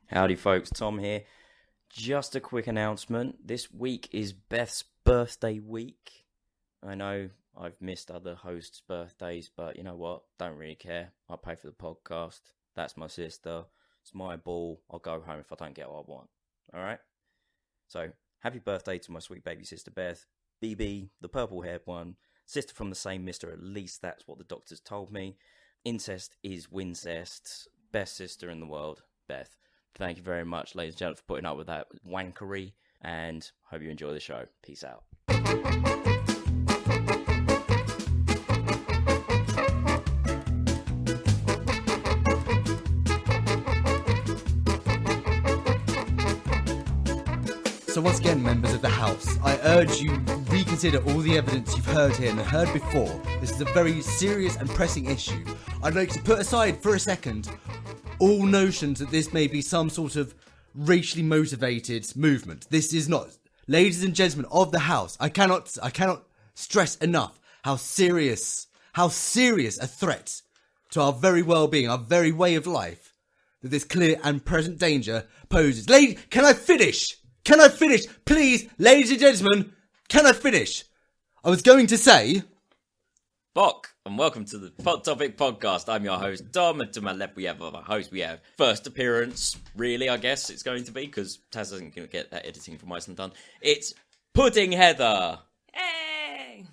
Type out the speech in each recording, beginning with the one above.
Howdy folks, Tom here. Just a quick announcement. This week is Beth's birthday week. I know I've missed other hosts' birthdays, but you know what? Don't really care. I'll pay for the podcast. That's my sister. It's my ball. I'll go home if I don't get what I want. Alright? So, happy birthday to my sweet baby sister Beth. BB, the purple-haired one. Sister from the same mister, at least that's what the doctors told me. Incest is wincest. Best sister in the world, Beth. Thank you very much, ladies and gentlemen, for putting up with that wankery, and hope you enjoy the show. Peace out. So once again, members of the House, I urge you reconsider all the evidence you've heard here and heard before. This is a very serious and pressing issue. I'd like to put aside for a second all notions that this may be some sort of racially motivated movement. This is not. Ladies and gentlemen of the House, I cannot stress enough how serious a threat to our very well-being, our very way of life, that this clear and present danger poses. Can I finish? Can I finish? Please, ladies and gentlemen, can I finish? I was going to say... Bok, and welcome to the Hot Topic Podcast. I'm your host, Dom, and to my left we have our host. We have first appearance, really, I guess it's going to be, because Taz isn't going to get that editing from Iceland done. It's Pudding Heather. Hey!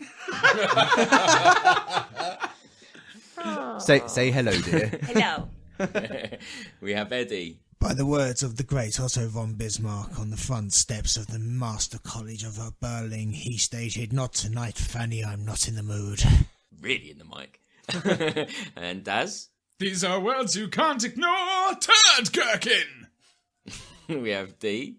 Say hello, dear. Hello. We have Eddie. By the words of the great Otto von Bismarck on the front steps of the Master College of Berlin, he stated, "Not tonight, Fanny, I'm not in the mood." Really in the mic. And Daz? These are words you can't ignore, turd gherkin! We have D.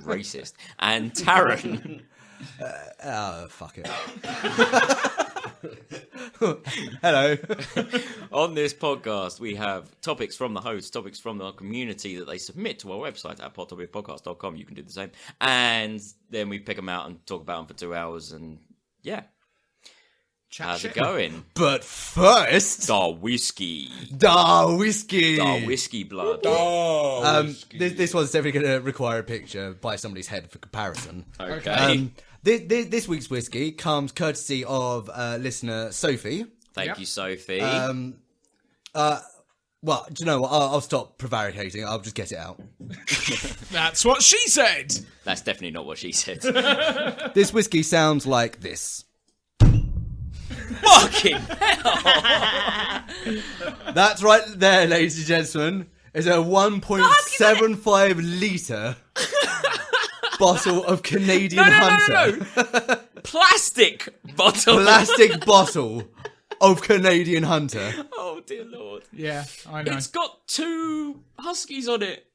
Racist. And Taran. Fuck it. Hello. On this podcast, we have topics from the hosts, topics from our community that they submit to our website at podtopicpodcast.com. You can do the same. And then we pick them out and talk about them for 2 hours. And yeah. How's it going? But first... Da whiskey. Da whiskey. Da whiskey blood. This one's definitely going to require a picture by somebody's head for comparison. Okay. This week's whiskey comes courtesy of listener Sophie. Thank you, Sophie. Well, do you know what? I'll stop prevaricating. I'll just get it out. That's what she said! That's definitely not what she said. This whiskey sounds like this. Fucking hell! That's right there, ladies and gentlemen. It's a 1.75 litre bottle of Canadian Hunter. No. Plastic bottle. Plastic bottle of Canadian Hunter. Oh, dear Lord. Yeah, I know. It's got 2 Huskies on it.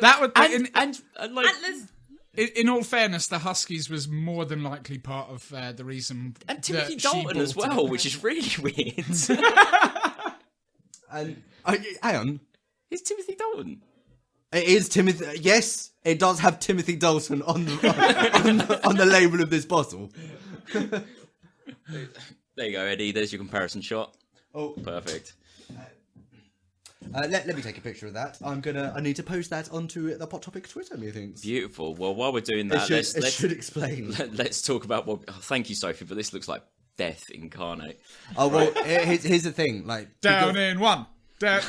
That would be... And like... Atlas. In all fairness, the Huskies was more than likely part of the reason. And Timothy that she Dalton as bought well, it. which is really weird. And hang on. It's Timothy Dalton. It is Timothy. Yes, it does have Timothy Dalton on the on the label of this bottle. There you go, Eddie. There's your comparison shot. Oh, Perfect. let me take a picture of that. I need to post that onto the Hot Topic Twitter, methinks. Beautiful. Well, while we're doing that, It should explain. Let's talk about what... Oh, thank you, Sophie, but this looks like death incarnate. Oh, well, here's the thing. Like, Down in one. No.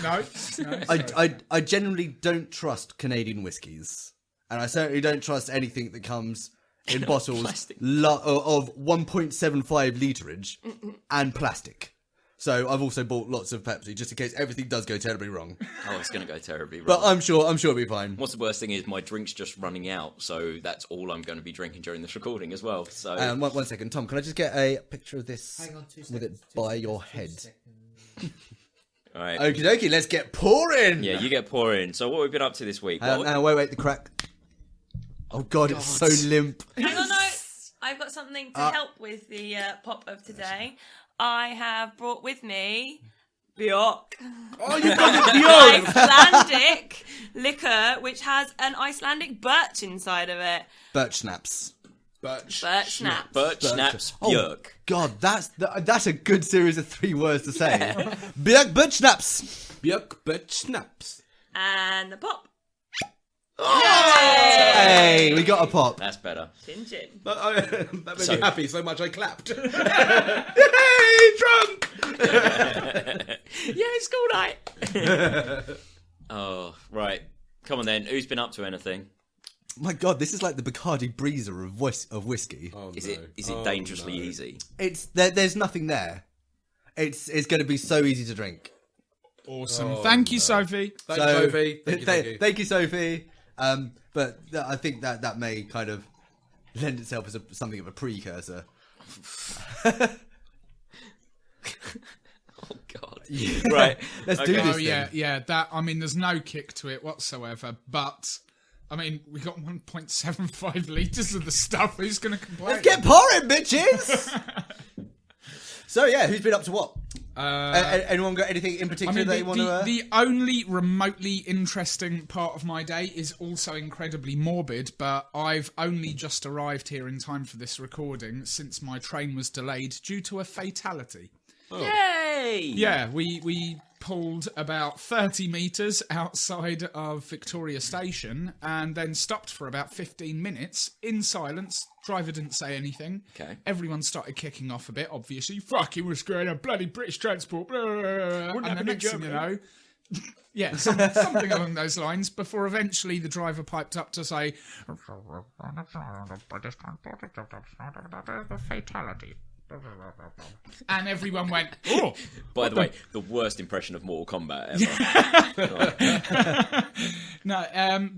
I generally don't trust Canadian whiskies. And I certainly don't trust anything that comes in bottles Plastic. of 1.75 literage and plastic. So I've also bought lots of Pepsi just in case everything does go terribly wrong. Oh, it's going to go terribly wrong. But I'm sure it'll be fine. What's the worst thing is my drink's just running out, so that's all I'm going to be drinking during this recording as well. So One second, Tom, can I just get a picture of this Hang on 2 with seconds. it by your head? all right. Okie dokie, let's get pouring! Yeah, you get pouring. So what we've been up to this week? Wait, the crack. Oh God, it's so limp. Hang on, no. I've got something to help with the pop of today. I have brought with me Björk. Oh, you got it, Icelandic liquor, which has an Icelandic birch inside of it. Birch snaps. Birch snaps. Birch snaps Oh, Björk. God, that's a good series of 3 words to say. Björk birch snaps. Björk birch snaps. And the pop. Hey, we got a pop. That's better. Chin chin. That made So- me happy so much I clapped. Hey, drunk! Yeah, school night. Oh, right. Come on then. Who's been up to anything? My God, this is like the Bacardi Breezer of whiskey. Oh, Is no. it dangerously easy? It's there's nothing there. It's going to be so easy to drink. Awesome. Thank you, Sophie. Thanks, Sophie. Thank you. Thank you, Sophie. But I think that may kind of lend itself as something of a precursor. Oh God! Right, Let's do okay. this. Oh yeah. That there's no kick to it whatsoever. But we got 1.75 litres of the stuff. Who's going to complain? Let's get pouring, bitches. So yeah, who's been up to what? Anyone got anything in particular they want to? The only remotely interesting part of my day is also incredibly morbid, but I've only just arrived here in time for this recording since my train was delayed due to a fatality. Yay! Yeah, we pulled about 30 metres outside of Victoria Station and then stopped for about 15 minutes in silence. Driver didn't say anything. Okay. Everyone started kicking off a bit, obviously. Fucking was going on bloody British transport. Blah, blah, blah. And the next thing you know... Yeah, something along those lines, before eventually the driver piped up to say... Fatality. And everyone went, oh! By the way, the worst impression of Mortal Kombat ever. No,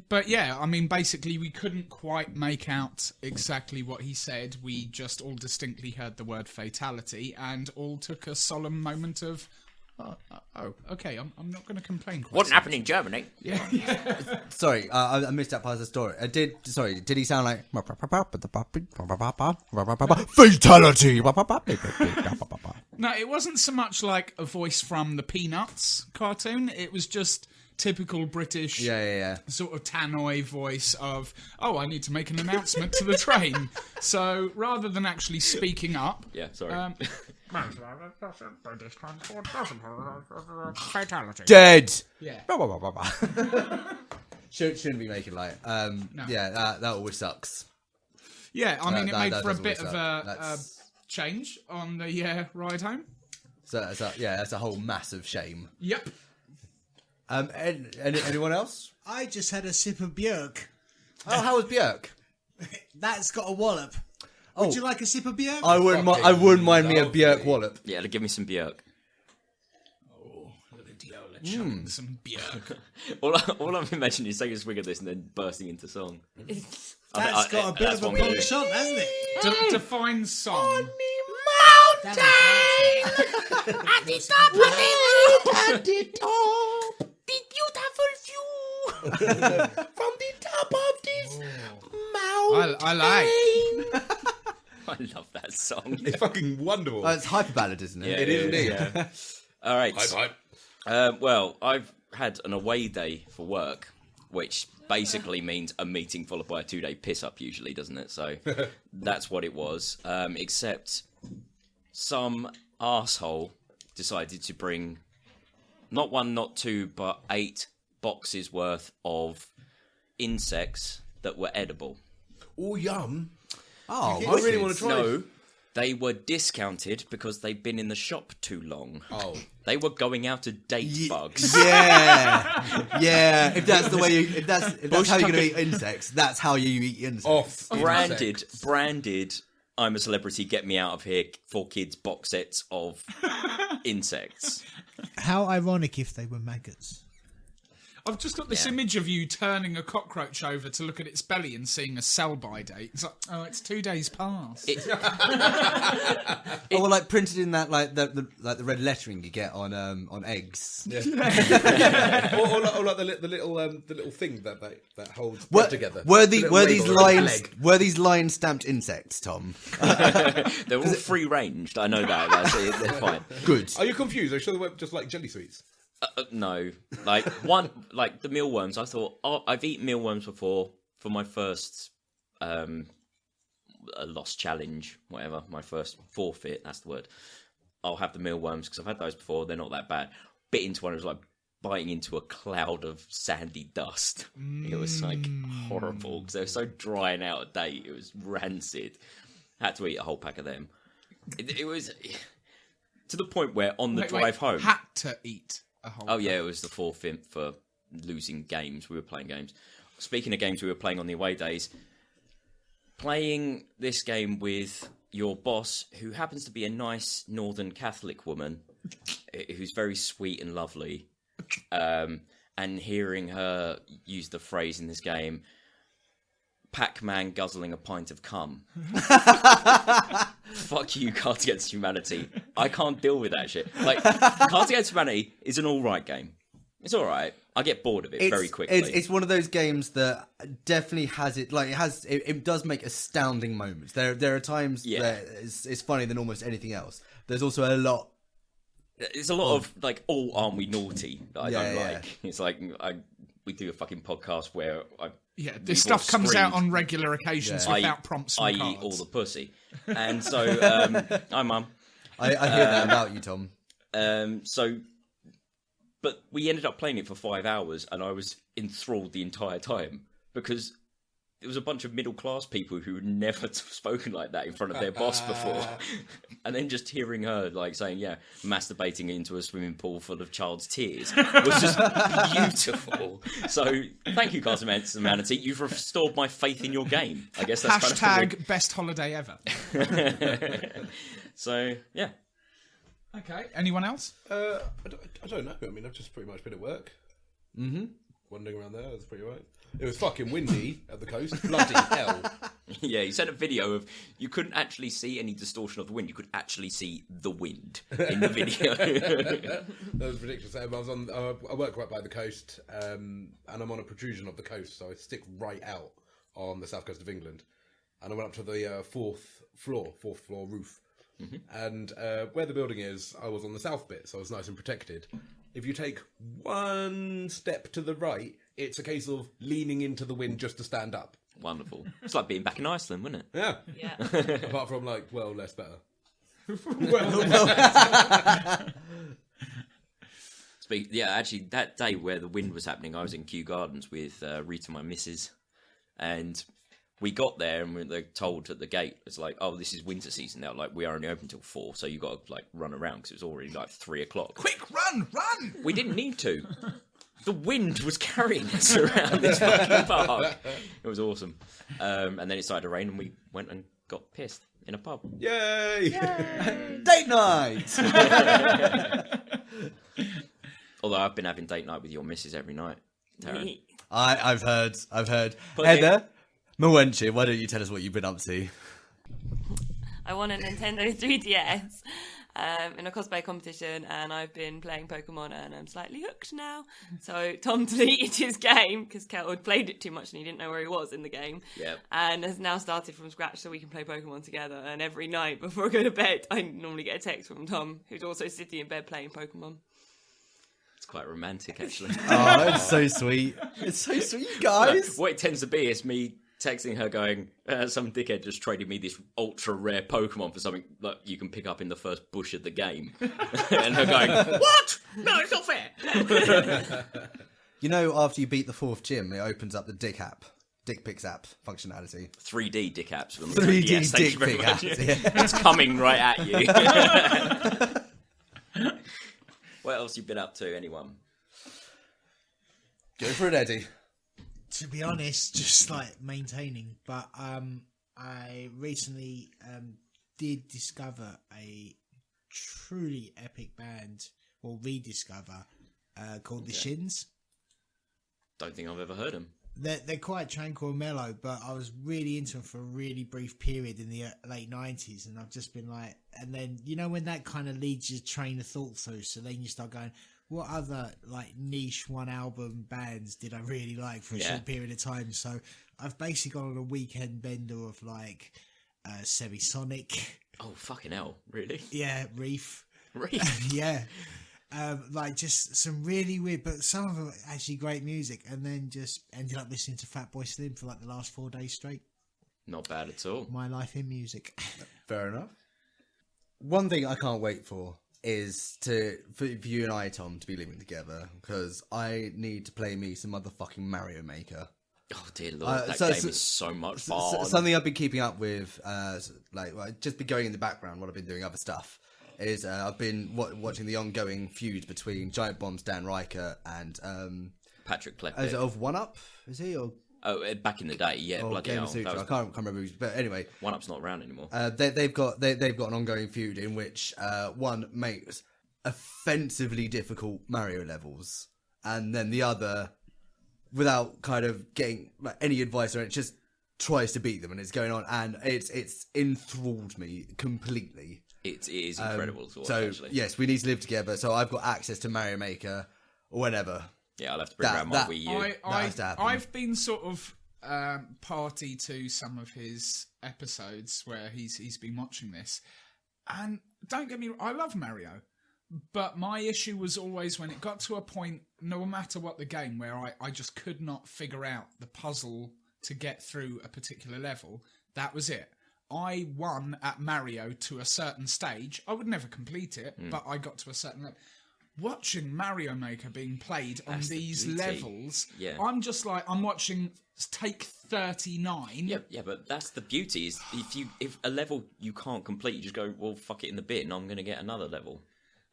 but yeah, basically we couldn't quite make out exactly what he said. We just all distinctly heard the word fatality and all took a solemn moment of, okay, I'm not going to complain. Wouldn't happen in Germany. Sorry, I missed that part of the story. Did he sound like fatality? No, it wasn't so much like a voice from the Peanuts cartoon. It was just typical British sort of tannoy voice of, oh, I need to make an announcement to the train. So rather than actually speaking up... Yeah, sorry. Fatality. Dead. Yeah. Shouldn't be making light. Yeah, that always sucks. Yeah, it made that for a does bit always of suck. a change on the ride home. So that's a whole massive shame. Yep. Anyone else? I just had a sip of Björk. Oh, how was Björk? That's got a wallop. Would you like a sip of Björk? I wouldn't mind me a Björk wallop. Yeah, give me some Björk. Oh, look at Diola chugging some Björk. All I'm imagining is taking a swig of this and then bursting into song. That's got a bit that's of a what I'm gonna punk do. shot, hasn't it? Define song. That is At the top of At the top, the beautiful view. from the top of this mountain. I like. I love that song. It's fucking wonderful. Oh, it's hyper ballad, isn't it? Yeah, It is indeed. yeah. All right. Hype. Well, I've had an away day for work, which basically means a meeting followed by a 2-day piss up usually, doesn't it? So that's what it was. Except some arsehole decided to bring not 1, not 2, but 8 boxes worth of insects that were edible. Oh, yum. Oh, I really want to try. No, they were discounted because they'd been in the shop too long. Oh. They were going out of date bugs. Yeah. If that's the way if that's how you're gonna eat insects, that's how you eat insects. Off. Branded, I'm a celebrity, get me out of here for kids box sets of insects. How ironic if they were maggots. I've just got this image of you turning a cockroach over to look at its belly and seeing a sell-by date. It's like, oh, it's 2 days past. Well, like printed in that like the red lettering you get on eggs. Yeah. or like the little thing that holds bread together. Were these line stamped insects, Tom? They're all free ranged. I know that. They're fine. Good. Are you confused? Are you sure they weren't just like jelly sweets? No, like the mealworms. I thought, I've eaten mealworms before for my first a lost challenge, whatever. My first forfeit. That's the word. I'll have the mealworms because I've had those before. They're not that bad. Bit into one, it was like biting into a cloud of sandy dust. It was like horrible because they were so dry and out of date. It was rancid. Had to eat a whole pack of them. It was to the point where on the drive home, had to eat. Oh yeah, it was the forfeit for losing games. We were playing games. Speaking of games we were playing on the away days, playing this game with your boss, who happens to be a nice Northern Catholic woman, who's very sweet and lovely, and hearing her use the phrase in this game, Pac-Man guzzling a pint of cum. Fuck you, Cards Against Humanity. I can't deal with that shit. Like, Cards Against Humanity is an alright game. It's alright. I get bored of it very quickly. It's one of those games that definitely has it. Like it does make astounding moments. There are times where it's funnier than almost anything else. There's also a lot. There's a lot of like, oh, aren't we naughty? That I don't like. It's like we do a fucking podcast where this stuff comes out on regular occasions without prompts and cards. I eat all the pussy, and so hi mum. I hear that about you, Tom. But we ended up playing it for 5 hours, and I was enthralled the entire time because there was a bunch of middle-class people who had never spoken like that in front of their boss before. And then just hearing her, like, saying, masturbating into a swimming pool full of child's tears was just beautiful. So, thank you, Cards Against Humanity. You've restored my faith in your game. I guess that's #, best holiday ever. So, yeah. Okay, anyone else? I don't know. I mean, I've just pretty much been at work. Mm-hmm. Wandering around there, that's pretty right. It was fucking windy at the coast. Bloody hell. Yeah, he sent a video of you couldn't actually see any distortion of the wind. You could actually see the wind in the video. That was ridiculous. I work right by the coast, and I'm on a protrusion of the coast, so I stick right out on the south coast of England. And I went up to the fourth floor roof. Mm-hmm. And where the building is, I was on the south bit, so I was nice and protected. If you take one step to the right, it's a case of leaning into the wind just to stand up. Wonderful. It's like being back in Iceland, wouldn't it? Yeah. Apart from, like, less better. Actually, that day where the wind was happening, I was in Kew Gardens with Rita, my missus, and we got there and we were told at the gate, it's like, oh, this is winter season now. Like, we are only open till 4, so you got to like run around because it was already like 3 o'clock. Quick, run! We didn't need to. The wind was carrying us around this fucking park. It was awesome. And then it started to rain and we went and got pissed in a pub. Yay! Date night! Although I've been having date night with your missus every night, Taryn. I've heard. Heather, Mwenche, why don't you tell us what you've been up to? I won a Nintendo 3DS in a cosplay competition, and I've been playing Pokemon, and I'm slightly hooked now. So Tom deleted his game because Kel had played it too much and he didn't know where he was in the game. Yep. And has now started from scratch so we can play Pokemon together. And every night before I go to bed, I normally get a text from Tom, who's also sitting in bed playing Pokemon. It's quite romantic, actually. Oh, it's so sweet. It's so sweet, guys. What it tends to be is me texting her going, some dickhead just traded me this ultra rare Pokemon for something that you can pick up in the first bush of the game. And her going, what? No, it's not fair. You know, after you beat the 4th gym, it opens up the Dick Pics app functionality. 3D Dick apps. 3D yes, Dick Pic apps. Yeah. It's coming right at you. What else you been up to, anyone? Go for it, Eddie. To be honest, just like maintaining. But I recently did discover a truly epic band, or rediscover, called The Shins. don't think I've ever heard them. They're quite tranquil and mellow, but I was really into them for a really brief period in the late 90s, and I've just been like, and then, you know, when that kind of leads your train of thought through, so then you start going, what other, like, niche one-album bands did I really like for a short period of time? So I've basically gone on a weekend bender of, like, Semisonic. Oh, fucking hell, really? Yeah, Reef. Reef? Yeah. Like just some really weird, but some of them actually great music, and then just ended up listening to Fatboy Slim for like the last 4 days straight. Not bad at all. My life in music. Fair enough. One thing I can't wait for is for you and I, Tom, to be living together, because I need to play me some motherfucking Mario Maker. Oh dear Lord, that game is so much fun. Something I've been keeping up with, just been going in the background while I've been doing other stuff. Is I've been watching the ongoing feud between Giant Bomb's Dan Rikard and Patrick Klepek. Is it of One Up? Is he or? Oh, back in the day, yeah, bloody Game hell. of Sutra. I can't remember who's, but anyway, One Up's not around anymore. They've got an ongoing feud in which one makes offensively difficult Mario levels, and then the other, without kind of getting like any advice or it just tries to beat them, and it's going on, and it's enthralled me completely. It is incredible to watch, so, actually. Yes, we need to live together, so I've got access to Mario Maker whenever. Yeah, I'll have to bring around my Wii U. I've been sort of party to some of his episodes where he's been watching this. And don't get me wrong, I love Mario. But my issue was always when it got to a point, no matter what the game, where I just could not figure out the puzzle to get through a particular level. That was it. I won at Mario to a certain stage. I would never complete it, but I got to a certain level. Watching Mario Maker being played on these levels, I'm just like, I'm watching take 39. Yeah, but that's the beauty, is if a level you can't complete, you just go, well, fuck it in the bin, I'm going to get another level.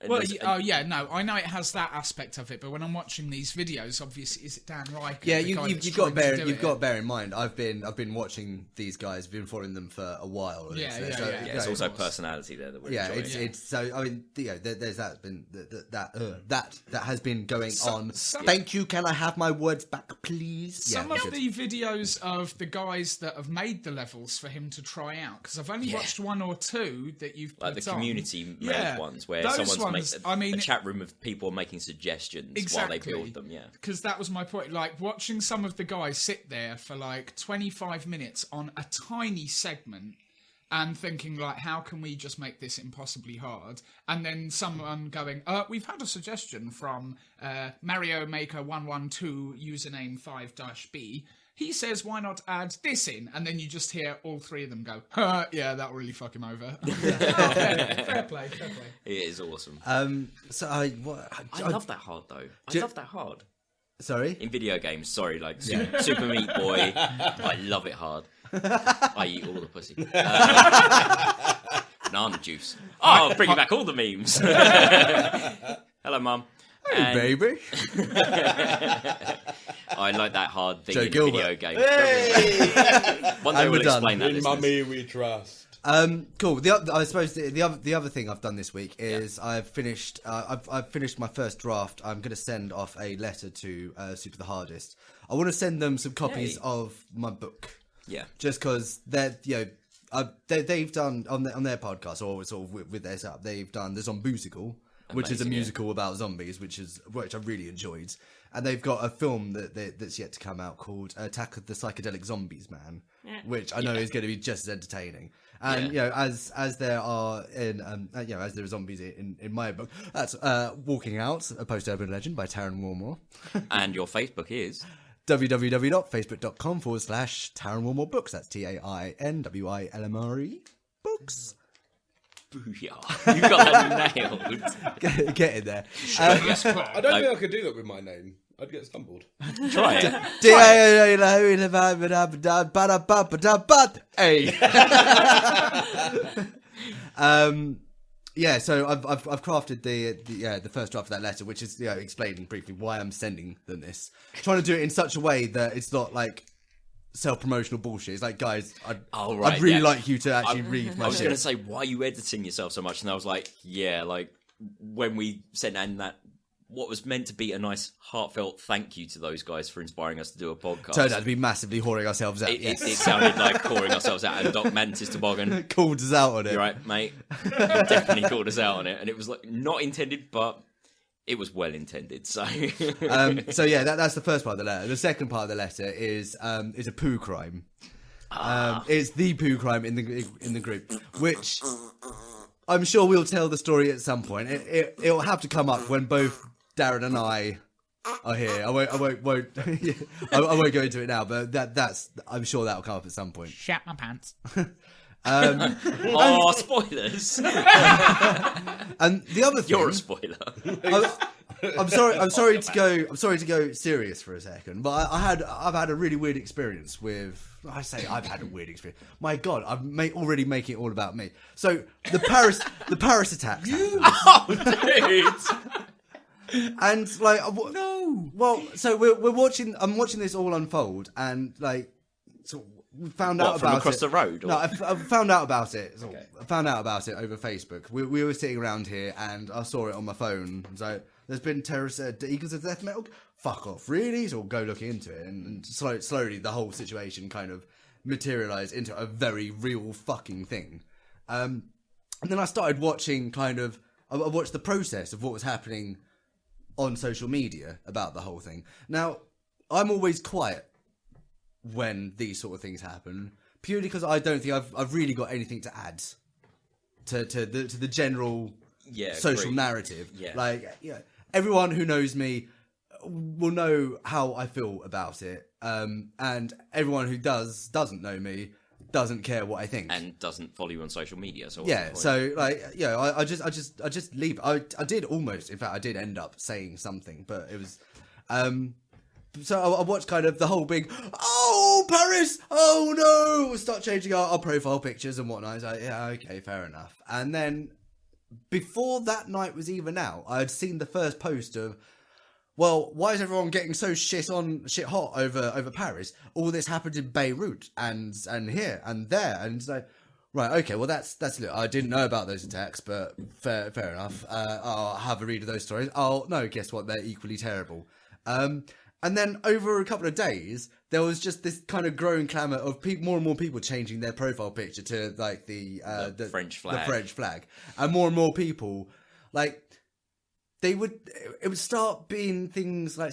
Well, I know it has that aspect of it, but when I'm watching these videos, obviously, is it Dan Rikard? Yeah, you've got to bear in mind. I've been watching these guys, been following them for a while. Yeah, it's also personality there that we're enjoying. It's so. I mean, there's that has been going on. Thank you. Can I have my words back, please? Some of the videos of the guys that have made the levels for him to try out, because I've only watched one or two that you've put like the community made ones where those someone's a chat room of people making suggestions while they build them, because that was my point. Like, watching some of the guys sit there for like 25 minutes on a tiny segment and thinking, like, how can we just make this impossibly hard? And then someone going, we've had a suggestion from Mario Maker 112 username 5-B. He says, why not add this in? And then you just hear all three of them go, yeah, that'll really fuck him over. Fair play. It is awesome. I love that hard, though. I love that hard. Sorry? In video games, like Super Meat Boy. I love it hard. I eat all the pussy. Banana juice. Oh, bringing back all the memes. Hello, Mum. Hey, baby. I like that hard thing Joe in Gilbert. video games. Hey! One day we'll explain that. In Mummy we trust. Cool. I suppose the other thing I've done this week is I've finished my first draft. I'm going to send off a letter to Super the Hardest. I want to send them some copies of my book. Yeah. Just because they've done on their podcast or sort of with their setup, they've done the Zombusical, which is a musical about zombies, which I really enjoyed. And they've got a film that's yet to come out called Attack of the Psychedelic Zombies Man, which I know is going to be just as entertaining. And as there are as there are zombies in my book, that's Walking Out, a post-urban legend by Taron Warmore. And your Facebook is www.facebook.com/Taron Warmore Books. That's TAINWILMRE Books. Booyah. You got that nailed. Get in there. I don't think I could do that with my name. I'd get stumbled. Try it. So I've crafted the first draft of that letter, which is explaining briefly why I'm sending them this. Trying to do it in such a way that it's not like self-promotional bullshit. It's like, guys, I'd really like you to actually read my shit. I was going to say, why are you editing yourself so much? And I was like, like when we sent in that what was meant to be a nice heartfelt thank you to those guys for inspiring us to do a podcast turned out to be massively whoring ourselves out. It sounded like pouring ourselves out, and Doc Mantis Toboggan called us out on it. You're right, mate. You definitely called us out on it, and it was like not intended, but it was well intended. So, so yeah, that's the first part of the letter. The second part of the letter is a poo crime. It's the poo crime in the group, which I'm sure we'll tell the story at some point. It'll have to come up when both Darren and I are here. I won't I won't go into it now, but that's I'm sure that'll come up at some point. Shat my pants. Spoilers. And the other thing, You're a spoiler. I'm sorry to go serious for a second, but I've had a really weird experience with. I say I've had a weird experience. My God, I'm already making it all about me. So the Paris attacks. Dude. And like no. Well, so we're watching. I'm watching this all unfold, and like, so we found out from about across it. the road. Or? No, I found out about it. So Okay. I found out about it over Facebook. We were sitting around here, and I saw it on my phone. So there's been terrorist Eagles of Death Metal. Fuck off, really? So we'll go looking into it, and slowly the whole situation kind of materialized into a very real fucking thing. And then I started watching I watched the process of what was happening on social media about the whole thing. Now, I'm always quiet when these sort of things happen, purely because I don't think I've really got anything to add to the general social narrative. Yeah. Like, everyone who knows me will know how I feel about it, and everyone who doesn't know me doesn't care what I think and doesn't follow you on social media. So so like I just leave. I did almost, in fact, I did end up saying something, but it was so I watched kind of the whole big Paris, oh no, start changing our profile pictures and whatnot. I was like, yeah, okay, fair enough. And then before that night was even out, I had seen the first post of, well, why is everyone getting so shit hot over Paris? All this happened in Beirut and here and there, and it's like, right, okay, well that's I didn't know about those attacks, but fair enough. I'll have a read of those stories. No, guess what? They're equally terrible. And then over a couple of days, there was just this kind of growing clamour of more and more people changing their profile picture to like the French flag. The French flag, and more people like. It would start being things like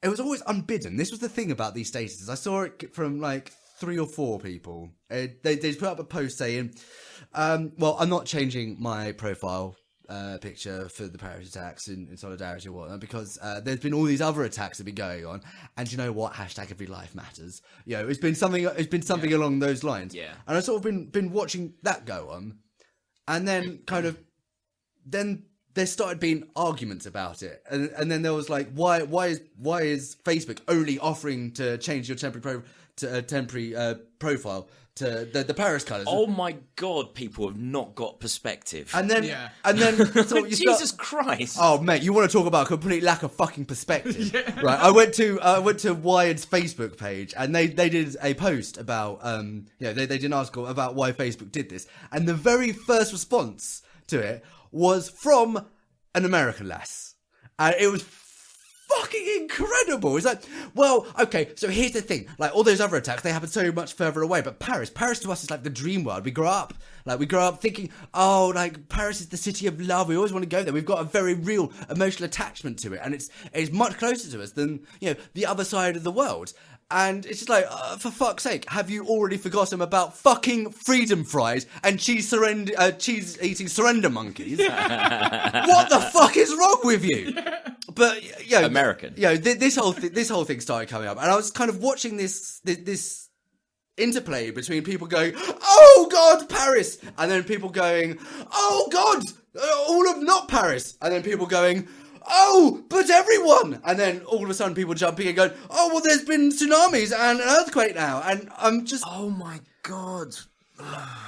it was always unbidden. This was the thing about these statuses. I saw it from like 3 or 4 people. They put up a post saying, well, I'm not changing my profile picture for the Paris attacks in solidarity or whatnot, because there's been all these other attacks that have been going on, and you know what? Hashtag every life matters. It's been something along those lines. Yeah. And I've sort of been watching that go on, and then there started being arguments about it, and then there was like, why is Facebook only offering to change your temporary profile to the Paris colours? Oh my God, people have not got perspective. And then so Jesus Christ! Oh mate, you want to talk about a complete lack of fucking perspective? Right, I went to Wired's Facebook page, and they did a post about they did an article about why Facebook did this, and the very first response to it was from an American lass. And it was fucking incredible. It's like, well, okay, so here's the thing. Like, all those other attacks, they happen so much further away. But Paris to us is like the dream world. We grow up thinking, oh, like, Paris is the city of love. We always want to go there. We've got a very real emotional attachment to it. And it's much closer to us than, the other side of the world. And it's just like, for fuck's sake, have you already forgotten about fucking freedom fries and cheese-eating surrender monkeys? What the fuck is wrong with you? But American. This whole thing started coming up, and I was kind of watching this interplay between people going, "Oh God, Paris," and then people going, "Oh God, all of not Paris," and then people going, "Oh, but everyone!" And then all of a sudden people jumping and going, "Oh, well, there's been tsunamis and an earthquake now." And I'm just... Oh, my God.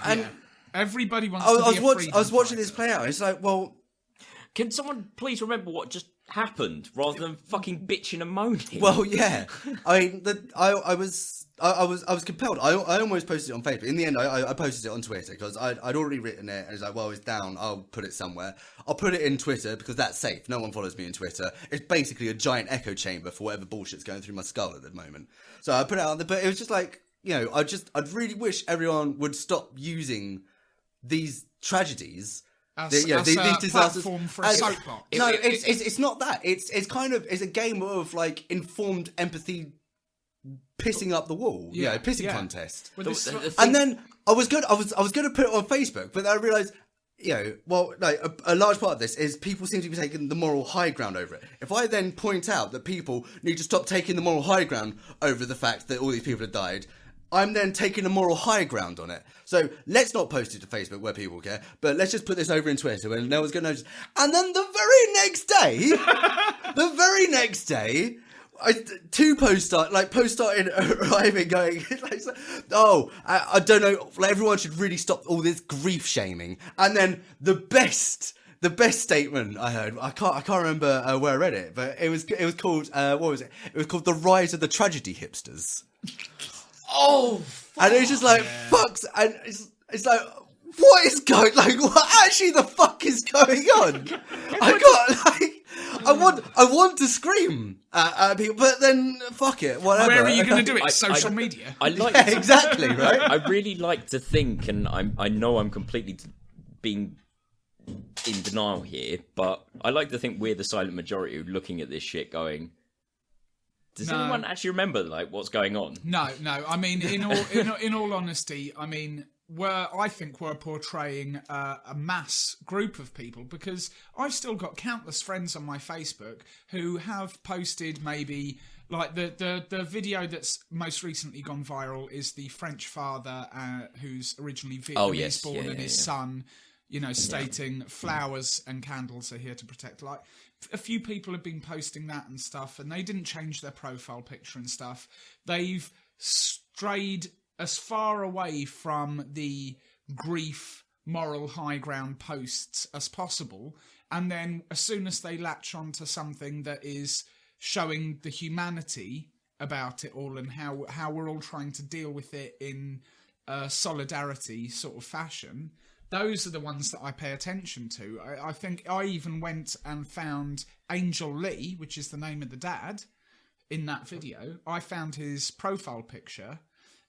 And everybody wants to be a freedom I was watching fighter. this play out. It's like, well... Can someone please remember what just happened rather than fucking bitching and moaning. Well, yeah. I mean, I was compelled. I almost posted it on Facebook. In the end, I posted it on Twitter because I'd already written it, and it's like, well, it's down. I'll put it somewhere. I'll put it in Twitter because that's safe. No one follows me in Twitter. It's basically a giant echo chamber for whatever bullshit's going through my skull at the moment. So I put it out there, but it was just like, I'd really wish everyone would stop using these tragedies. These disasters platform for a soapbox. No, it's not that. It's a game of like informed empathy, pissing up the wall. Pissing contest. And then I was going to put it on Facebook, but then I realised, a large part of this is people seem to be taking the moral high ground over it. If I then point out that people need to stop taking the moral high ground over the fact that all these people have died, I'm then taking a moral high ground on it. So let's not post it to Facebook where people care, but let's just put this over in Twitter where no one's going to notice. And then the very next day, two posts started arriving going, I don't know, everyone should really stop all this grief shaming. And then the best statement I heard, I can't remember where I read it, but it was called, what was it? It was called The Rise of the Tragedy Hipsters. Oh, and it's just like fucks, and it's like, what is going? Like, what actually the fuck is going on? I want to scream at people, but then fuck it, whatever. Where are you going to do it? Social media. Exactly, right. I really like to think, and I know I'm completely being in denial here, but I like to think we're the silent majority looking at this shit going, does anyone actually remember what's going on? No. I mean, in all honesty, I mean, I think we're portraying a mass group of people, because I've still got countless friends on my Facebook who have posted maybe like the video that's most recently gone viral is the French father who's originally Vietnamese born and his son, stating flowers and candles are here to protect life. A few people have been posting that and stuff, and they didn't change their profile picture and stuff. They've strayed as far away from the grief, moral high ground posts as possible. And then as soon as they latch onto something that is showing the humanity about it all and how we're all trying to deal with it in a solidarity sort of fashion, those are the ones that I pay attention to. I think I even went and found Angel Lee, which is the name of the dad, in that video. I found his profile picture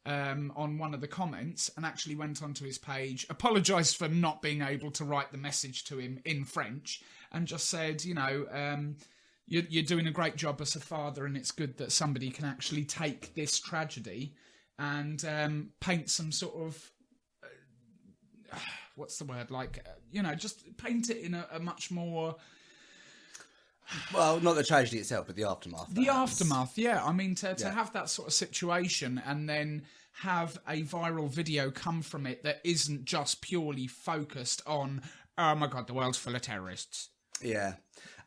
on one of the comments and actually went onto his page, apologised for not being able to write the message to him in French, and just said, you're doing a great job as a father, and it's good that somebody can actually take this tragedy and paint some sort of... what's the word? Just paint it in a much more... Well, not the tragedy itself, but the aftermath. The aftermath, yeah. I mean, to have that sort of situation and then have a viral video come from it that isn't just purely focused on, oh my God, the world's full of terrorists. Yeah.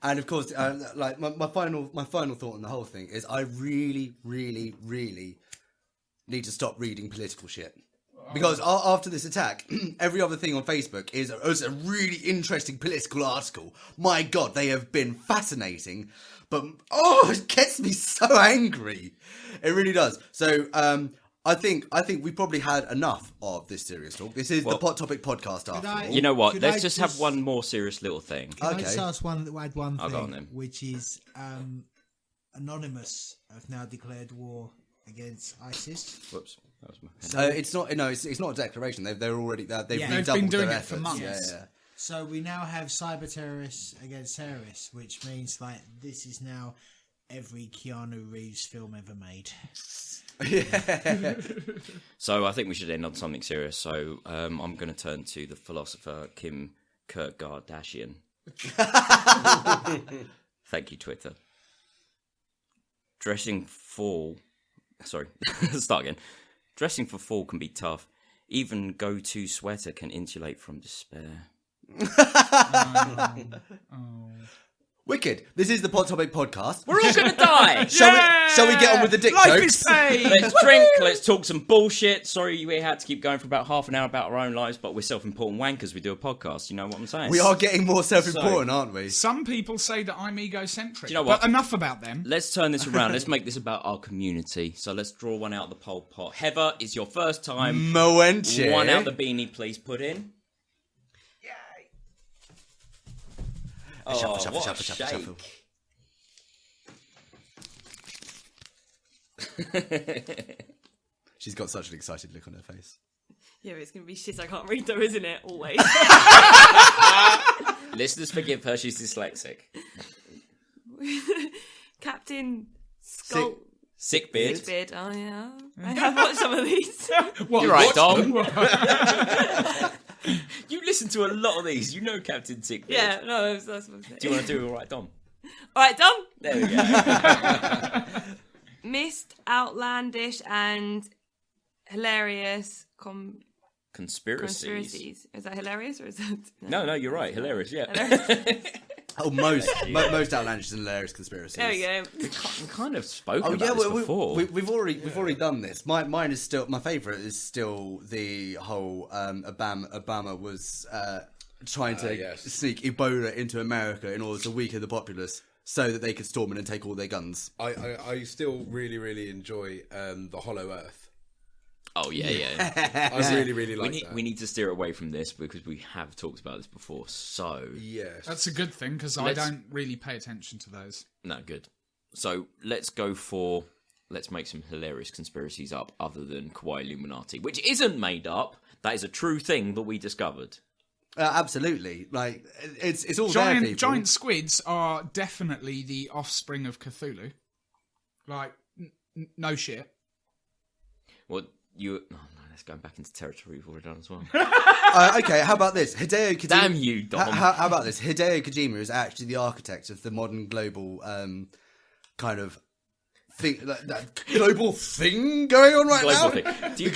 And of course, my final thought on the whole thing is I really, really, really need to stop reading political shit. Because after this attack, every other thing on Facebook is a really interesting political article. My God, they have been fascinating. But, it gets me so angry. It really does. So, I think we probably had enough of this serious talk. This is the Pot Topic podcast after all. You know what? Let's just have one more serious little thing. Can I just ask one thing, go on then. Which is Anonymous have now declared war against ISIS. Whoops. That was my So it's not a declaration. They've been doing it for months. Yeah. So we now have cyber terrorists against terrorists, which means this is now every Keanu Reeves film ever made. Yeah. So I think we should end on something serious. So I'm going to turn to the philosopher Kim Kardashian. Thank you, Twitter. Dressing for fall can be tough. Even go-to sweater can insulate from despair. Wicked. This is the Pot Topic podcast. We're all gonna die. Shall we get on with the dick Life jokes? is pain. Let's drink. Let's talk some bullshit. Sorry, we had to keep going for about half an hour about our own lives, but we're self-important wankers. We do a podcast. You know what I'm saying? We are getting more self-important, aren't we? Some people say that I'm egocentric. Do you know what? But enough about them. Let's turn this around. Let's make this about our community. So let's draw one out of the pole pot. Heather, it's your first time. Moenche. One out the beanie, please put in. Oh, Shuffle, what shuffle, a shuffle, shake. shuffle. She's got such an excited look on her face. Yeah, but it's going to be shit I can't read though, isn't it? Always. Listeners, forgive her. She's dyslexic. Captain Skull... Sickbeard. Sickbeard. Oh, yeah. I have watched some of these. What, You're right, what? Dom. You listen to a lot of these. You know Captain Sickbeard. Yeah, no, that's what I was saying. Do you want to do all right, Dom? All right, Dom. There we go. Missed, outlandish, and hilarious conspiracies. Is that hilarious or is that... No, you're right. Hilarious, yeah. Hilarious. Oh, most outlandish and hilarious conspiracies. There we go. We kind of spoken Oh about yeah, this before. we've already done this. Mine is still my favourite. Is still the whole Obama was trying to sneak Ebola into America in order to weaken the populace so that they could storm in and take all their guns. I still really enjoy the Hollow Earth. Oh, yeah. I really like that. We need to steer away from this because we have talked about this before, so... Yes. That's a good thing, because I don't really pay attention to those. No, good. So, let's make some hilarious conspiracies up other than Kawaii Illuminati, which isn't made up. That is a true thing that we discovered. Absolutely. Like, it's all there, people. Giant squids are definitely the offspring of Cthulhu. Like, no shit. Well, let's go back into territory we've already done as well. Okay, how about this? Hideo Kojima. Damn you, Dom. How about this? Hideo Kojima is actually the architect of the modern global kind of thing, that global thing going on right now. Global thing. Do you...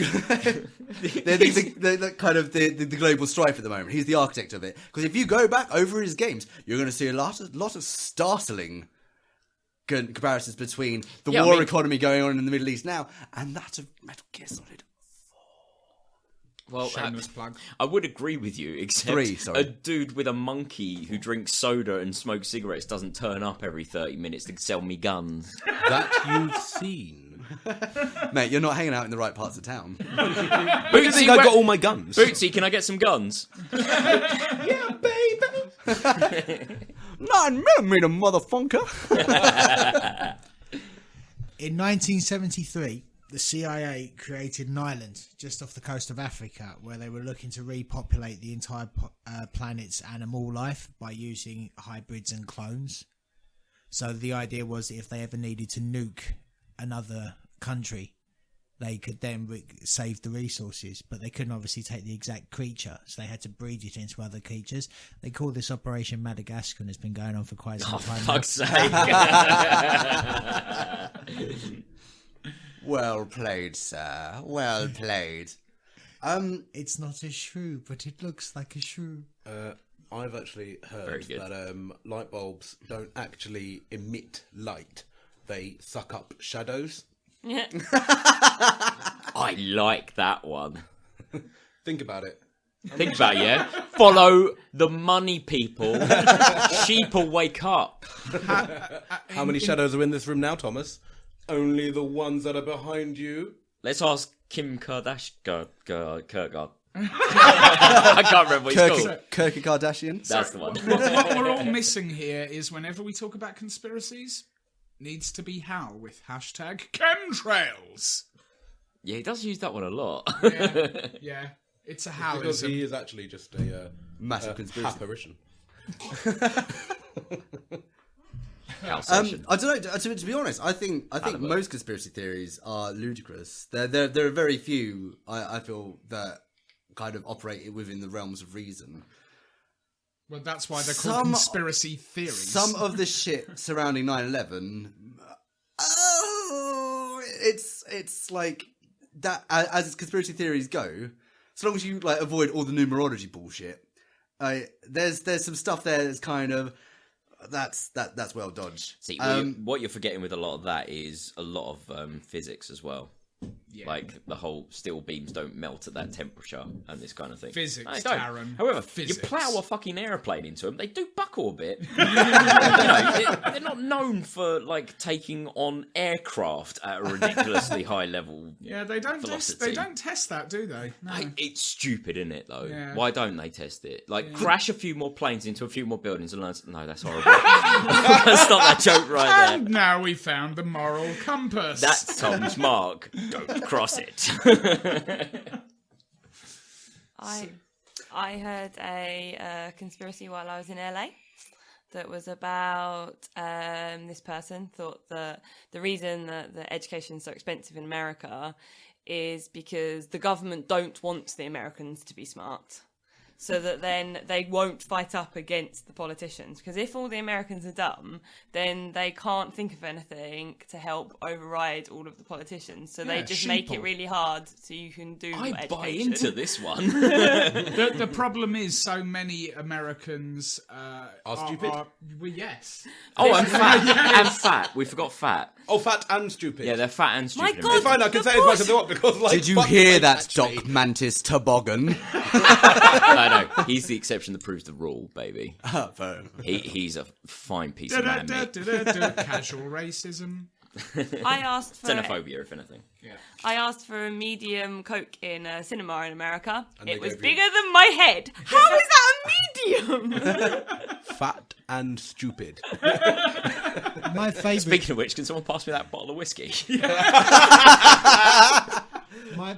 the kind of the global strife at the moment. He's the architect of it. Because if you go back over his games, you're going to see a lot of startling comparisons between the war economy going on in the Middle East now and that of Metal Gear Solid 4. Well, Shameless plug. I would agree with you, except 3, sorry. a dude with a monkey who drinks soda and smokes cigarettes doesn't turn up every 30 minutes to sell me guns. That you've seen. Mate, you're not hanging out in the right parts of town. Bootsy, I think I got all my guns. Bootsy, can I get some guns? Yeah, baby. 9mm, motherfunker. In 1973, the CIA created an island just off the coast of Africa where they were looking to repopulate the entire planet's animal life by using hybrids and clones. So the idea was that if they ever needed to nuke another country, they could then save the resources, but they couldn't obviously take the exact creature, so they had to breed it into other creatures. They call this Operation Madagascar, and it's been going on for quite some time. Fuck's sake. Well played, sir. Well played. It's not a shrew, but it looks like a shrew. I've actually heard that light bulbs don't actually emit light; they suck up shadows. Yeah. I like that one. Think about it. Think about it, yeah? Follow the money, people. Sheep will wake up. How many shadows are in this room now, Thomas? Only the ones that are behind you. Let's ask Kim Kardashian. Kierkegaard. I can't remember what he's called. Kirky Kardashian? That's the one. What we're all missing here is whenever we talk about conspiracies, needs to be Hal with hashtag chemtrails. Yeah, he does use that one a lot. Yeah. It's a Because Halism. he is actually just a Massive conspiracy. apparition. I don't know. To be honest, I think most conspiracy theories are ludicrous. There are very few I feel that kind of operate within the realms of reason. Well, that's why they're called conspiracy theories. Some of the shit surrounding 9/11, it's like that. As conspiracy theories go, so long as you like avoid all the numerology bullshit, there's some stuff there that's kind of That's well dodged. See, what you're forgetting with a lot of that is a lot of physics as well. Yeah. Like the whole steel beams don't melt at that temperature and this kind of thing. Physics, don't. Darren. However, Physics. you plough a fucking aeroplane into them, they do buckle a bit. They're not known for like taking on aircraft at a ridiculously high level. Yeah, they don't. They don't test that, do they? No. It's stupid, isn't it? Though. Yeah. Why don't they test it? Like crash a few more planes into a few more buildings and learn. No, that's horrible. That's not that joke right there. And now we found the moral compass. That's Tom's mark. Don't cross it. I heard a conspiracy while I was in LA that was about this person thought that the reason that the education is so expensive in America is because the government don't want the Americans to be smart. So that then they won't fight up against the politicians. Because if all the Americans are dumb, then they can't think of anything to help override all of the politicians. So they just make it really hard so you can do education. Buy into this one. The problem is so many Americans are stupid. Well, yes. Oh, and fat. Yes. And fat. We forgot fat. Oh, fat and stupid. Yeah, they're fat and stupid. My God, it's fine, I can say as much as I want because, like, did you hear that, Doc Mantis Toboggan? No, he's the exception that proves the rule, baby. He's a fine piece of man. Casual racism. I asked for xenophobia, if anything. Yeah. I asked for a medium Coke in a cinema in America. And it was bigger than my head. How is that a medium? Fat and stupid. My favourite. Speaking of which, can someone pass me that bottle of whiskey?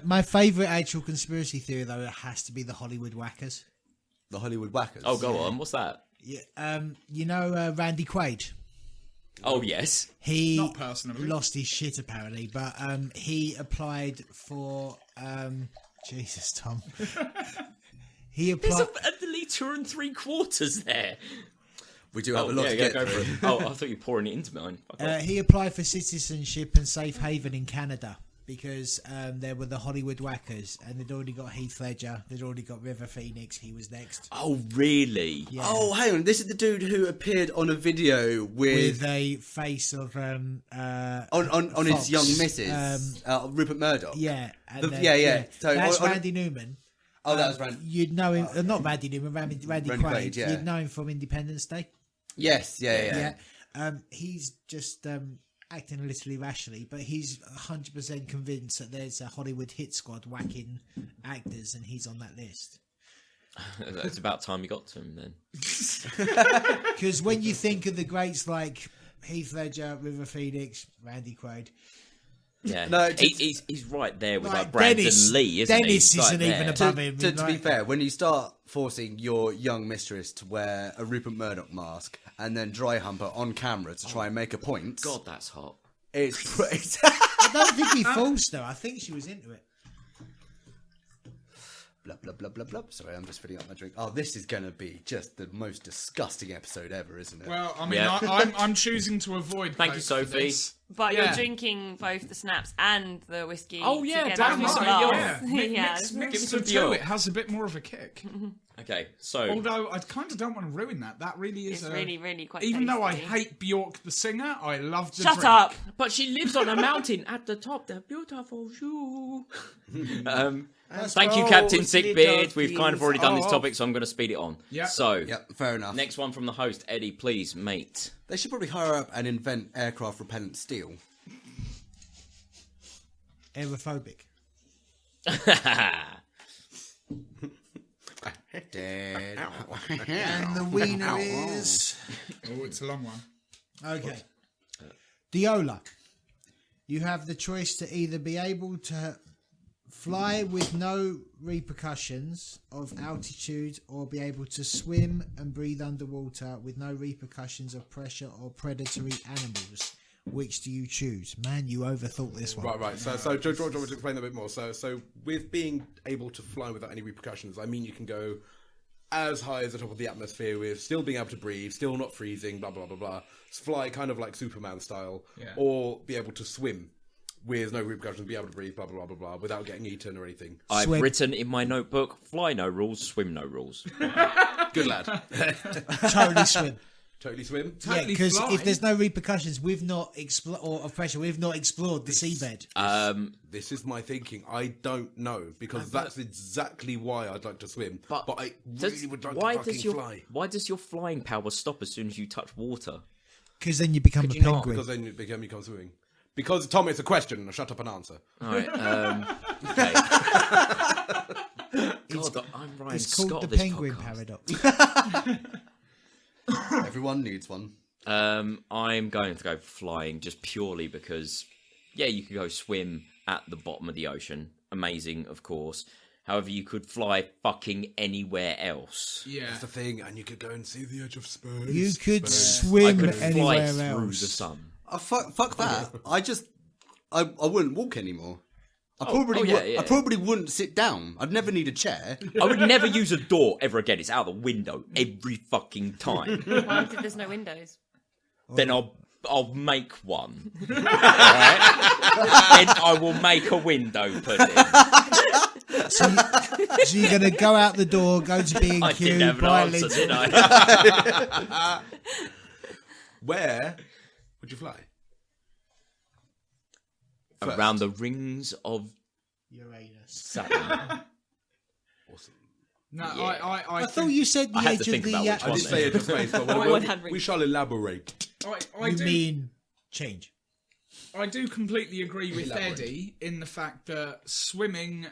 My favourite actual conspiracy theory, though, it has to be the Hollywood Whackers. The Hollywood Whackers? Oh, go on. What's that? Yeah, you know Randy Quaid? Oh, yes. He Not personally. lost his shit, apparently, but he applied for... Jesus, Tom. He There's applied... a litre and 3/4 there. We do have a lot to get through. For it. Oh, I thought you were pouring it into mine. Okay. He applied for citizenship and safe haven in Canada because there were the Hollywood Whackers and they'd already got Heath Ledger, they'd already got River Phoenix, he was next. Oh, really? Yeah. Oh, hang on. This is the dude who appeared on a video with a face of on Fox. his young missus, Rupert Murdoch. Yeah. And yeah. So that's Randy Newman. Oh, that was Randy. You'd know him, not Randy Newman, Randy Quaid. Yeah. You'd know him from Independence Day. Yes, yeah. He's just acting a little irrationally, but he's 100% convinced that there's a Hollywood hit squad whacking actors, and he's on that list. It's about time you got to him then. Because when you think of the greats like Heath Ledger, River Phoenix, Randy Quaid. Yeah, no, he's right there with like Brandon Lee, isn't Dennis he? isn't even above him. To be fair, when you start forcing your young mistress to wear a Rupert Murdoch mask and then dry hump her on camera to try and make a point, God, that's hot. It's I don't think he forced her. I think she was into it. Blah, blah, blah, blah, blah. Sorry, I'm just filling up my drink. Oh, this is going to be just the most disgusting episode ever, isn't it? Well, I mean, Yeah. I'm choosing to avoid. Thank you, Coke for Sophie. this. But Yeah. you're drinking both the snaps and the whiskey. Oh, yeah, together definitely in some one Dior. glass. Mix Give me the some two. Dior. It has a bit more of a kick. Okay, so Although I kind of don't want to ruin that. That really is It's really, really quite Even though I tasty. hate Bjork the singer, I love the Shut drink. up! but she lives on a mountain at the top. The beautiful shoe. Thank you, Captain Sickbeard. We've kind of already done this topic, so I'm going to speed it on. Yep. So, Yep, fair enough. next one from the host, Eddie. Please, mate. They should probably hire up and invent aircraft repellent steel. Aerophobic. And the wiener is... Oh, it's a long one. Okay. Diola. You have the choice to either be able to fly with no repercussions of altitude or be able to swim and breathe underwater with no repercussions of pressure or predatory animals. Which do you choose? Man, you overthought this one. Right. So do you want me to explain that a bit more? So with being able to fly without any repercussions, I mean you can go as high as the top of the atmosphere with still being able to breathe, still not freezing, blah, blah, blah, blah. Fly kind of like Superman style. Yeah. Or be able to swim with no repercussions, be able to breathe, blah, blah, blah, blah, blah, without getting eaten or anything. I've Swim. written in my notebook, fly no rules, swim no rules. Good lad. Totally swim. Totally swim. Yeah, because if there's no repercussions, we've not or of pressure, we've not explored the seabed. This is my thinking. I don't know, because that's exactly why I'd like to swim. But I really would like to fucking fly. Why does your flying power stop as soon as you touch water? Because then you become a penguin. Because then you become swimming. Because, Tom, it's a question. Shut up and answer. All right. Okay. God, I'm Ryan It's Scott called of the this penguin podcast. paradox. Everyone needs one. I'm going to go flying just purely because, yeah, you could go swim at the bottom of the ocean. Amazing, of course. However, you could fly fucking anywhere else. Yeah. That's the thing, and you could go and see the edge of space. You could I swim could fly anywhere through else. the sun. Fuck that. I wouldn't walk anymore. I yeah. probably wouldn't sit down. I'd never need a chair. I would never use a door ever again. It's out the window every fucking time. Why if there's no windows? Then I'll make one. All right? Then I will make a window pudding. So you're going to go out the door, go to B&Q, I didn't have an buy a answer, lid. did I? Where would you fly? First. Around the rings of Uranus. Saturn. Awesome. No, Yeah. I thought you said the I had age to of think the... about which I one did say edge of space, but we shall elaborate. I You do. mean change? I do completely agree with Eddie in the fact that swimming,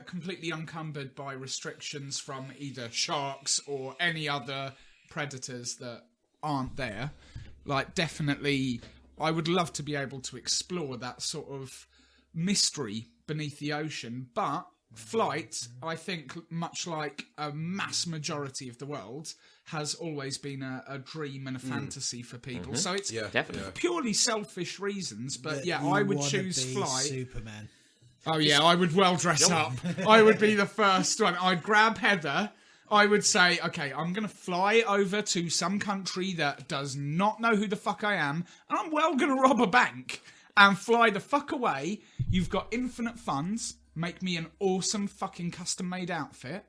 completely unencumbered by restrictions from either sharks or any other predators that aren't there, like definitely, I would love to be able to explore that sort of mystery beneath the ocean. But flight, I think, much like a mass majority of the world, has always been a dream and a fantasy for people. So it's Definitely. purely selfish reasons, but You I would wanna choose be flight. Superman. Oh yeah, I would well dress up. I would be the first one. I'd grab Heather. I would say, okay, I'm going to fly over to some country that does not know who the fuck I am, and I'm well going to rob a bank and fly the fuck away. You've got infinite funds. Make me an awesome fucking custom-made outfit.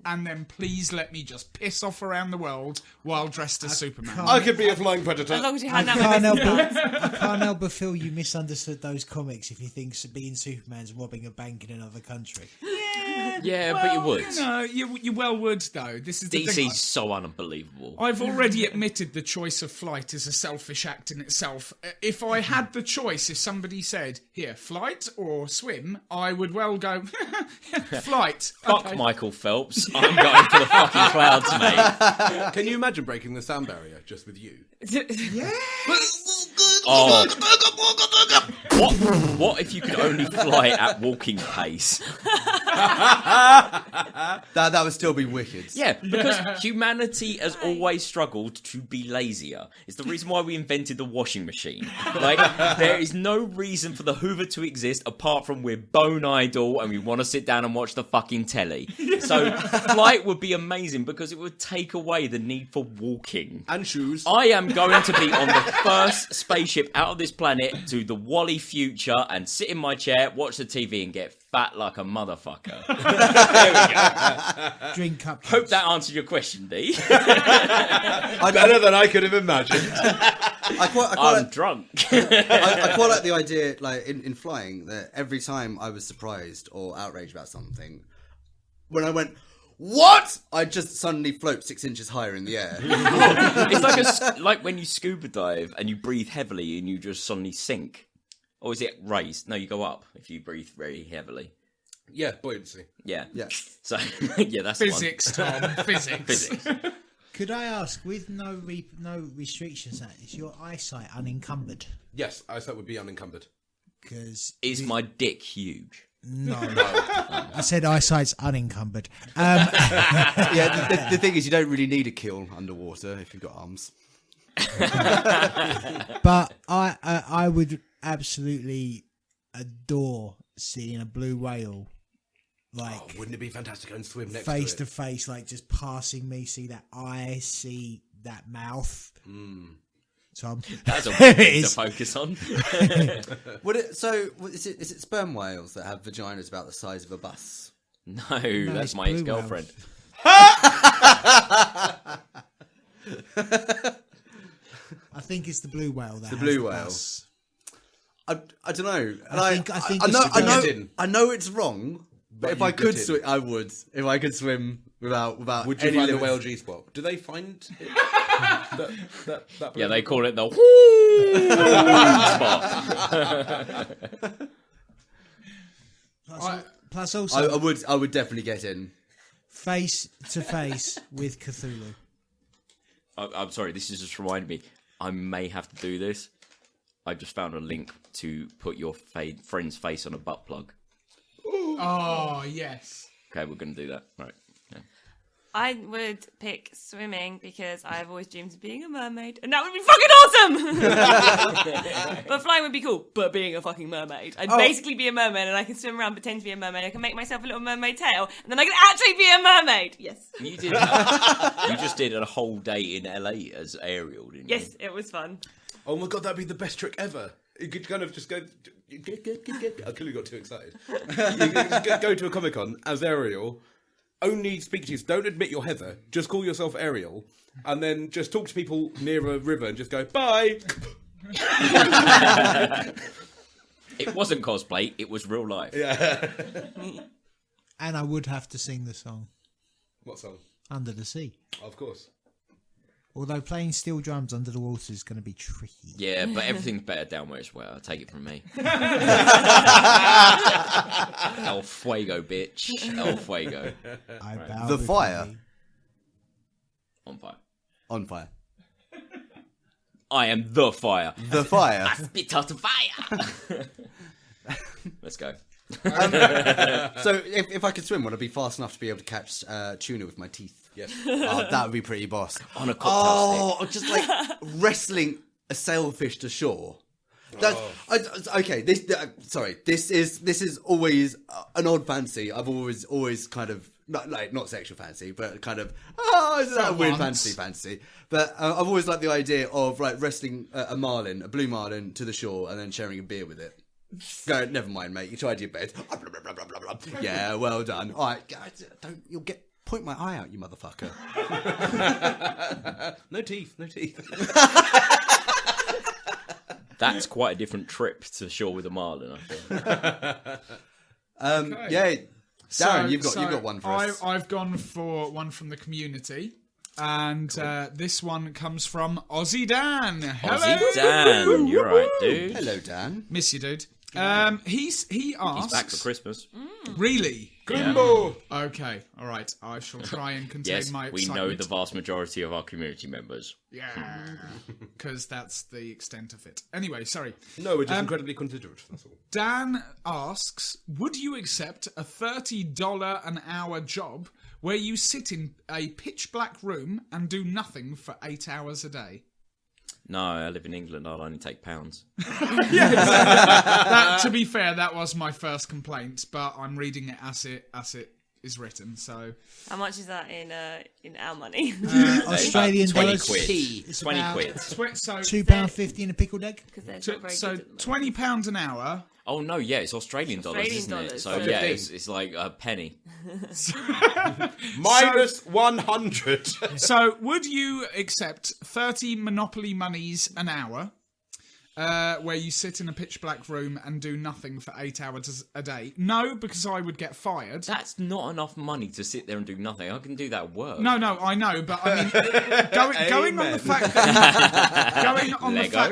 And then please let me just piss off around the world while dressed as Superman. I could be a flying predator. As long as you I had that can't help but feel you misunderstood those comics if you think being Superman's robbing a bank in another country. Yeah, but you would. You know, you well would, though. This is the thing. DC's so unbelievable. I've already admitted the choice of flight is a selfish act in itself. If I had the choice, if somebody said, here, flight or swim, I would well go, flight. Fuck Okay. Michael Phelps. I'm going for the fucking clouds, mate. Can you imagine breaking the sound barrier just with you? Oh. What if you could only fly at walking pace? That would still be wicked. Yeah, because humanity has always struggled to be lazier. It's the reason why we invented the washing machine. Like, there is no reason for the Hoover to exist apart from we're bone idle and we want to sit down and watch the fucking telly. So flight would be amazing because it would take away the need for walking. And shoes. I am going to be on the first spaceship out of this planet to the Wally future and sit in my chair, watch the TV and get fat like a motherfucker. There we go. Drink cupcakes. Hope that answered your question, D. Better than I could have imagined. I'm drunk. I quite like the idea, like in flying, that every time I was surprised or outraged about something, when I went, "What?" I just suddenly float 6 inches higher in the air. It's like when you scuba dive and you breathe heavily and you just suddenly sink. Or is it raised? No, you go up if you breathe very heavily. Yeah, buoyancy. Yeah. Yeah. So, yeah, that's Physics, Tom. Physics. Physics. Could I ask, with no restrictions, is your eyesight unencumbered? Yes, eyesight would be unencumbered. Because Is my dick huge? no, I said eyesight's unencumbered. Yeah, the thing is, you don't really need a kill underwater if you've got arms. But I would absolutely adore seeing a blue whale, like Wouldn't it be fantastic and swim next face to to it? face, like just passing me, see that eye, see that mouth. So That's a weird thing to focus on. Is it sperm whales that have vaginas about the size of a bus? No, it's that's my blue ex-girlfriend. I think it's the blue whale. The blue whale. I don't know. And I think it's I know it's wrong, but if I could swim, I would. If I could swim without Would you any find the limits. whale G-spot? Do they find it? that Yeah, they call it the spot. Plus also, I would definitely get in. face to face with Cthulhu. I'm sorry, this is just reminding me. I may have to do this. I just found a link to put your friend's face on a butt plug. Oh, yes. Okay, we're going to do that. Right. Yeah. I would pick swimming because I've always dreamed of being a mermaid, and that would be fucking awesome! But flying would be cool, but being a fucking mermaid. I'd basically be a mermaid, and I can swim around, pretend to be a mermaid. I can make myself a little mermaid tail, and then I can actually be a mermaid! Yes. You did. You just did a whole day in LA as Ariel, didn't you? Yes, it was fun. Oh my god, that'd be the best trick ever. You could kind of just go... I clearly got too excited. You could go to a Comic-Con as Ariel, only speak to you, don't admit you're Heather, just call yourself Ariel, and then just talk to people near a river and just go, bye! It wasn't cosplay, it was real life. Yeah. And I would have to sing the song What song? Under the Sea. Of course. Although playing steel drums under the water is going to be tricky. Yeah, but everything's better down where it's wet. I'll take it from me. El fuego, bitch. El fuego. I bow The before fire. thee. On fire. On fire. I am the fire. The fire. Spit out the fire. Let's go. So if I could swim, would I be fast enough to be able to catch tuna with my teeth? Yes. Oh, that would be pretty boss. On a cocktail stick. Just like wrestling a sailfish to shore. That's okay. This is always an odd fancy. I've always kind of not sexual fancy, but kind of is that a weird fancy. But I've always liked the idea of wrestling a blue marlin, to the shore and then sharing a beer with it. Go, never mind, mate. You tried your best. Yeah, well done. All right, you'll point my eye out, you motherfucker. No teeth. That's quite a different trip to the shore with a marlin, I think. Yeah, Darren, you've got one for us. I've gone for one from the community, and this one comes from Aussie Dan. Hello, Aussie Dan, you're right, dude. Hello, Dan. Miss you, dude. He asks. He's back for Christmas. Really? Grimbo! Okay, all right. I shall try and contain Yes, my we excitement. know the vast majority of our community members. Yeah, because that's the extent of it. Anyway, sorry. No, we're just incredibly considerate, that's all. Dan asks, would you accept a $30 an hour job where you sit in a pitch black room and do nothing for 8 hours a day? No, I live in England. I'll only take pounds. To be fair, that was my first complaint, but I'm reading it as it is written. So, How much is that in our money? Australian $20 dollars. quid. It's 20 about quid. so £2.50 in a pickled egg. Because they're not very so good at them. £20 an hour. Oh, no, yeah, it's Australian dollars, Australian isn't it? dollars. So, Oh, yeah, 15. it's like a penny. Minus 100. So, would you accept 30 Monopoly monies an hour, where you sit in a pitch black room and do nothing for 8 hours a day? No, because I would get fired. That's not enough money to sit there and do nothing. I can do that at work. No, I know, but I mean, going on the fact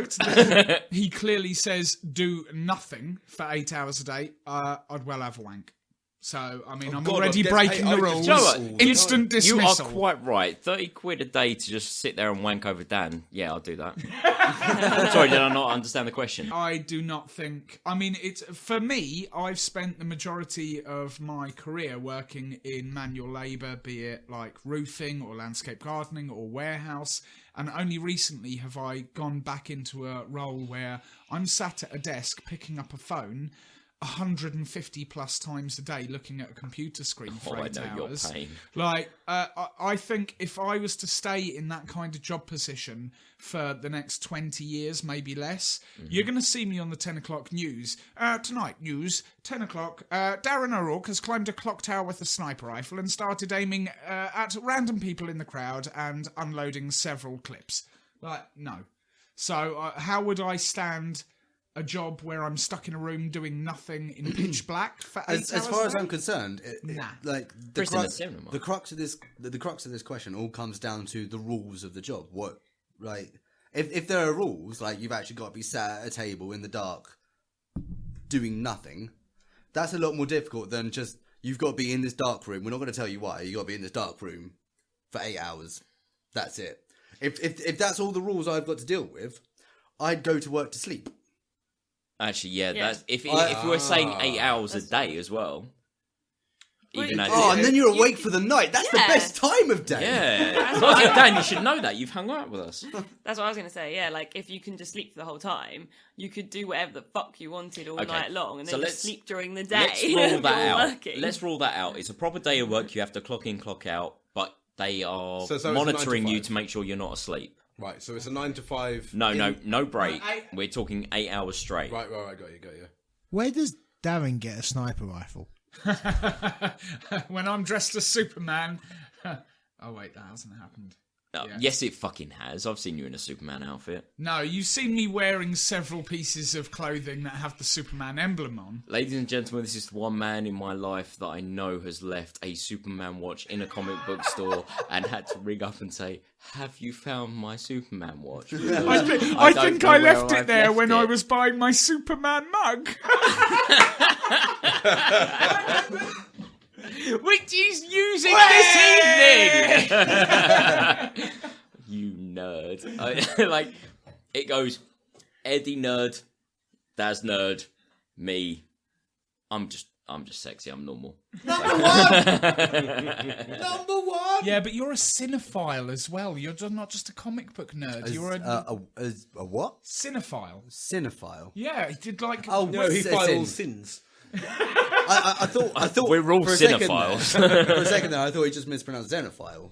that he clearly says do nothing for 8 hours a day, I'd well have a wank. So, I mean, I'm God, already I'd get breaking paid- the I'd rules. just- Instant You are dismissal. quite right. 30 quid a day to just sit there and wank over Dan. Yeah, I'll do that. Sorry, did I not understand the question? I do not think. I mean, it's for me. I've spent the majority of my career working in manual labour, be it like roofing or landscape gardening or warehouse, and only recently have I gone back into a role where I'm sat at a desk picking up a phone 150 plus times a day looking at a computer screen for 8 I know your hours. pain. Like, I think if I was to stay in that kind of job position for the next 20 years, maybe less, you're going to see me on the 10 o'clock news. Tonight, news, 10 o'clock, Darren O'Rourke has climbed a clock tower with a sniper rifle and started aiming at random people in the crowd and unloading several clips. Like, no. So how would I stand a job where I'm stuck in a room doing nothing in pitch black for 8 hours? As far as I'm concerned, like the crux of this question all comes down to the rules of the job. What, like, if there are rules, like you've actually got to be sat at a table in the dark doing nothing, that's a lot more difficult than just you've got to be in this dark room. We're not going to tell you why. You've got to be in this dark room for 8 hours. That's it. If that's all the rules I've got to deal with, I'd go to work to sleep. Actually, yeah. That's if we were saying 8 hours a day as well. And then you're awake for the night. That's the best time of day. Yeah. Aussie Dan, you should know that. You've hung out with us. That's what I was going to say. Yeah, like if you can just sleep for the whole time, you could do whatever the fuck you wanted all night long, and then just sleep during the day. Let's rule that out. Let's rule that out. It's a proper day of work. You have to clock in, clock out, but they are monitoring you to make sure you're not asleep. Right, so it's a 9 to 5. No break. We're talking 8 hours straight. Right, got you. Where does Darren get a sniper rifle? When I'm dressed as Superman. Oh wait, that hasn't happened. Yes, it fucking has. I've seen you in a Superman outfit. No, you've seen me wearing several pieces of clothing that have the Superman emblem on. Ladies and gentlemen, this is the one man in my life that I know has left a Superman watch in a comic book store and had to ring up and say, "Have you found my Superman watch?" I think I left it there when I was buying my Superman mug. Which he's using this evening. You nerd. Like, it goes, Eddie nerd, Daz nerd, me. I'm just sexy, I'm normal. Number one! Yeah, but you're a cinephile as well. You're not just a comic book nerd. You're a what? Cinephile. Cinephile? Yeah, he did like... Oh, no, he files sins. I thought we're all cinephiles. For a second there, I thought he just mispronounced xenophile.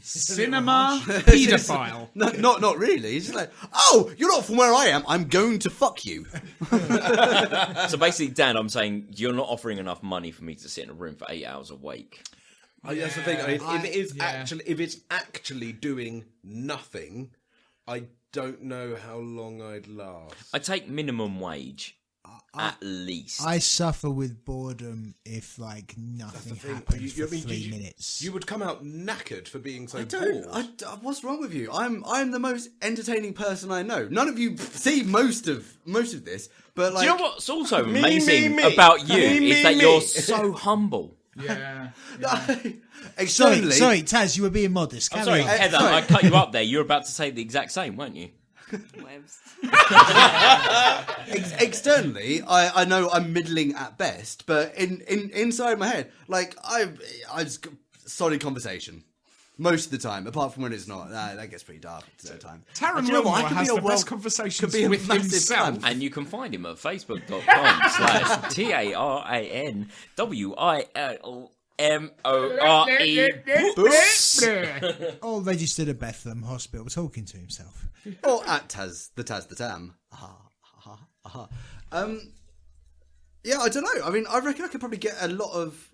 Cinema paedophile. No, not really. He's just like, oh, you're not from where I am. I'm going to fuck you. So basically, Dan, I'm saying you're not offering enough money for me to sit in a room for 8 hours awake. That's the thing. If it's actually doing nothing, I don't know how long I'd last. I take minimum wage. At least. I suffer with boredom if like nothing happens for 3 minutes. You would come out knackered for being so bored. What's wrong with you? I'm the most entertaining person I know. None of you see most of this, but like, do you know what's also amazing about you is that you're so humble. Yeah. Externally, sorry, Taz, you were being modest. I'm sorry, Heather, I cut you up there. You were about to say the exact same, weren't you? Webs. Externally, I know I'm middling at best, but inside my head, like I just solid conversation most of the time, apart from when it's not. That gets pretty dark at the time. Taron Wilmore has the best conversations with himself. And you can find him at facebook.com/TARANWILMORE Bus. All registered at Bethlehem Hospital talking to himself. Or at Taz the Tam. Yeah, I don't know. I mean, I reckon I could probably get a lot of,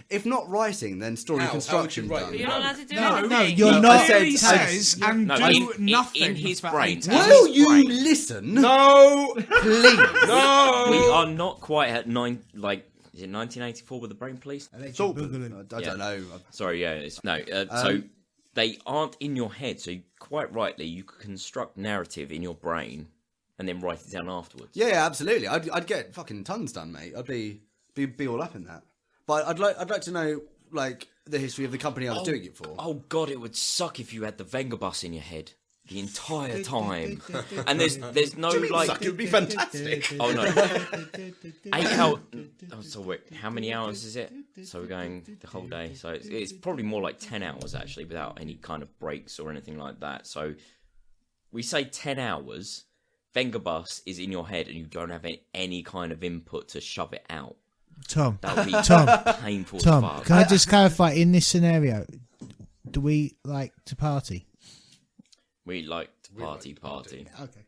if not writing, then story construction done. But you're not allowed to do No, anything. you're not. He says and do nothing in his for brain. 8 hours. Will you listen? No, Please. no. We are not quite at is it 1984 with the Brain Police? I don't know. Sorry, yeah, so they aren't in your head. So quite rightly, you could construct narrative in your brain and then write it down afterwards. Yeah, absolutely. I'd get fucking tons done, mate. I'd be all up in that. But I'd like to know like the history of the company I was doing it for. Oh god, it would suck if you had the Venga Bus in your head the entire time. And there's no like. Suck? It would be fantastic. Oh no. 8 hours. Oh, so wait, how many hours is it? So we're going the whole day. So it's probably more like 10 hours actually, without any kind of breaks or anything like that. So we say 10 hours. Venga Bus is in your head, and you don't have any kind of input to shove it out. Tom, That would be painful. Tom, as fuck. can I just clarify? In this scenario, do we like to party? We like to party. Okay.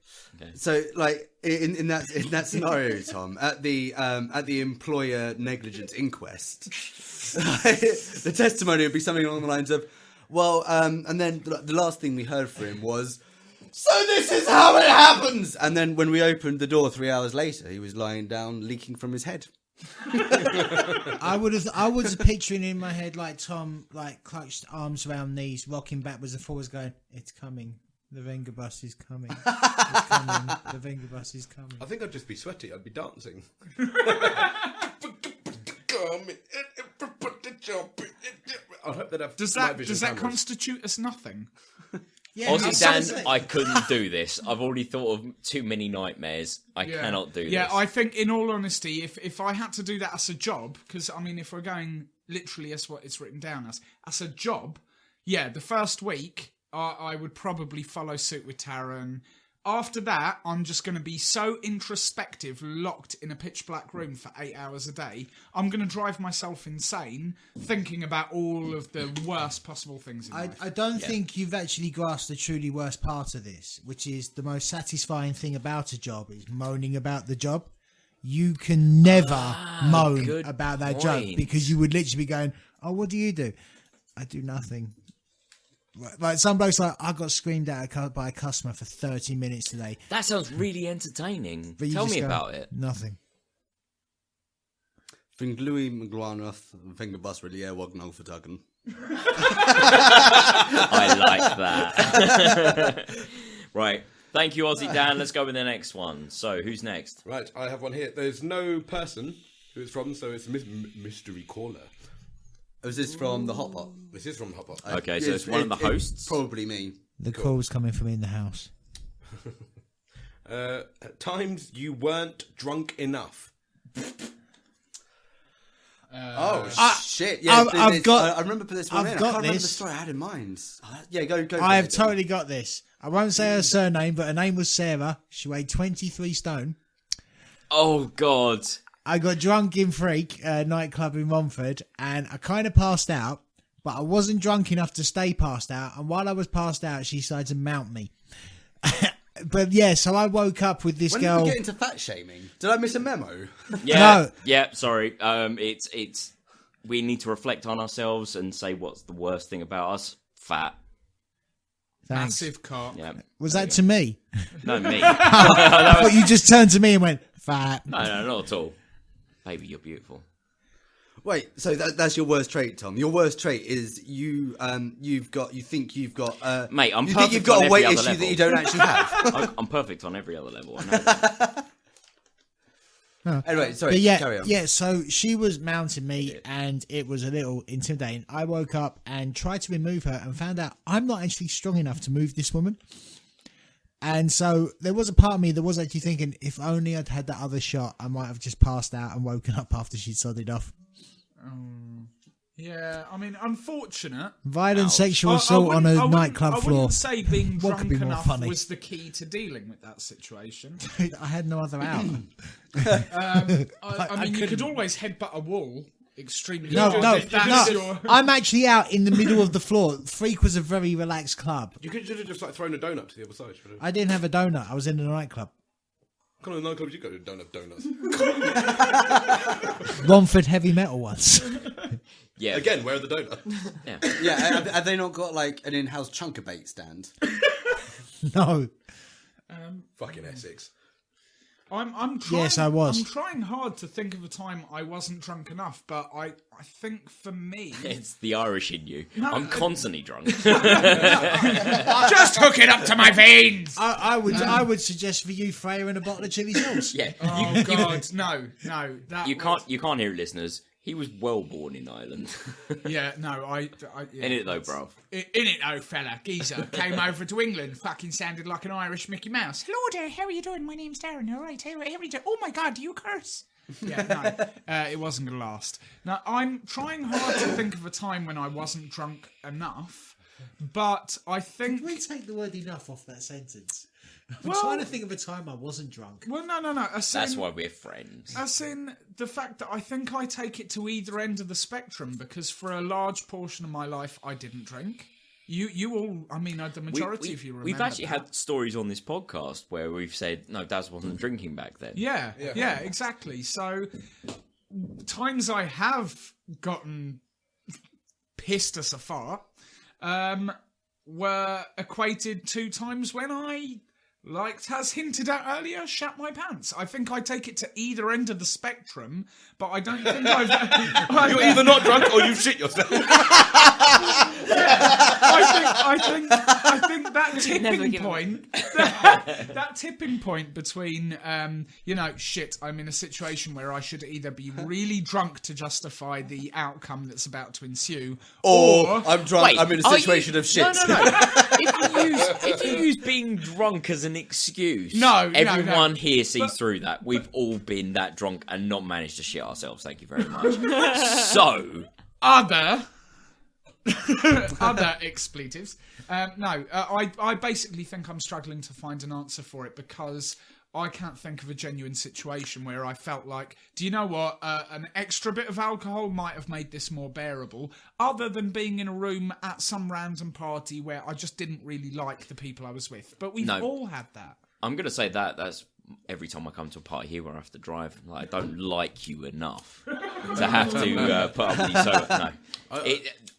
So, like in that scenario, Tom, at the employer negligence inquest, the testimony would be something along the lines of, Well, and then the last thing we heard from him was, "So this is how it happens!" And then when we opened the door 3 hours later, he was lying down, leaking from his head. I was picturing in my head like Tom, like clutched arms around knees, rocking backwards and forwards, going, "It's coming. The Venga Bus is coming. It's coming. The Venga Bus is coming." I think I'd just be sweaty. I'd be dancing. I hope they'd have Does night vision that cameras. constitute as nothing? Yeah, Aussie that's Dan, something. I couldn't do this. I've already thought of too many nightmares. I cannot do this. Yeah, I think, in all honesty, if I had to do that as a job, because, I mean, if we're going literally as what it's written down as a job, yeah, the first week, I would probably follow suit with Taran. After that, I'm just going to be so introspective, locked in a pitch black room for 8 hours a day. I'm going to drive myself insane thinking about all of the worst possible things in life. I don't think you've actually grasped the truly worst part of this, which is the most satisfying thing about a job is moaning about the job. You can never moan good about that point. job because you would literally be going, "Oh, what do you do?" "I do nothing." Like some blokes like, "I got screamed at by a customer for 30 minutes today." That sounds really entertaining. But you Tell just me go, about it. Nothing. Fin glwy mgwanaeth Venga Bus really wagnog for tugging. I like that. Right. Thank you, Aussie Dan. Let's go with the next one. So, who's next? Right, I have one here. There's no person who it's from, so it's a mystery caller. Was this from the Hot Pot? This is from Hot Pot. Okay, so it's one of the hosts. Probably me. The call's coming from in the house. At times you weren't drunk enough. Shit! Yeah, I've got. I remember this one. I've I got can't remember the this. story I had in mind. Yeah, go. I have totally got this. I won't say her surname, but her name was Sarah. She weighed 23 stone. Oh, God. I got drunk in Freak, nightclub in Romford, and I kind of passed out, but I wasn't drunk enough to stay passed out. And while I was passed out, she decided to mount me. But yeah, so I woke up with this When girl. did we get into fat shaming? Did I miss a memo? Yeah. No. Yeah, sorry. It's we need to reflect on ourselves and say what's the worst thing about us. Fat. Thanks. Massive cock. Yeah. Was that to me? No, me. I thought you just turned to me and went, "Fat." No, not at all. Baby, you're beautiful. Wait, so that's your worst trait, Tom. Your worst trait is you think you've got Mate, I'm you perfect think you've got on a weight every issue other that you level. don't actually have. I'm perfect on every other level. I know that. Anyway, sorry, But yeah, carry on. yeah. So she was mounting me, and it was a little intimidating. I woke up and tried to remove her, and found out I'm not actually strong enough to move this woman. And so there was a part of me that was actually thinking, if only I'd had that other shot, I might have just passed out and woken up after she'd sodded off. Yeah, I mean, unfortunate. Violent sexual I assault on wouldn't- a I nightclub wouldn't- floor. I wouldn't say being What could drunk be more enough funny? was the key to dealing with that situation. I had no other out. I mean, you could always headbutt a wall extremely No, hard no, if that's no. your- I'm actually out in the middle of the floor. Freak was a very relaxed club. You could have just like thrown a donut to the other side. I didn't have a donut. I was in a nightclub. What kind of nightclubs you go to don't have donuts? Romford heavy metal ones. Yeah. Again, where are the donuts? Yeah. Yeah, have they not got like an in-house chunker bait stand? No. Fucking Essex. I'm trying, Yes, I was. I'm trying hard to think of a time I wasn't drunk enough, but I think for me, It's the Irish in you. No, I'm constantly drunk. just hook it up to my veins. I would suggest for you, Freya, and a bottle of chili sauce. Yeah. Oh God, no, that You can't hear it, listeners. He was well born in Ireland. Yeah, no, yeah, In it though, bro. In it though, fella, geezer came over to England, fucking sounded like an Irish Mickey Mouse. Hello there, how are you doing? My name's Darren. All right, how are you doing? Oh my God, do you curse? Yeah, no, it wasn't gonna last. Now I'm trying hard to think of a time when I wasn't drunk enough, but I think. Can we take the word enough off that sentence? I'm Well- trying to think of a time I wasn't drunk. Well, no. That's why we're friends. As in the fact that I think I take it to either end of the spectrum, because for a large portion of my life I didn't drink. You all, I mean, the majority of you remember. We've actually that. had stories on this podcast where we've said, no, Daz wasn't drinking back then. Yeah, exactly. So times I have gotten pissed as a fart. were equated to times when I, like Taz hinted at earlier, shat my pants. I think I take it to either end of the spectrum, but I don't think I've... You're either not drunk or you shit yourself. I think that tipping point, that tipping point between, shit, I'm in a situation where I should either be really drunk to justify the outcome that's about to ensue, or I'm drunk, Wait, I'm in a situation of shit. No. if you use being drunk as an excuse, everyone here sees through that. We've all been that drunk and not managed to shit ourselves. Thank you very much. So, other expletives. I basically think I'm struggling to find an answer for it because I can't think of a genuine situation where I felt like, do you know what, an extra bit of alcohol might have made this more bearable, other than being in a room at some random party where I just didn't really like the people I was with. But we've all had that. I'm going to say that's every time I come to a party here where I have to drive. Like, I don't like you enough to have to put up with you. So, no.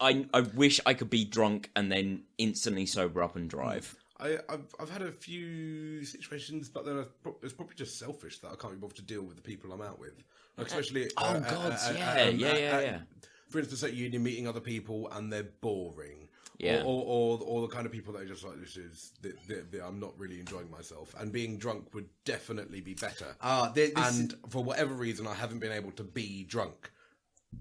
I wish I could be drunk and then instantly sober up and drive. I've had a few situations, but it's probably just selfish that I can't be bothered to deal with the people I'm out with. Like, especially... yeah. For instance, at uni, meeting other people and they're boring. Yeah. Or the kind of people that are just like, I'm not really enjoying myself. And being drunk would definitely be better. For whatever reason, I haven't been able to be drunk.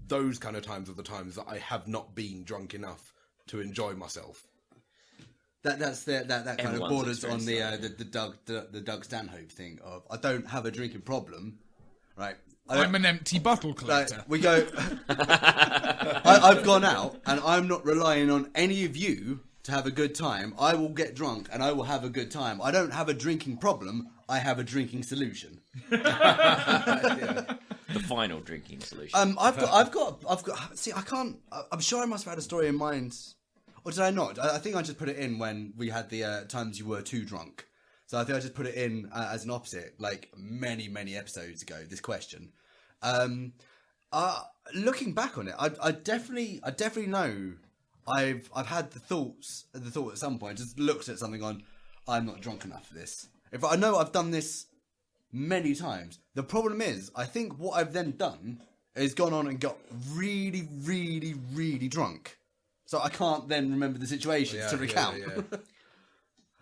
Those kind of times are the times that I have not been drunk enough to enjoy myself. That kind of borders on the Doug Stanhope thing of, I don't have a drinking problem, right? I'm an empty bottle collector. Like, we go. I've gone out, and I'm not relying on any of you to have a good time. I will get drunk, and I will have a good time. I don't have a drinking problem. I have a drinking solution. The final drinking solution. I've got. See, I can't. I'm sure I must have had a story in mind, or did I not? I think I just put it in when we had the times you were too drunk. So I think I just put it in as an opposite, like many episodes ago. This question. Looking back on it, I definitely know I've had the thought at some point, just looked at something on, I'm not drunk enough for this. If I know I've done this many times, the problem is, I think what I've then done is gone on and got really drunk. So I can't then remember the situations to recount. Yeah.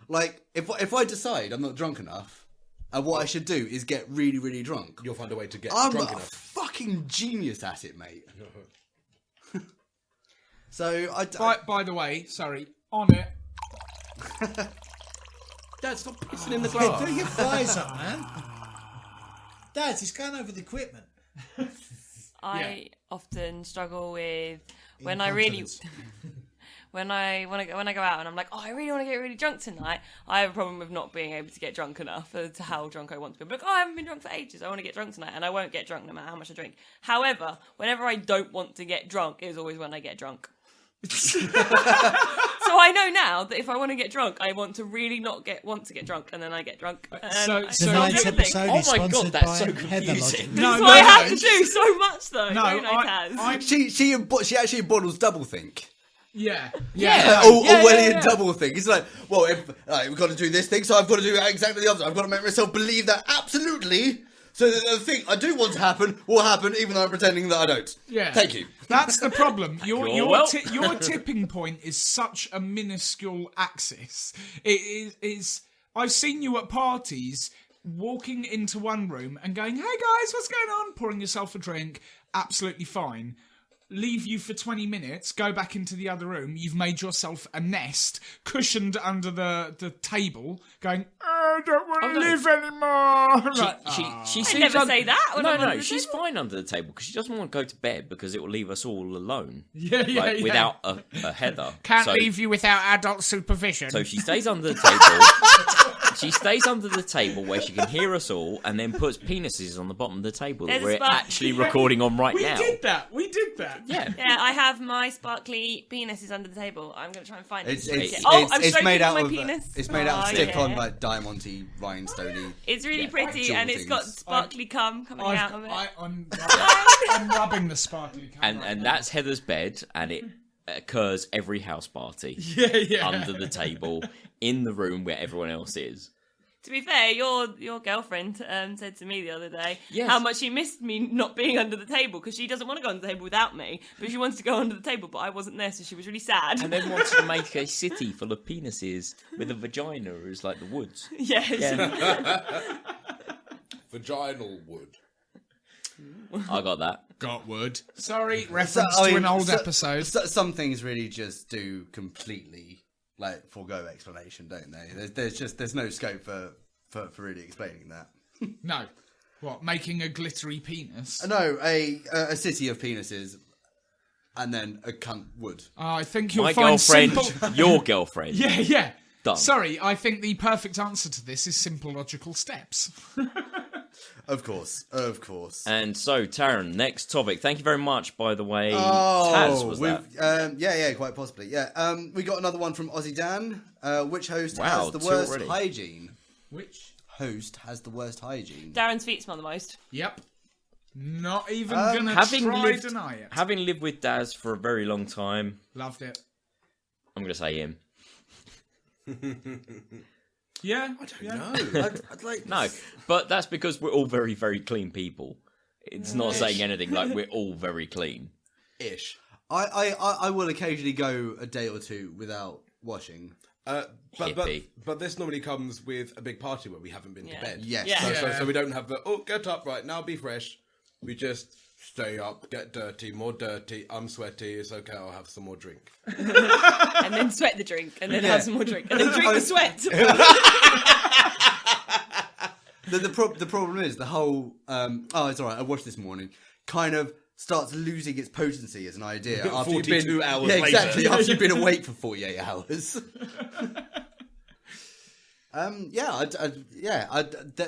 Like, if I decide I'm not drunk enough, and what I should do is get really drunk, you'll find a way to get I'm drunk a enough. Fucking genius at it, mate. So By the way, sorry, on it. Dad, stop pissing in the glass. Do your flies up, man. Dad, it's going over the equipment. I often struggle with when I really... When I go out and I'm like, I really want to get really drunk tonight, I have a problem with not being able to get drunk enough to how drunk I want to be. But I haven't been drunk for ages. I want to get drunk tonight, and I won't get drunk no matter how much I drink. However, whenever I don't want to get drunk is always when I get drunk. So I know now that if I want to get drunk, I want to really want to get drunk, and then I get drunk. Tonight's episode is sponsored by confusing. That's what I have to do so much, though. She actually bottles doublethink. Yeah. Owelian double thing. It's like, well, if we've got to do this thing, so I've got to do exactly the opposite. I've got to make myself believe that absolutely, so that the thing I do want to happen will happen, even though I'm pretending that I don't. Yeah. Thank you. That's the problem. Your tipping point is such a minuscule axis. It is. I've seen you at parties walking into one room and going, "Hey guys, what's going on?" Pouring yourself a drink, absolutely fine. Leave you for 20 minutes, go back into the other room, you've made yourself a nest, cushioned under the table, going, I don't want to live anymore. She I never say that. No, she's fine under the table because she doesn't want to go to bed because it will leave us all alone. Without a Heather. Can't leave you without adult supervision. So she stays under the table. She stays under the table where she can hear us all and then puts penises on the bottom of the table that we're actually recording on right now. We did that. Yeah, I have my sparkly penises under the table. I'm going to try and find it. It's made out my of penis. It's made out of stick-on, like diamonty, rhinestoney. It's really pretty, and it's got sparkly cum coming out of it. I'm rubbing the sparkly cum. And that's Heather's bed, and it occurs every house party. Yeah. Under the table, in the room where everyone else is. To be fair, your girlfriend said to me the other day Yes. how much she missed me not being under the table because she doesn't want to go under the table without me, but she wanted to go under the table, but I wasn't there, so she was really sad. And then wanted to make a city full of penises with a vagina as like the woods. Yes. Yeah. Vaginal wood. I got that. Got wood. Sorry, reference to an old episode. Some things really just do completely forego explanation, don't they? There's no scope for really explaining that. No. What, making a glittery penis? No, a city of penises, and then a cunt wood. I think you'll My find girlfriend, simple... your girlfriend. Yeah. Done. Sorry, I think the perfect answer to this is simple logical steps. Of course. And so, Taryn, next topic. Thank you very much, by the way. Oh, Taz, was that? Yeah, quite possibly. Yeah, we got another one from Aussie Dan. Which host has the two worst already. hygiene? Which? Host has the worst hygiene. Darren's feet smell the most. Yep. Not even gonna deny it. Having lived with Daz for a very long time, Loved it. I'm going to say him. Yeah. No, I'd like. No, but that's because we're all very, very clean people. It's not saying anything like we're all very clean. Ish. I will occasionally go a day or two without washing. But this normally comes with a big party where we haven't been to bed. Yes. Yeah. So we don't have the, get up right now, be fresh. We just stay up, get dirty, more dirty. I'm sweaty, it's okay, I'll have some more drink. And then sweat the drink, and then have some more drink, and then drink the sweat. The problem is the whole it's alright, I washed this morning kind of starts losing its potency as an idea after you've been 42 hours later. Exactly, later. after you've been awake for 48 hours.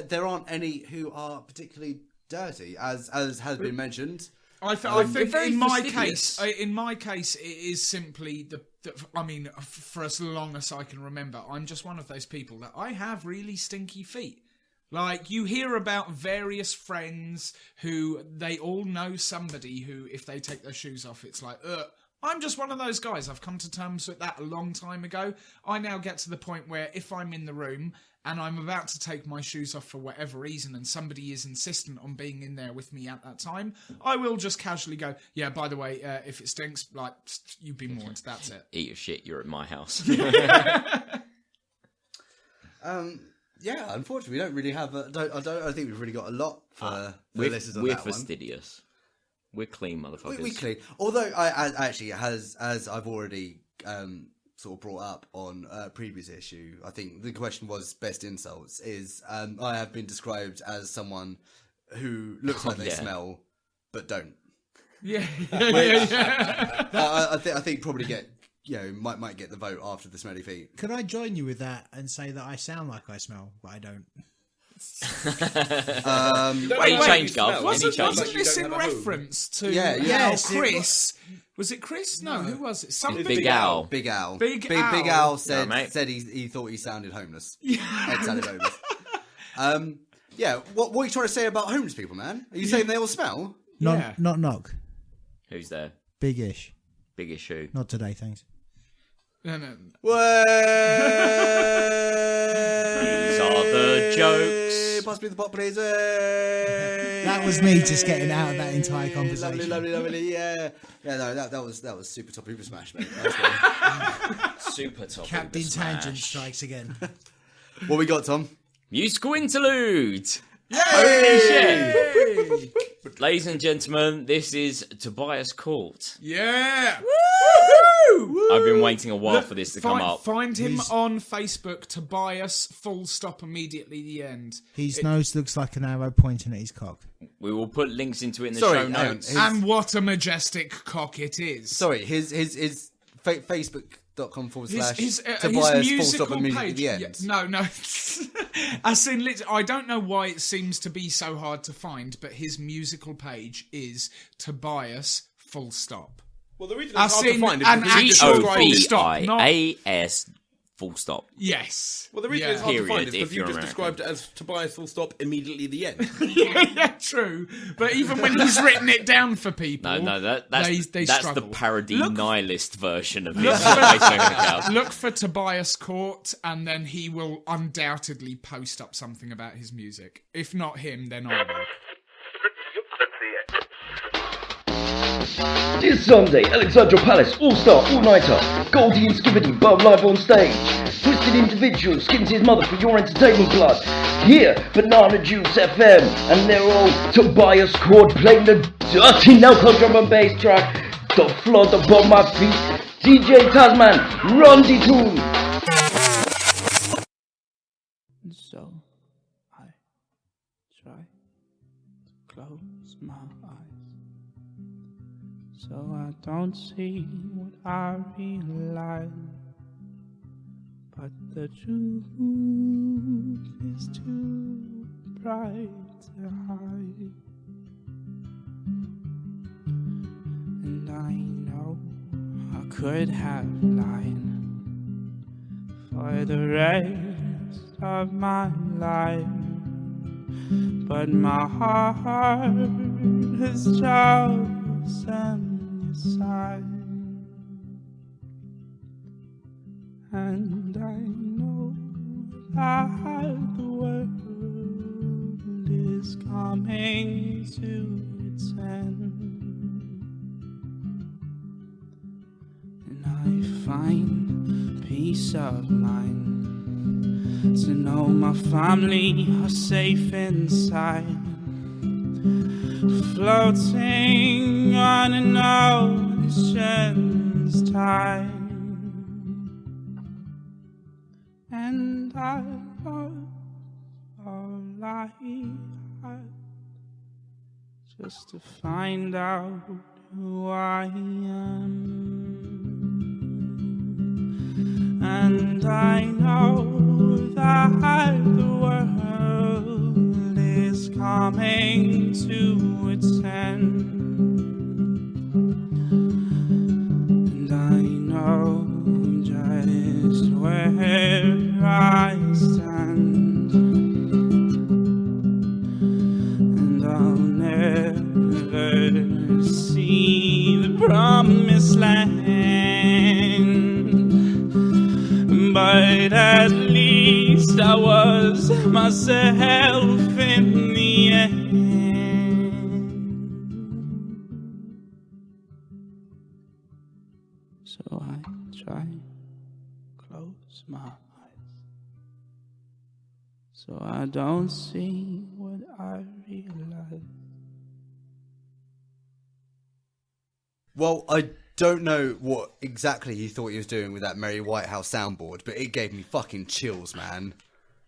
There aren't any who are particularly dirty, as has been mentioned. I think very in my fastidious. case, it is simply for as long as I can remember, I'm just one of those people that I have really stinky feet. Like, you hear about various friends who they all know somebody who, if they take their shoes off, it's like, ugh. I'm just one of those guys. I've come to terms with that a long time ago. I now get to the point where if I'm in the room and I'm about to take my shoes off for whatever reason and somebody is insistent on being in there with me at that time, I will just casually go, yeah, by the way, if it stinks, like, you've been warned, that's it. Eat your shit, you're at my house. Yeah, unfortunately, we don't really have. I don't think we've really got a lot for the listeners on we're that one. fastidious. We're clean, motherfuckers. We clean. Although I actually, as I've already sort of brought up on a previous issue, I think the question was best insults. Is I have been described as someone who looks like they smell but don't. Yeah. I think probably get. Might get the vote after the smelly feet. Could I join you with that and say that I sound like I smell, but I don't? Any change, Gov? Wasn't Like this you in don't have a reference to Yes, Chris? Was it Chris? No, who was it? Somebody. Big Al. Big Al. Big Al. Big Al said mate. he thought he sounded homeless. Sounded homeless. What are you trying to say about homeless people, man? Are you saying they all smell? Yeah. Not knock. Who's there? Big-ish. Big issue. Not today, thanks. No. These are the jokes. Possibly the pop please. That was me just getting out of that entire conversation. Lovely. Yeah. No, that was super top Uber Smash, mate. Super top. Captain Uber Tangent Smash. strikes again. What we got, Tom? Musical interlude. Holy shit. Ladies and gentlemen, this is Tobias Court. Yeah. I've been waiting a while for this to come up. Find him on Facebook, Tobias, full stop, immediately the end. His nose looks like an arrow pointing at his cock. We will put links into it in the Sorry, show notes. And what a majestic cock it is. Sorry, his Facebook.com / His Tobias full musical stop immediately page. at the end. Yeah, no. As in, I don't know why it seems to be so hard to find, but his musical page is Tobias full stop. Well, the reason As it's hard to in find is an because you actual described full it. stop, not- Tobias full stop. Yes. Well, the reason it's hard to find is Period, because if you you're just American. described it as Tobias full stop immediately the end. Yeah, true. But even when he's written it down for people, No, they that's the struggle. parody nihilist version of Look it. Look for Tobias Court, and then he will undoubtedly post up something about his music. If not him, then I will. This Sunday, Alexandra Palace, All-Star, All-Nighter, Goldie and Skibbity, Bob live on stage. Twisted Individual skins his mother for your entertainment blood. Here, Banana Juice FM, and they're all Tobias Court playing the dirty knuckle drum and bass track. The flood upon my feet. DJ Tasman, run the tune. So, I try to close my eyes, so I don't see what I realize. But the truth is too bright to hide. And I know I could have lied for the rest of my life, but my heart has chosen your side. And I know that the world is coming to its end, and I find peace of mind to know my family are safe inside, floating on an ocean's tide. And I lost all I had just to find out who I am. And I know that the world is coming to its end. And I know just where I stand, and I'll never see the promised land, but at least I was myself in the end. So I try close my eyes, so I don't see what I realize. Well, I don't know what exactly he thought he was doing with that Merry Whitehouse soundboard, but it gave me fucking chills, man.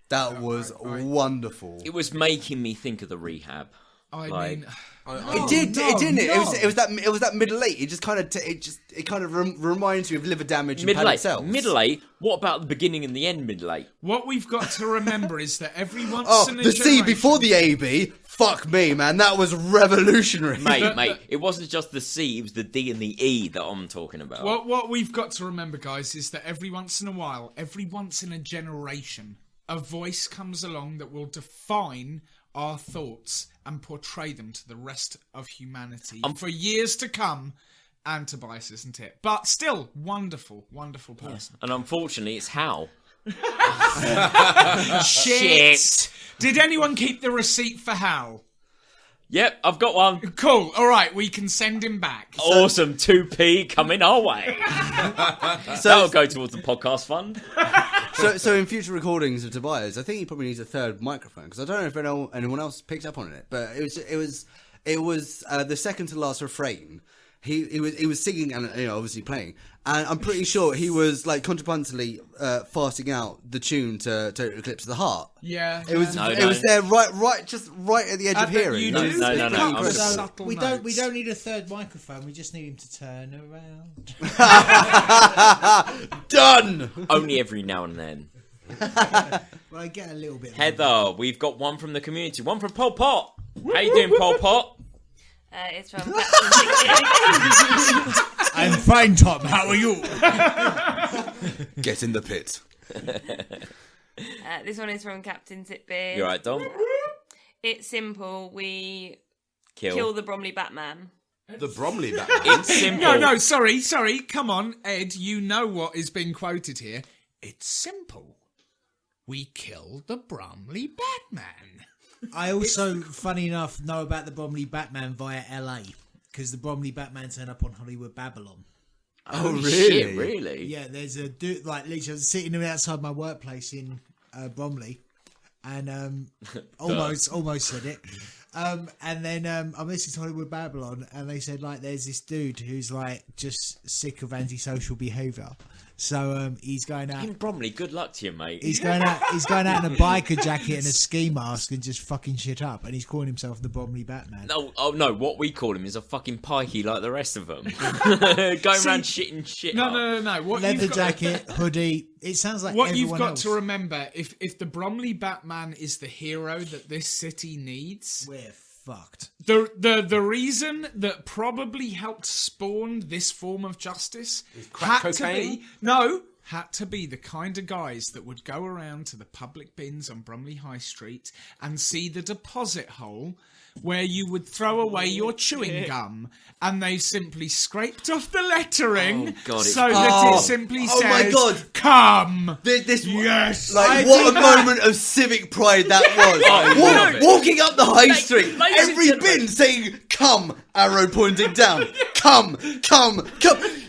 That was wonderful. It was making me think of the Rehab. It did, didn't it? No. It was that middle eight. It just kind of reminds you of Liver Damage and Middle Panic eight. Cells. Middle eight. What about the beginning and the end? Middle eight. What we've got to remember is that every once in a the C generation... before the AB. Fuck me, man. That was revolutionary. Mate, it wasn't just the C, it was the D and the E that I'm talking about. What we've got to remember, guys, is that every once in a while, every once in a generation, a voice comes along that will define our thoughts and portray them to the rest of humanity for years to come. And Tobias, isn't it? But still, wonderful, wonderful person. And unfortunately, it's Hal. Shit! Did anyone keep the receipt for Hal? Yep, I've got one. Cool. All right, we can send him back. Awesome, 2p coming our way. That'll go towards the podcast fund. So in future recordings of Tobias, I think he probably needs a third microphone, because I don't know if anyone else picked up on it, but it was the second to last refrain. He was singing and obviously playing, and I'm pretty sure he was like contrapuntally farting out the tune to Total Eclipse of the Heart. Yeah, it was there right at the edge of hearing. You No. We don't need a third microphone. We just need him to turn around. Done. Only every now and then. Well, I get a little bit. Heather, we've got one from the community, one from Pol Pot. How you doing, Pol Pot? It's from Captain Sickbeard. I'm fine, Tom. How are you? Get in the pit. This one is from Captain Sickbeard. You alright, Dom? It's simple. We Kill. kill the Bromley Batman. The Bromley Batman. It's simple. No, sorry. Come on, Ed, you know what is being quoted here. It's simple. We kill the Bromley Batman. I also, funny enough, know about the Bromley Batman via LA because the Bromley Batman turned up on Hollywood Babylon. Oh, really? Shit, really? Yeah, there's a dude, like, literally, I was sitting outside my workplace in Bromley and almost said it. And then I'm listening to Hollywood Babylon and they said, like, there's this dude who's, like, just sick of antisocial behaviour. So he's going out In Bromley, good luck to you, mate. He's going out in a biker jacket and a ski mask and just fucking shit up, and he's calling himself the Bromley Batman. No, what we call him is a fucking pikey like the rest of them. Going around shitting shit up. No. What Leather you've got, jacket, hoodie. It sounds like what you've everyone got else. to remember, if the Bromley Batman is the hero that this city needs, We're fucked. the reason that probably helped spawn this form of justice had to be the kind of guys that would go around to the public bins on Bromley High Street and see the deposit hole where you would throw away your chewing gum, and they simply scraped off the lettering that it simply says, "Oh my God, come." Yes, like what a moment of civic pride that was. Walking up the high street, every bin saying "come," arrow pointing down. Come.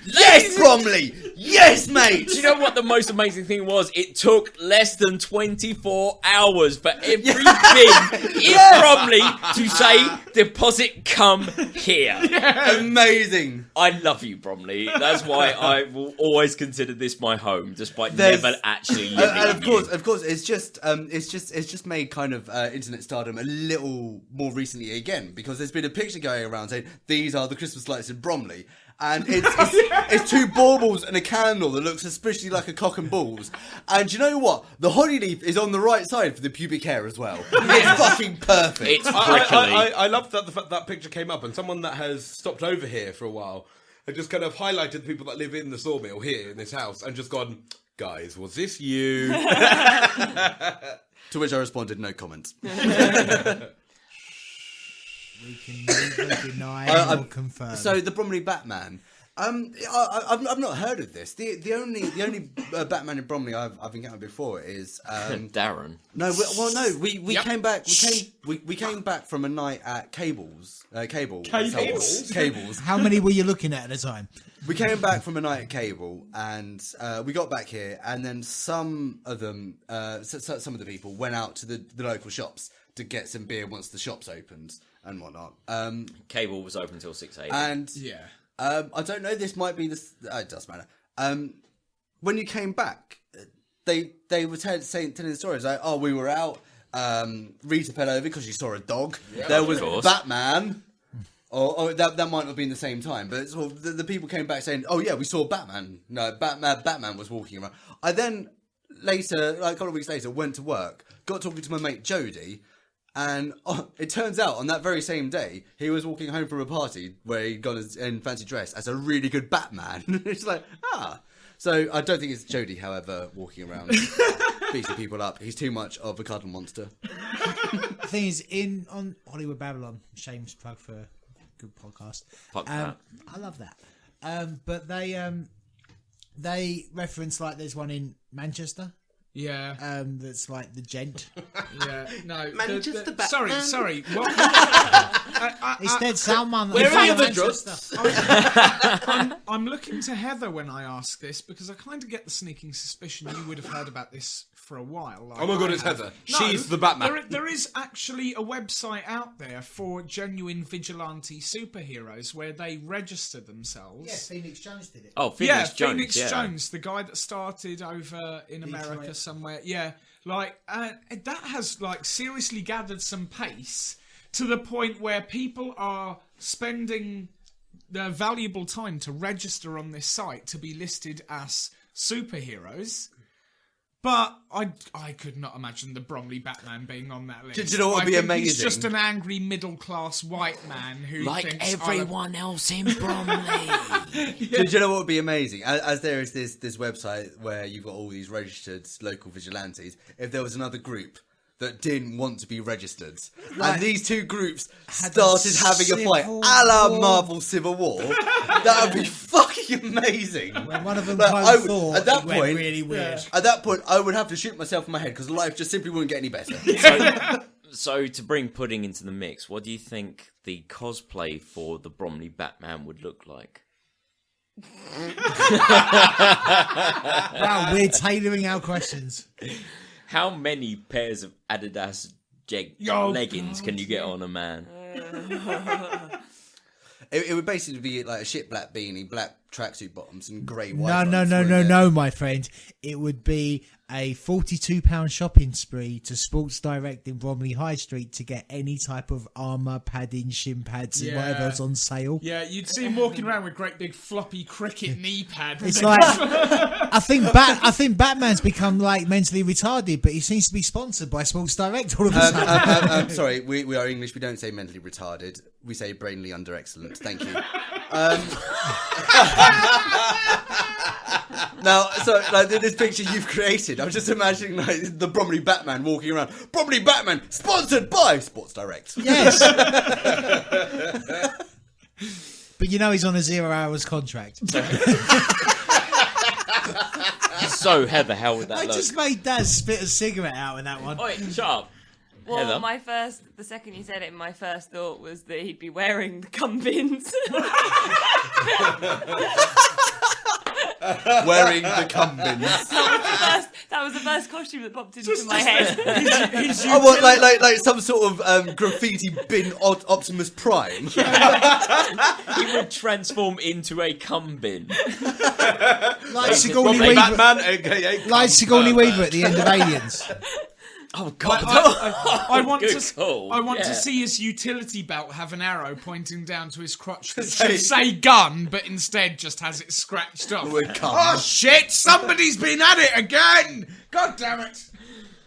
Yes, Bromley. Yes, mate. Do you know what the most amazing thing was? It took less than 24 hours for every bin in Bromley to say, deposit come here. Amazing. I love you, Bromley. That's why I will always consider this my home, despite never actually living and of course, it's just made kind of internet stardom a little more recently again, because there's been a picture going around saying these are the Christmas lights in Bromley. And it's two baubles and a candle that looks suspiciously like a cock and balls. And you know what? The holly leaf is on the right side for the pubic hair as well. It's fucking perfect. It's prickly. I love that the fact that picture came up, and someone that has stopped over here for a while had just kind of highlighted the people that live in the sawmill here in this house and just gone, guys, was this you? To which I responded, no comment. We can neither deny nor confirm. So the Bromley Batman. I've not heard of this. The only Batman in Bromley I've encountered before is Darren. We came back. We came back from a night at Cables. How many were you looking at a time? We came back from a night at Cable, and we got back here, and then some of them, some of the people went out to the local shops to get some beer once the shops opened and whatnot. Cable was open until 6 a.m. And I don't know. This might be the. It doesn't matter. When you came back, they were telling the stories like, "Oh, we were out. Rita fell over because she saw a dog. Yeah, there was Batman." Or that might not have been the same time, but sort of the people came back saying, "Oh yeah, we saw Batman. No, Batman was walking around." I then later, like a couple of weeks later, went to work, got talking to my mate Jody. And it turns out on that very same day, he was walking home from a party where he'd gone in fancy dress as a really good Batman. It's like, So I don't think it's Jodie, however, walking around beating people up. He's too much of a cuddle monster. The thing is, on Hollywood Babylon, shameless plug for a good podcast. Fuck that. I love that. But they reference, like, there's one in Manchester. Yeah. That's like the gent. Yeah. No. Manchester Batman. Sorry. What? It's dead someone. Where are the other Manchester. I'm looking to Heather when I ask this, because I kind of get the sneaking suspicion you would have heard about this for a while. Like, Oh my god, it's Heather. No, She's the Batman. There is actually a website out there for genuine vigilante superheroes where they register themselves. Yeah, Phoenix Jones did it. Oh, Phoenix Jones. Phoenix Jones, the guy that started over in America somewhere. Yeah, like that has like seriously gathered some pace to the point where people are spending their valuable time to register on this site to be listed as superheroes. But I could not imagine the Bromley Batman being on that list. Do you know what would be amazing? He's just an angry middle-class white man who like thinks everyone else in Bromley. Do you know what would be amazing? As there is this website where you've got all these registered local vigilantes, if there was another group that didn't want to be registered, and these two groups started having a fight, a la Marvel Civil War, that would be fucking amazing. When one of them thought at that point, really weird. At that point, I would have to shoot myself in my head because life just simply wouldn't get any better. So to bring pudding into the mix, what do you think the cosplay for the Bromley Batman would look like? Wow, we're tailoring our questions. How many pairs of Adidas leggings can you get on a man? It would basically be like a shit black beanie, black tracksuit bottoms, and grey white. No, my friend. It would be a £42 shopping spree to Sports Direct in Bromley High Street to get any type of armour, padding, shin pads, and whatever else on sale. Yeah, you'd see him walking around with great big floppy cricket knee pads. It's like I think Batman's become like mentally retarded, but he seems to be sponsored by Sports Direct all of a sudden. Sorry, we are English. We don't say mentally retarded. We say brainly under excellent. Thank you. Now, so like this picture you've created, I'm just imagining like the Bromley Batman walking around. Bromley Batman, sponsored by Sports Direct. Yes. But you know he's on a 0 hours contract. So Heather, how would that I look? just made Daz spit a cigarette out in that one. Oi, shut up. Well, Heather? the second you said it, my first thought was that he'd be wearing the cum bins. Wearing the cum bins. That was the first costume that popped into my head. I want like some sort of graffiti bin Optimus Prime. He would transform into a cum bin. Like Sigourney Weaver. Batman, aka Like Sigourney Weaver at the end of Aliens. Oh God! I want to see his utility belt have an arrow pointing down to his crotch that should say gun, but instead just has it scratched off. Oh shit! Somebody's been at it again! God damn it!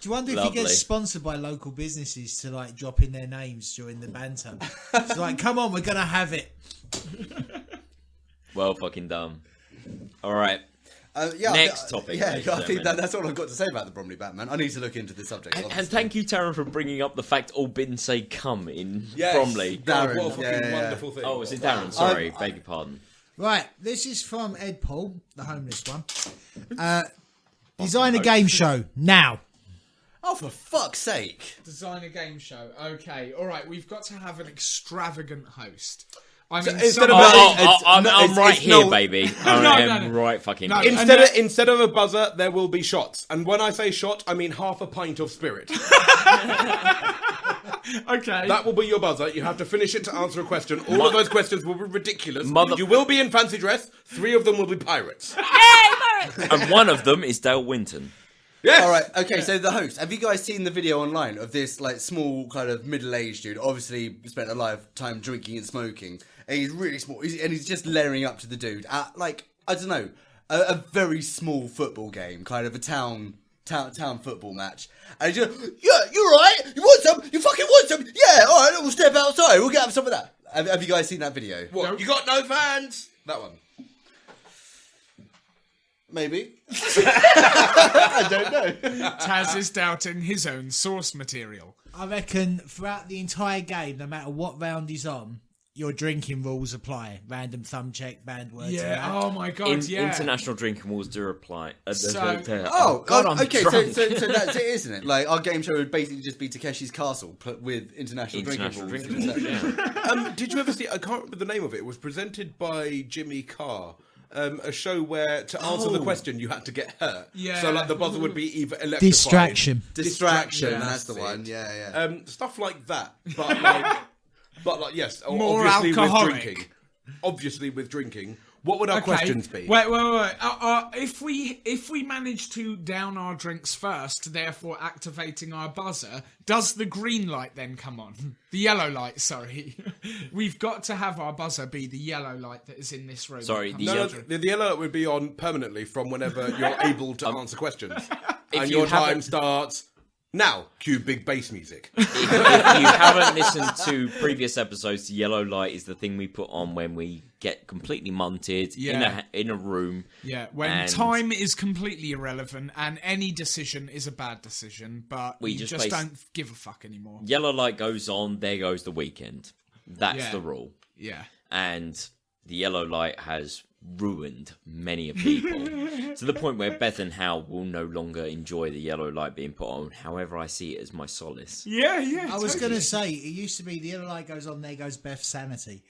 Do you wonder if Lovely. he gets sponsored by local businesses to like drop in their names during the banter? It's like, come on, we're gonna have it. Well, fucking dumb. All right. Next topic. Yeah, I think that's all I've got to say about the Bromley Batman. I need to look into this subject. And thank you, Taryn, for bringing up the fact all bins say "cum" in Bromley. Darren, what a fucking wonderful thing. Oh, is it Darren? Sorry, beg your pardon. Right, this is from Ed Paul, the homeless one. Design a game show now. Oh, for fuck's sake! Design a game show. Okay, all right. We've got to have an extravagant host. I mean, I'm right here, baby. I am right fucking here. Instead of a buzzer, there will be shots. And when I say shot, I mean half a pint of spirit. Okay. That will be your buzzer. You have to finish it to answer a question. All of those questions will be ridiculous. You will be in fancy dress. 3 of them will be pirates. Yay, pirates! And one of them is Dale Winton. Yes. All right. Okay. So the host. Have you guys seen the video online of this like small kind of middle-aged dude? Obviously spent a lifetime drinking and smoking, and he's really small. And he's just layering up to the dude at like I don't know a very small football game, kind of a town football match. And he's just, yeah, you're right. You want some? You fucking want some? Yeah. All right. We'll step outside. We'll get some of that. Have you guys seen that video? What? No. You got no fans? That one. Maybe. I don't know. Taz is doubting his own source material. I reckon throughout the entire game, no matter what round he's on, your drinking rules apply. Random thumb check, banned words. Yeah. Oh my god. International drinking rules do apply. Okay. So drunk. So that's it, isn't it? Like our game show would basically just be Takeshi's Castle with international drinking rules. Did you ever see? I can't remember the name of it. It was presented by Jimmy Carr. A show where to answer the question you had to get hurt. Yeah. So like the buzzer would be either electrifying. Distraction. Yeah, that's the one. Yeah. Stuff like that, but like yes, more obviously alcoholic. Obviously with drinking. What would our questions be? Wait. If we manage to down our drinks first, therefore activating our buzzer, does the green light then come on? The yellow light, sorry. We've got to have our buzzer be the yellow light that is in this room. Sorry, the yellow light would be on permanently from whenever you're able to answer questions. and your time starts now. Cue big bass music. If you haven't listened to previous episodes, the yellow light is the thing we put on when we get completely munted in a room. Yeah, when time is completely irrelevant and any decision is a bad decision, but we just don't give a fuck anymore. Yellow light goes on, there goes the weekend. That's the rule. Yeah. And the yellow light has ruined many of people to the point where Beth and Hal will no longer enjoy the yellow light being put on. However, I see it as my solace. Yeah. I was going to say, it used to be the yellow light goes on, there goes Beth's sanity.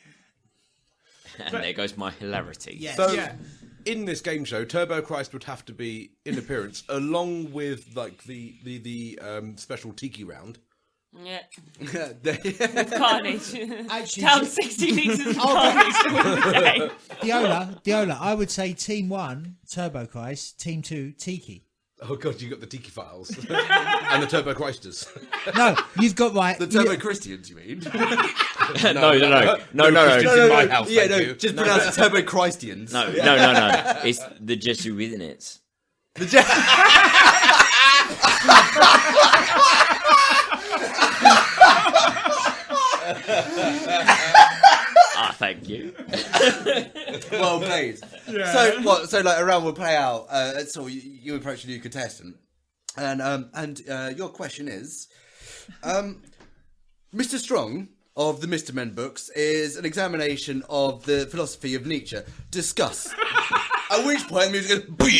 And there goes my hilarity. Yes. So, in this game show, Turbo Christ would have to be in appearance along with like the special Tiki round. Yeah. With carnage. Actually, down 60 litres of carnage to win the day. Diola, I would say Team 1, Turbo Christ, Team 2, Tiki. Oh god, you got the Tiki files and the Turbo Christers. No, you've got right. The Turbo Christians, you mean? No. Just in my house. Yeah, thank you. just pronounce it Turbo Christians. No. It's the Jesuinnits. Thank you. Well played. Yeah. So what? So like a round will play out. So you approach a new contestant, and your question is, Mr. Strong of the Mr. Men books is an examination of the philosophy of Nietzsche. Discuss. At which point, music goes.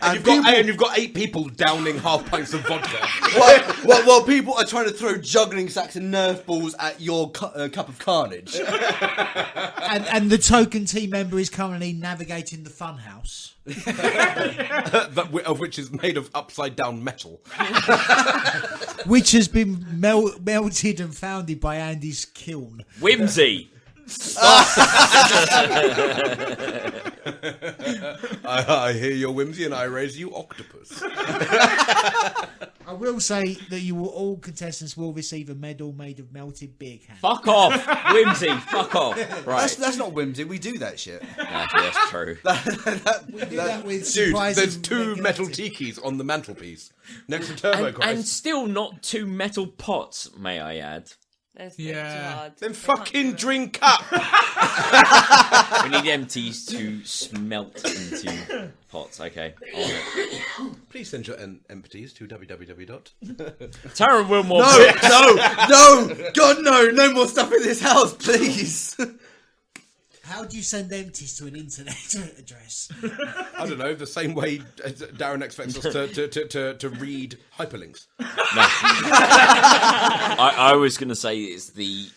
And you've got 8 people downing half pints of vodka. While people are trying to throw juggling sacks and Nerf balls at your cup of carnage. And the token team member is currently navigating the funhouse. Of which is made of upside down metal. Which has been melted and founded by Andy's kiln. Whimsy. I hear your whimsy and I raise you octopus. I will say that all contestants will receive a medal made of melted beer cans. Fuck off, whimsy. Fuck off. Right. That's not whimsy. We do that shit. That's true. We do that with Dude, there's 2 metal tikis on the mantelpiece next to Turbo Christ. And still not 2 metal pots, may I add. That's too hard. Then fucking drink up. We need empties to smelt into pots. Okay. Please send your empties to www. Taron Wilmore. No! God, no more stuff in this house, please. How do you send empties to an internet address? I don't know, the same way Darren expects us to read hyperlinks. No. I was going to say it's the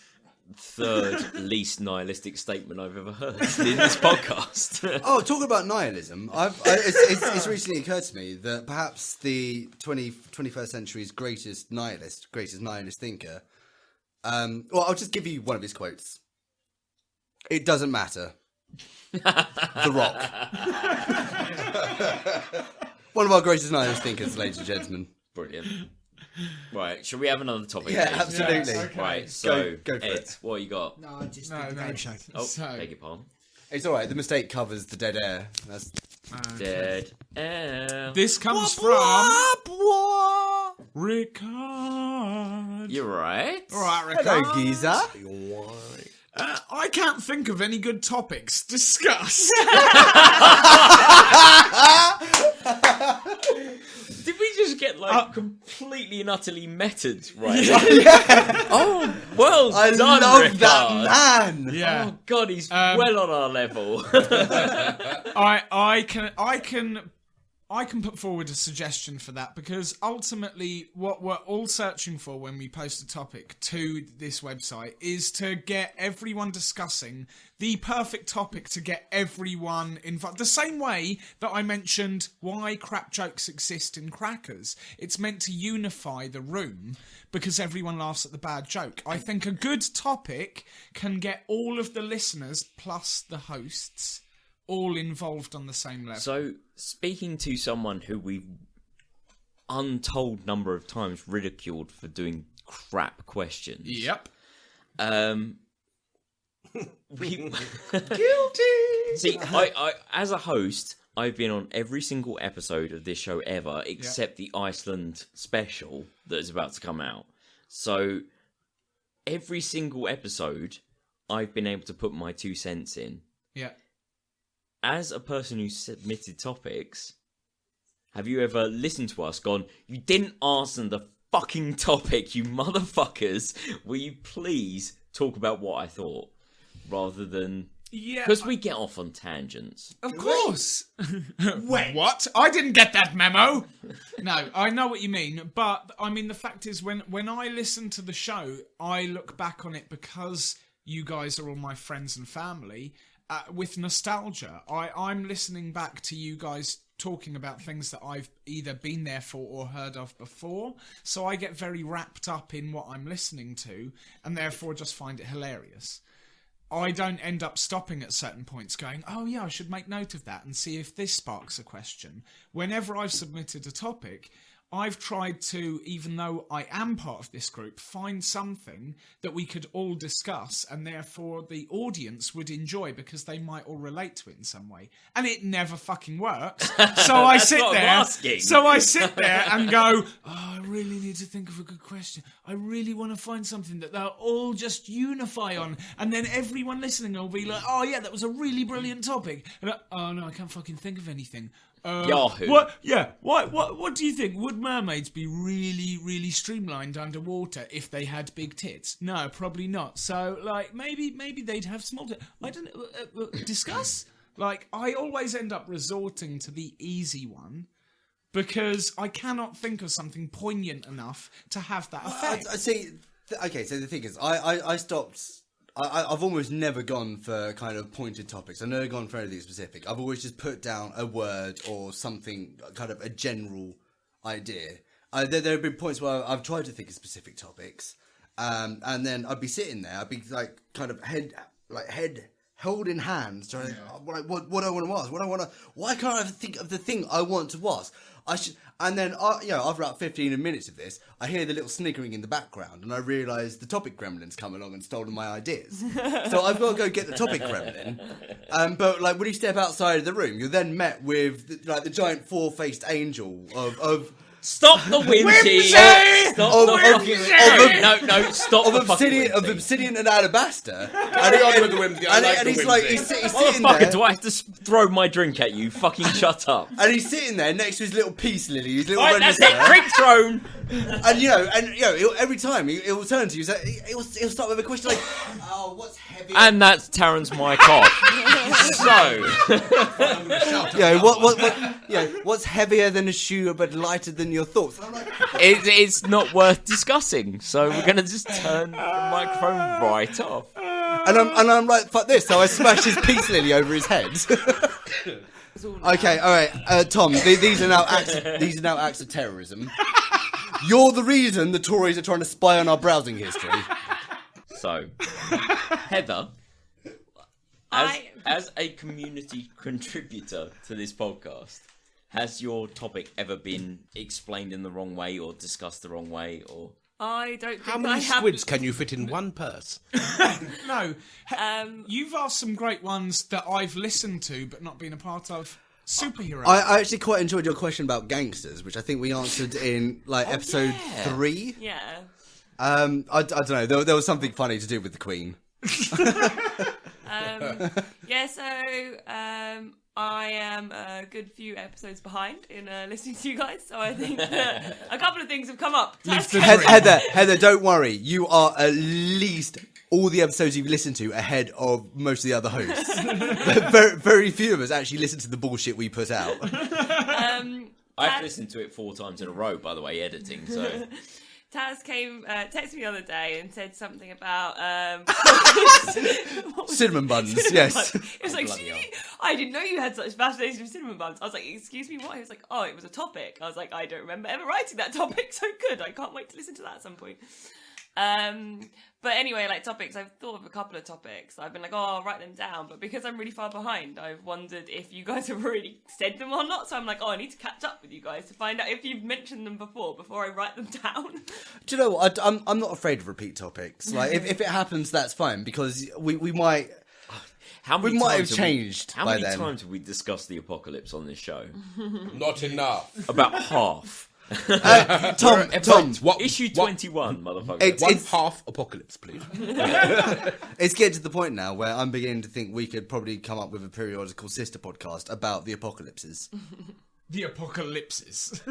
3rd least nihilistic statement I've ever heard in this podcast. Oh, talking about nihilism, it's recently occurred to me that perhaps the 21st century's greatest nihilist thinker. Well, I'll just give you one of his quotes. It doesn't matter. The Rock. One of our greatest nihilist thinkers, ladies and gentlemen. Brilliant. Right, shall we have another topic? Yeah, please? absolutely. Yes, okay. Right, so go for Ed, it. what you got? No, I just did the game show. Oh, So- beg your pardon. It's all right. The mistake covers the dead air. That's... Dead air. This comes from Rikard. You're right. All right, Rikard. Hello, geezer. I can't think of any good topics. Discuss. Did we just get completely and utterly meted right? Oh, well I done, love Rikard. that man. Yeah. Oh God, he's well on our level. I can put forward a suggestion for that, because ultimately what we're all searching for when we post a topic to this website is to get everyone discussing the perfect topic to get everyone involved. The same way that I mentioned why crap jokes exist in Crackers. It's meant to unify the room because everyone laughs at the bad joke. I think a good topic can get all of the listeners plus the hosts all involved on the same level. So, speaking to someone who we've untold number of times ridiculed for doing crap questions. Yep. Guilty. Guilty. See, I as a host, I've been on every single episode of this show ever, except the Iceland special that is about to come out. So, every single episode, I've been able to put my 2 cents in. Yeah. As a person who submitted topics, have you ever listened to us, gone, you didn't answer the fucking topic, you motherfuckers. Will you please talk about what I thought? Rather than... Yeah, because we get off on tangents. Of course. Wait, what? I didn't get that memo. No, I know what you mean, but I mean the fact is, when I listen to the show, I look back on it because you guys are all my friends and family with nostalgia. I'm listening back to you guys talking about things that I've either been there for or heard of before, so I get very wrapped up in what I'm listening to, and therefore just find it hilarious. I don't end up stopping at certain points going, oh yeah, I should make note of that and see if this sparks a question. Whenever I've submitted a topic, I've tried to, even though I am part of this group, find something that we could all discuss and therefore the audience would enjoy because they might all relate to it in some way. And it never fucking works. So I sit there and go, oh, I really need to think of a good question. I really want to find something that they'll all just unify on. And then everyone listening will be like, oh yeah, that was a really brilliant topic. And oh no, I can't fucking think of anything. Yahoo. What? Yeah. What do you think? Would mermaids be really, really streamlined underwater if they had big tits? No, probably not. So, like, maybe they'd have small tits. I don't know. Discuss. Like, I always end up resorting to the easy one because I cannot think of something poignant enough to have that effect. Okay, so the thing is, I stopped. I've almost never gone for kind of pointed topics. I've never gone for anything specific. I've always just put down a word or something, kind of a general idea. There have been points where I've tried to think of specific topics, and then I'd be sitting there. I'd be like, kind of head held in hands, trying to what I want to ask. Why can't I think of the thing I want to ask? And then, after about 15 minutes of this, I hear the little sniggering in the background, and I realise the topic gremlin's come along and stolen my ideas. So I've got to go get the topic gremlin. But like when you step outside of the room, you're then met with the giant 4-faced angel of Stop the whimsy! Stop the fucking stop the fucking whimsy. Of obsidian and alabaster. And he's sitting Motherfucker, there. do I have to throw my drink at you? Fucking shut up. And he's sitting there next to his little peace lily, his little Right, that's it, drink thrown! And every time he'll turn to you, he'll start with a question like, "Oh, what's heavy?" And that's Taryn's mic off. What's heavier than a shoe but lighter than your thoughts? And I'm like, it's not worth discussing, so we're gonna just turn the microphone right off. And I'm like, fuck this. So I smash his peace lily over his head. Okay, all right, Tom. These are now acts of terrorism. You're the reason the Tories are trying to spy on our browsing history. So, Heather, as a community contributor to this podcast, has your topic ever been explained in the wrong way or discussed the wrong way? Or I don't think How many squids can you fit in one purse? No. You've asked some great ones that I've listened to but not been a part of. Superhero. I actually quite enjoyed your question about gangsters, which I think we answered in episode 3. Yeah. I don't know. There was something funny to do with the Queen. I am a good few episodes behind in listening to you guys, so I think that a couple of things have come up. Heather, don't worry. You are at least all the episodes you've listened to ahead of most of the other hosts. very, very few of us actually listen to the bullshit we put out. I've listened to it 4 times in a row, by the way, editing, so... Taz texted me the other day and said something about cinnamon buns. Yes, it was like, I didn't know you had such fascination with cinnamon buns. I was like, excuse me, what? He was like, oh, it was a topic. I was like, I don't remember ever writing that topic, so good. I can't wait to listen to that at some point. But anyway, topics, I've thought of a couple of topics. I've been like, I'll write them down. But because I'm really far behind, I've wondered if you guys have already said them or not. So I'm like, I need to catch up with you guys to find out if you've mentioned them before I write them down. Do you know what? I'm not afraid of repeat topics. If it happens, that's fine, because we might... many we might have times changed How by many then. times have we discussed the apocalypse on this show? Not enough. About half. Tom, Issue 21, motherfucker. It's half apocalypse, please. it's getting to the point now where I'm beginning to think we could probably come up with a periodical sister podcast about the apocalypses. The apocalypses.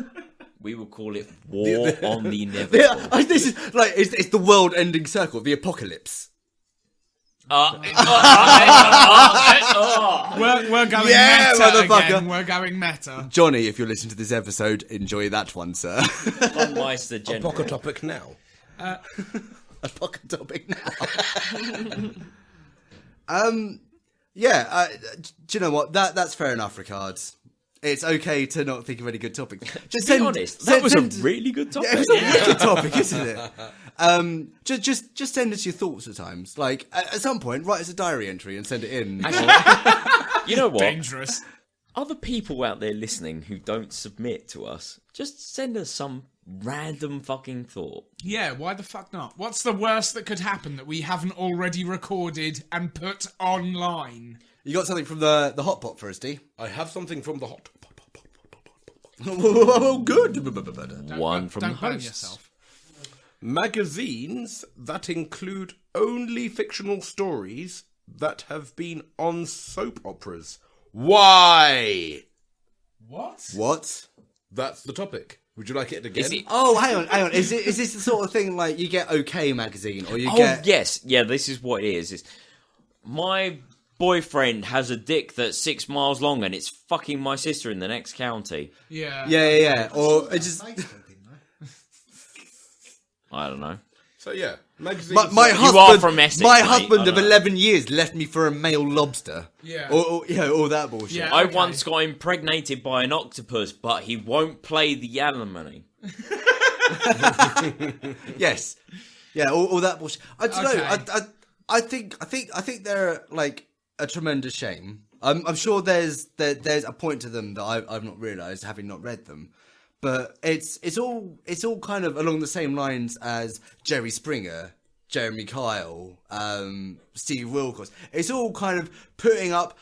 We will call it War on the Inevitable. This is like it's the world-ending circle, the apocalypse. We're going Yeah, meta motherfucker. again. We're going meta. Johnny, if you're listening to this episode, enjoy that one, sir. Meister General. Apocalyptic now. Apocalyptic now. Yeah. Do you know what? That's fair enough, Rikard. It's okay to not think of any good topics. Just To be honest, that was a really good topic. Yeah, it was a wicked topic, isn't it? Just send us your thoughts at times. Like at some point, write us a diary entry and send it in. You know what? Dangerous. Other people out there listening who don't submit to us, just send us some random fucking thought. Yeah, why the fuck not? What's the worst that could happen that we haven't already recorded and put online? You got something from the hot pot for us, D? I have something from the hot. Oh, good. One from the Don't burn hosts. yourself. Magazines that include only fictional stories that have been on soap operas. Why? What? That's the topic. Would you like it again? Is it- Oh, hang on. Is this the sort of thing like you get OK magazine or you Oh, get? yes. Yeah, this is what it is. It's, my boyfriend has a dick that's 6 miles long and it's fucking my sister in the next county. Yeah. Yeah. Or it just. I don't know. So yeah, magazines. My You husband, are from Essex, my mate. husband I of don't know. 11 years left me for a male lobster. Yeah. Or all that bullshit. Yeah. I Okay. once got impregnated by an octopus, but he won't play the alimony. Yes. Yeah. All that bullshit. I don't know. Okay. I think they're like a tremendous shame. I'm sure there's a point to them that I've not realised, having not read them. But it's all kind of along the same lines as Jerry Springer, Jeremy Kyle, Steve Wilkos. It's all kind of putting up,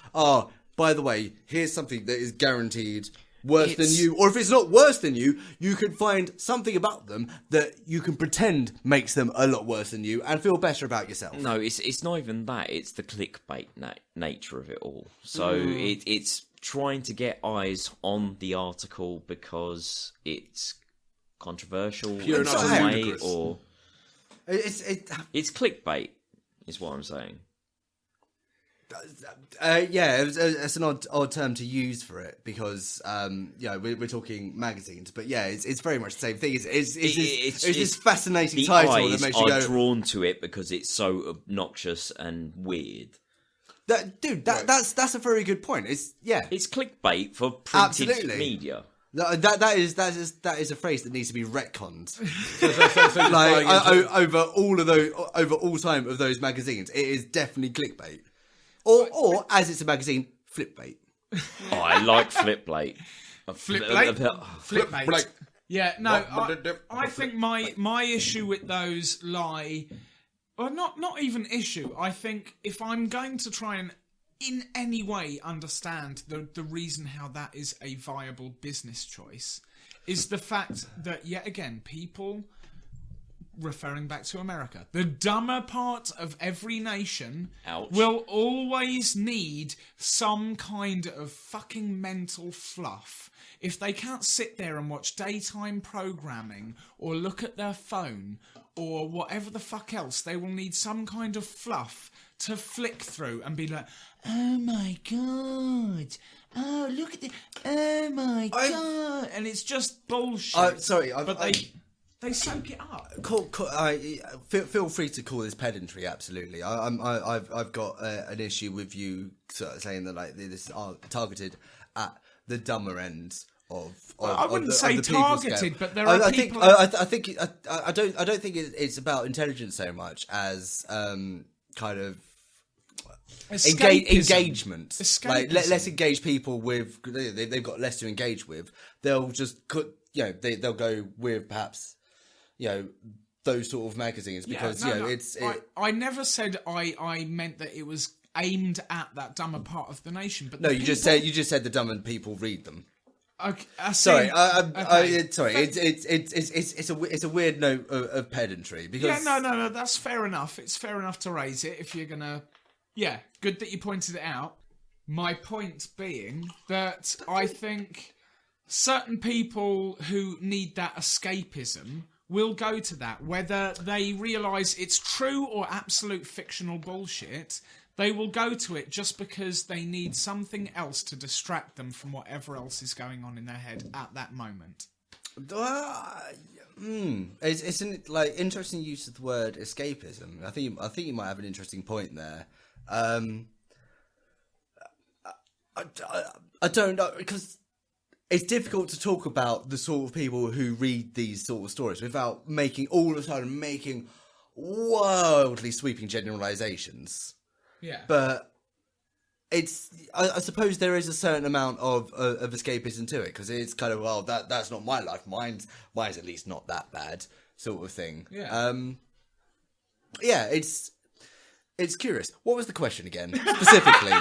by the way, here's something that is guaranteed worse than you. Or if it's not worse than you, you can find something about them that you can pretend makes them a lot worse than you and feel better about yourself. No, it's not even that. It's the clickbait nature of it all. So it's trying to get eyes on the article because it's controversial Pure in and some utter way, ludicrous. or it's clickbait, is what I'm saying. Yeah, it's an odd term to use for it because we're talking magazines, but yeah, it's very much the same thing. It's this fascinating The title eyes that makes are you go, drawn to it because it's so obnoxious and weird. That's a very good point. It's clickbait for printed Absolutely. media. That is a phrase that needs to be retconned. So Like over all time of those magazines, it is definitely clickbait, or as it's a magazine, flipbait. Oh, I like flipbait. Flipbait. Yeah, no, I think my issue with those lie... Well, not even issue. I think if I'm going to try and in any way understand the reason how that is a viable business choice is the fact that, yet again, people, referring back to America, the dumber part of every nation will always need some kind of fucking mental fluff. If they can't sit there and watch daytime programming or look at their phone or whatever the fuck else, they will need some kind of fluff to flick through and be like, oh my god, oh look at this, oh my god, and it's just bullshit. They soak it up. Feel free to call this pedantry. Absolutely, I've got an issue with you sort of saying that like this are targeted at the dumber ends of I wouldn't say the people's targeted, scale. but there are people. I don't think it's about intelligence so much as kind of engagement. Like let's engage people with. They've got less to engage with. They'll just they'll go with perhaps those sort of magazines because I never said I meant that it was aimed at that dumber part of the nation. But No, you just said the dumber people read them. Okay, Sorry, okay. sorry. It's a weird note of pedantry because no. That's fair enough. It's fair enough to raise it if you're gonna. Yeah, good that you pointed it out. My point being that I think certain people who need that escapism will go to that, whether they realise it's true or absolute fictional bullshit. They will go to it just because they need something else to distract them from whatever else is going on in their head at that moment. It's an interesting use of the word escapism. I think you might have an interesting point there. I don't know, because it's difficult to talk about the sort of people who read these sort of stories without all of a sudden making wildly sweeping generalizations. Yeah. But I suppose there is a certain amount of escapism to it, because it's kind of, well, that's not my life. Mine's at least not that bad, sort of thing. Yeah. It's curious. What was the question again, specifically?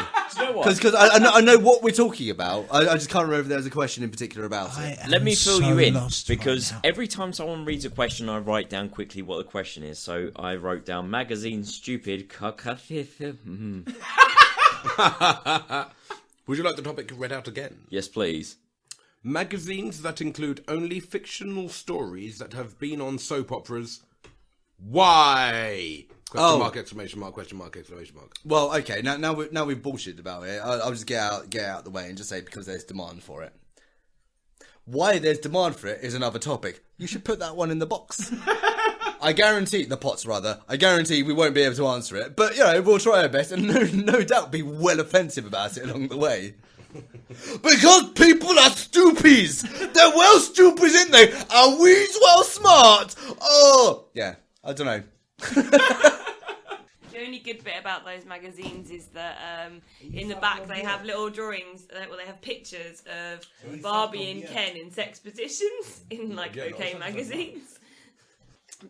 Because I know what we're talking about. I just can't remember if there was a question in particular about it. Let me fill you in, because every time someone reads a question, I write down quickly what the question is. So I wrote down magazine stupid. Would you like the topic read out again? Yes, please. Magazines that include only fictional stories that have been on soap operas. Why? Question mark, exclamation mark, question mark, exclamation mark. Well, okay, now we've bullshitted about it. I'll just get out the way and just say because there's demand for it. Why there's demand for it is another topic. You should put that one in the box. I guarantee we won't be able to answer it, but we'll try our best and no doubt be well offensive about it along the way. Because people are stupids. They're well stupids, ain't they? Are we well smart? Oh, yeah. I don't know. The only good bit about those magazines is that in the back they have little drawings, they have pictures of Barbie and Ken in sex positions in OK magazines.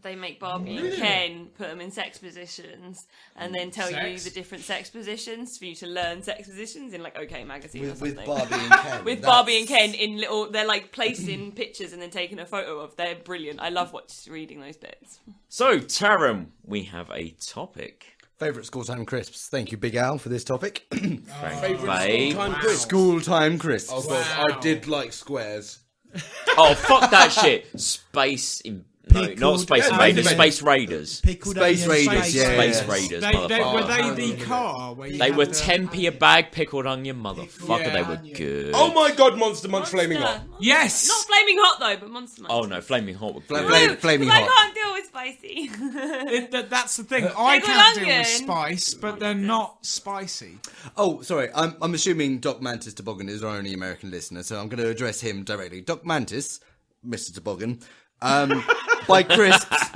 They make Barbie and Ken, put them in sex positions, and then tell you the different sex positions for you to learn sex positions in OK magazine or something. With Barbie and Ken. Barbie and Ken in little, they're placing pictures and then taking a photo of. They're brilliant. I love reading those bits. So, Taram, we have a topic. Favourite school time crisps. Thank you, Big Al, for this topic. Favourite school time crisps. School time crisps. Oh god, I did like squares. Oh, fuck that shit. Space in... No, not Space Invaders, Space Raiders. Space Raiders, Space Raiders, were they the car? They were 10p a bag, pickled onion, motherfucker. They were good. Oh my god, Monster Munch Flaming Hot. Yes! Not Flaming Hot though, but Monster Munch. Oh no, Flaming Hot were good. Flaming Hot. I can't deal with spicy. That's the thing. I can't deal with spice, but they're not spicy. Oh, sorry. I'm assuming Doc Mantis Toboggan is our only American listener, so I'm going to address him directly. Doc Mantis, Mr. Toboggan. By crisps,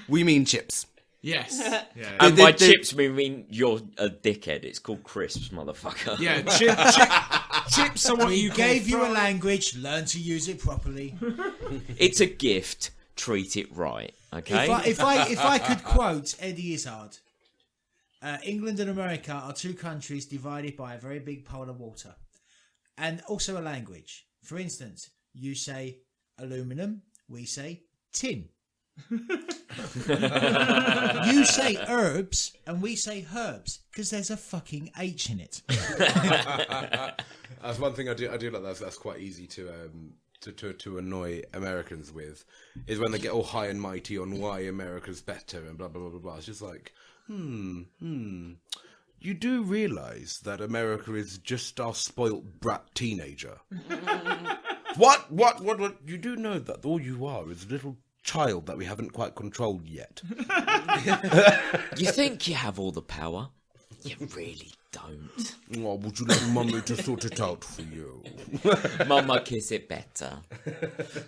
we mean chips. Yes. Yeah. And by chips, we mean you're a dickhead. It's called crisps, motherfucker. Yeah, chips are what you gave you a language. Learn to use it properly. It's a gift. Treat it right. Okay. If I could quote Eddie Izzard, England and America are two countries divided by a very big pole of water, and also a language. For instance, you say aluminum. We say tin. You say herbs and we say herbs because there's a fucking H in it. That's one thing I do like. That's quite easy to annoy Americans with, is when they get all high and mighty on why America's better and blah blah blah blah blah. It's just like, you do realise that America is just our spoilt brat teenager. What? You do know that all you are is a little child that we haven't quite controlled yet. You think you have all the power? You really don't. Oh, would you like Mummy to sort it out for you? Mama kiss it better. Do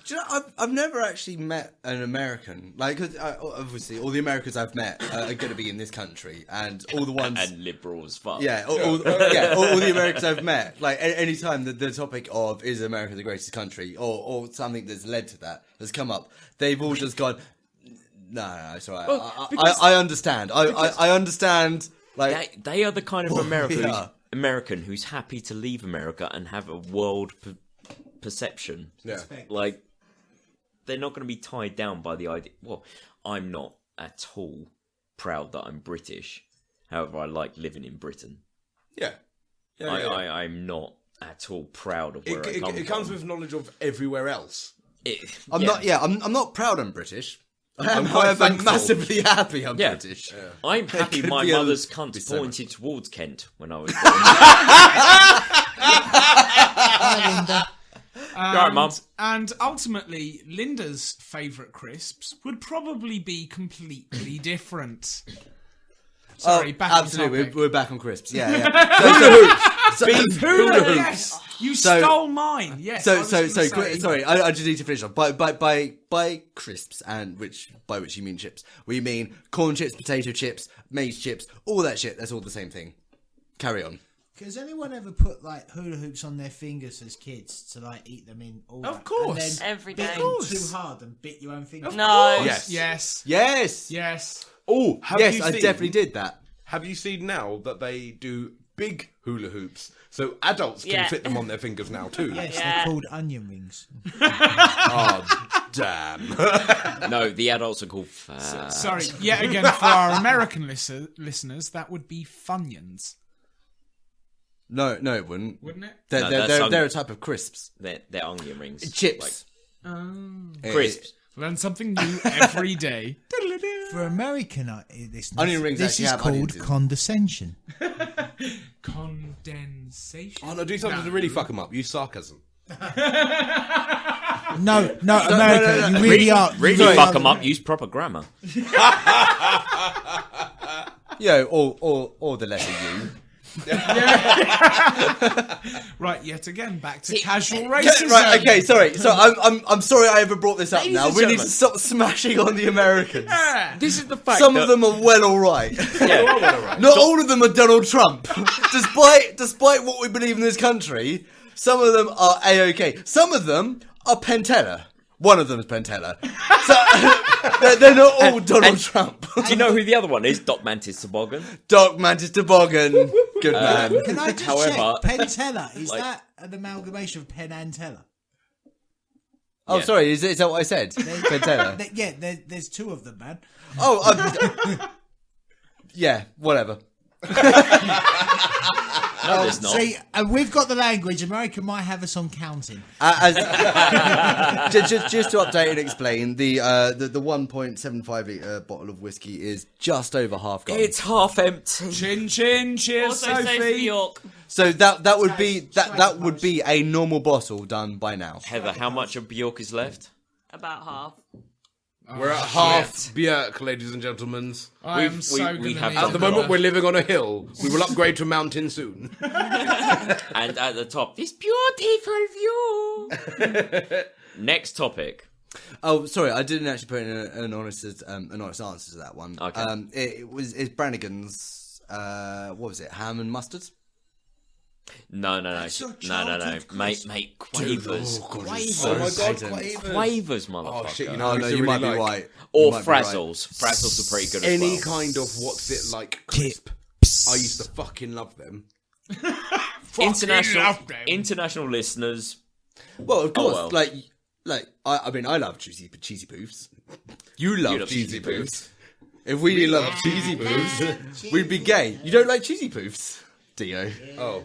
you know, I've never actually met an American. Cause, obviously, all the Americans I've met are going to be in this country, and all the ones and liberal as fuck. Yeah, all the Americans I've met. Any time the topic of is America the greatest country, or something that's led to that has come up, they've all just gone, no, it's all right. Well, I understand. I understand Like They are the kind of yeah. American who's happy to leave America and have a world perception. Yeah. Like, they're not going to be tied down by the idea. Well, I'm not at all proud that I'm British. However, I like living in Britain. Yeah. I'm not at all proud of where I come from. It comes with knowledge of everywhere else. I'm not proud I'm British. I'm massively happy I'm Yeah. British. Yeah. I'm happy could my be mother's be cunt so pointed towards Kent when I was born. Hi, Linda. Right, Mum. And ultimately, Linda's favourite crisps would probably be completely different. Sorry, back absolutely. on topic. We're back on crisps. Yeah. Beef hula hoops. Yes, you So- stole mine. Yes. I was gonna say- Sorry. I just need to finish off. By crisps, and by which you mean chips. We mean corn chips, potato chips, maize chips, all that shit. That's all the same thing. Carry on. Has anyone ever put like hula hoops on their fingers as kids to like eat them in? All Of that, course. and then Every bit day. them Of course. too hard and bit your own finger. Of No. course. Yes. Yes. Oh, Yes, I definitely did that. Have you seen now that they do big hula hoops? So adults can Yeah. fit them on their fingers now too. Yes, Yeah. they're called onion rings. Oh, damn. No, the adults are called fat. Sorry, yet again for our American listeners, that would be Funyuns, No, it wouldn't. wouldn't it? No, that's They're a type of crisps. They're onion rings. Chips. Crisps. Learn something new every day. For American listeners, Onion rings this actually is have called onions in. condescension. Condensation. Oh no, do something to really fuck them up. Use sarcasm. No, America, you really are. Really you fuck are- them up, use proper grammar. Yeah, or the letter U. Right, yet again, back to casual racism. Right, okay, sorry. So I'm sorry I ever brought this up Ladies now. and We need to gentlemen. stop smashing on the Americans. Yeah. This is the fact Some that... of them are well alright. Yeah. Not all of them are Donald Trump. Despite what we believe in this country, some of them are A-OK. Some of them are Pentella. One of them is Pentella. So they're not all Donald Trump. Do you know who the other one is? Doc Mantis Toboggan. Doc Mantis Toboggan. Good man. Can I just However, check? Pentella, is like- that an amalgamation of Penn and Teller? Oh, Yeah. sorry, is that what I said? Pentella. Yeah, there's two of them, man. Oh, yeah, whatever. No, there's not. See, and we've got the language. America might have us on counting. Just to update and explain, the 1.75 litre bottle of whiskey is just over half gone. It's half empty. Chin chin, cheers, Also says New Sophie. York. So that would be that would be a normal bottle done by now. Heather, how much of Bjork is left? About half. We're at half Björk, ladies and gentlemen. I am so we gonna have need done At the Well, moment, we're living on a hill. We will upgrade to a mountain soon. And at the top, this beautiful view. Next topic. Oh, sorry, I didn't actually put in an honest answer to that one. Okay. It's Brannigan's. What was it? Ham and mustard. No. your No. childhood Mate, Quavers. Oh my Quavers. god, Quavers, motherfucker. Oh shit, you Oh know, no, you you might really be like right. Or You might be right. Frazzles. Frazzles are pretty good as any well. kind of what's it like crisp. I used to fucking love them. International listeners. Well, of course, well. like I mean, I love cheesy poofs. You love love cheesy cheesy poofs. If we didn't love cheesy poofs, we'd be gay. You don't like cheesy poofs, Dio? Oh.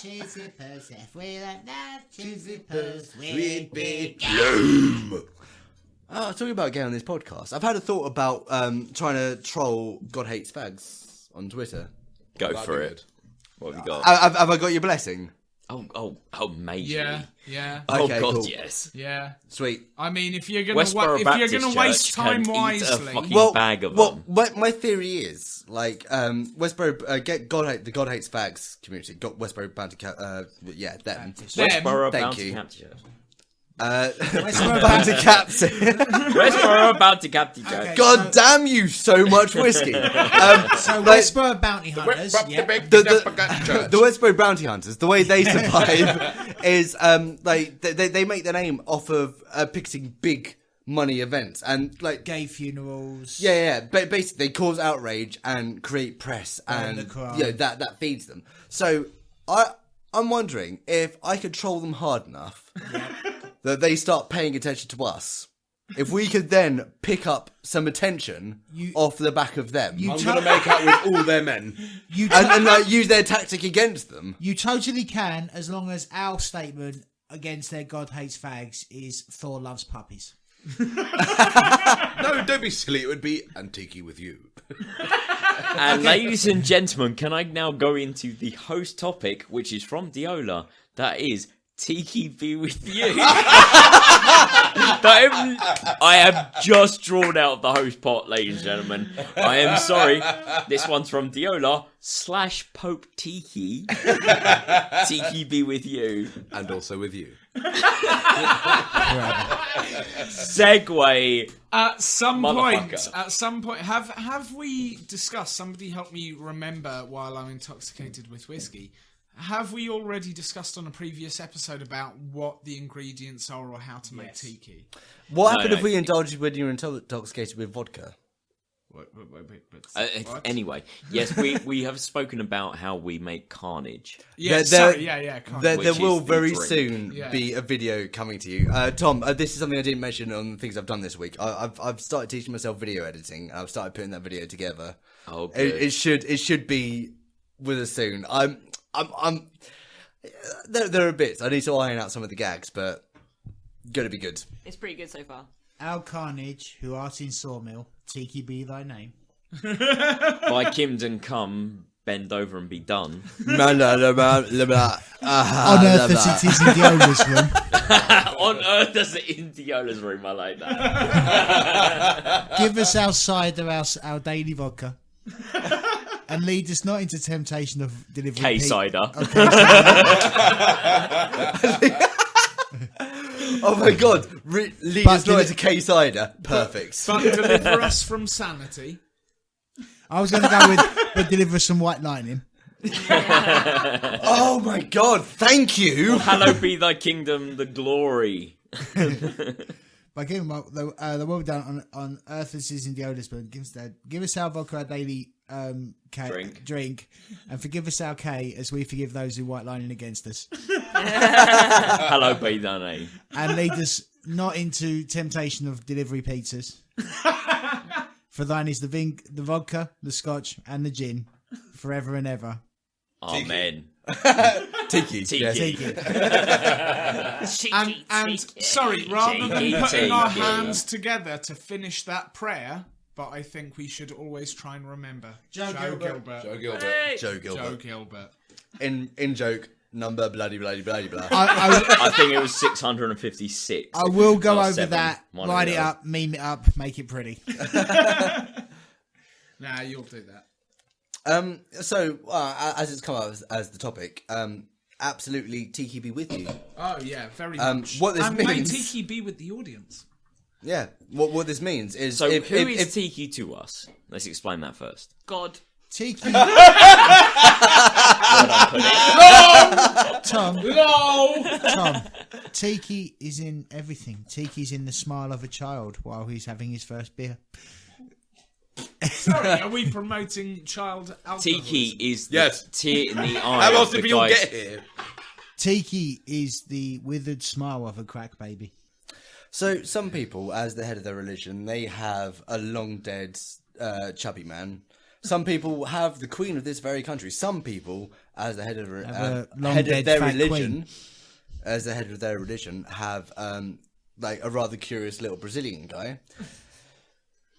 Cheesy puss, if we don't have cheesy puss, We'd be Talking about gay on this podcast, I've had a thought about trying to troll God Hates Fags on Twitter. Go That'd for be it. good. What have you got? Have I got your blessing? Oh, majorly. Yeah. Oh Okay, god, cool. yes. Yeah. Sweet. I mean, if you're gonna Westboro Baptist waste Church time can eat a wisely, fucking bag of them. My theory is like Westboro, the God Hates Fags community, got Westboro Bounty, them. Westboro Thank Bounty you. Capture. Westboro Bounty Caps. Westboro Bounty Capture. Okay. God damn you, so much whiskey. So like, Westboro Bounty Hunters, yeah. the Westboro Bounty Hunters, the way they survive is they make their name off of picketing big money events and like gay funerals. Yeah. But basically, they cause outrage and create press, and that feeds them. So I'm wondering if I could troll them hard enough that they start paying attention to us. If we could then pick up some attention off the back of them. I'm going to make out with all their men. And use their tactic against them. You totally can, as long as our statement against their God hates fags is Thor loves puppies. No, don't be silly. It would be Tiki with you. And ladies and gentlemen, can I now go into the host topic, which is from Diola? That is Tiki be with you. I have just drawn out the host pot, ladies and gentlemen. I am sorry. This one's from Diola / Pope Tiki. Tiki be with you. And also with you. Segue. At some point, have we discussed? Somebody help me remember while I'm intoxicated with whiskey. Have we already discussed on a previous episode about what the ingredients are or how to make tiki? What happened if we indulged when you were intoxicated with vodka? What? Anyway, yes, we have spoken about how we make carnage. Carnage. There will very soon be a video coming to you. Tom, this is something I didn't mention on the things I've done this week. I've started teaching myself video editing, and I've started putting that video together. Oh, good. It should be with us soon. There are bits. I need to iron out some of the gags, but gonna be good. It's pretty good so far. Our carnage, who art in sawmill, Tiki be thy name. By Kimden come, bend over and be done. On earth as it is in Diola's room. On earth as it is in Diola's room, I like that. Give us our cider, our daily vodka. And lead us not into temptation of delivering K-cider. Oh my god, lead us not into K-cider. Perfect. But deliver us from sanity. I was going to go with, but deliver us some white lightning. Oh my god, thank you. Well, hallowed be thy kingdom, the glory. By giving the well done on earth as is in the oldest, but give us our vodka, our daily drink, and forgive us our K as we forgive those who white lining against us. Hallowed be thy name. And lead us not into temptation of delivery pizzas. For thine is the vodka, the scotch, and the gin, forever and ever. Amen. Tiki. And sorry, rather than putting our hands together to finish that prayer, but I think we should always try and remember Joe Gilbert. Hey. Joe Gilbert. In joke number bloody blah. I think it was 656. I will go over that, write it up, meme it up, make it pretty. Nah, you'll do that. So as it's come up as the topic, absolutely Tiki be with you. Oh yeah, very much. What this means? May Tiki be with the audience. Yeah. What this means is who is Tiki to us? Let's explain that first. God. Tiki. Tom. Tiki is in everything. Tiki's in the smile of a child while he's having his first beer. Sorry, are we promoting child alcoholism? Tiki is the tear in the eye. How else did we all get here? Tiki is the withered smile of a crack baby. So some people, as the head of their religion, they have a long dead chubby man. Some people have the queen of this very country. Some people, as the head of their religion, have like a rather curious little Brazilian guy.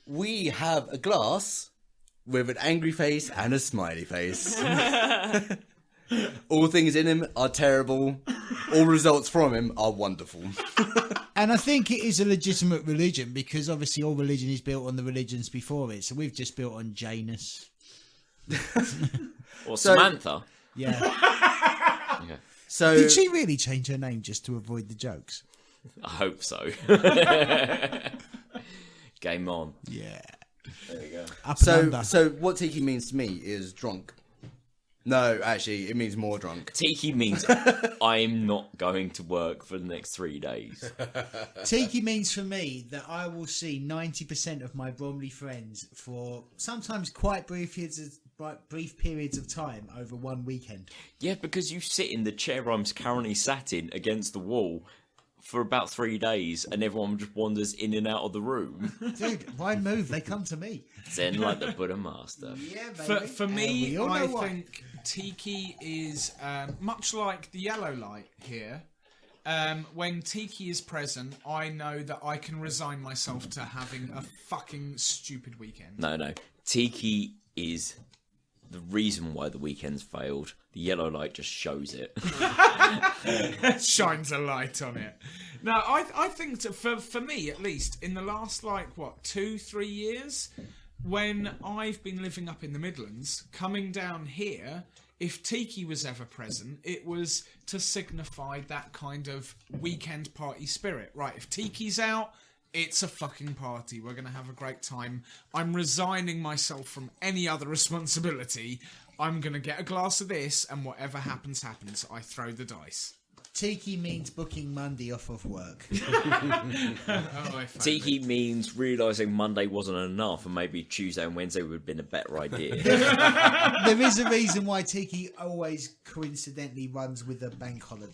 We have a glass with an angry face and a smiley face. All things in him are terrible. All results from him are wonderful. And I think it is a legitimate religion because obviously all religion is built on the religions before it. So we've just built on Janus. Or Samantha. Yeah. Yeah. So did she really change her name just to avoid the jokes? I hope so. Game on. Yeah. There you go. So what Tiki means to me is drunk. No, actually, it means more drunk. Tiki means I'm not going to work for the next 3 days. Tiki means for me that I will see 90% of my Bromley friends for sometimes quite brief periods of time over one weekend. Yeah, because you sit in the chair I'm currently sat in against the wall for about 3 days, and everyone just wanders in and out of the room. Dude, why move? They come to me. Zen like the Buddha master. Yeah, baby. For me, I think Tiki is much like the yellow light here. When Tiki is present, I know that I can resign myself to having a fucking stupid weekend. No. Tiki is the reason why the weekend's failed. The yellow light just shows it. Shines a light on it. No, I think for me at least, in the last 2-3 years, when I've been living up in the Midlands, coming down here, if Tiki was ever present, it was to signify that kind of weekend party spirit. Right, if Tiki's out, it's a fucking party. We're going to have a great time. I'm resigning myself from any other responsibility. I'm going to get a glass of this, and whatever happens, happens. I throw the dice. Tiki means booking Monday off of work. Tiki means realising Monday wasn't enough, and maybe Tuesday and Wednesday would have been a better idea. There is a reason why Tiki always coincidentally runs with a bank holiday.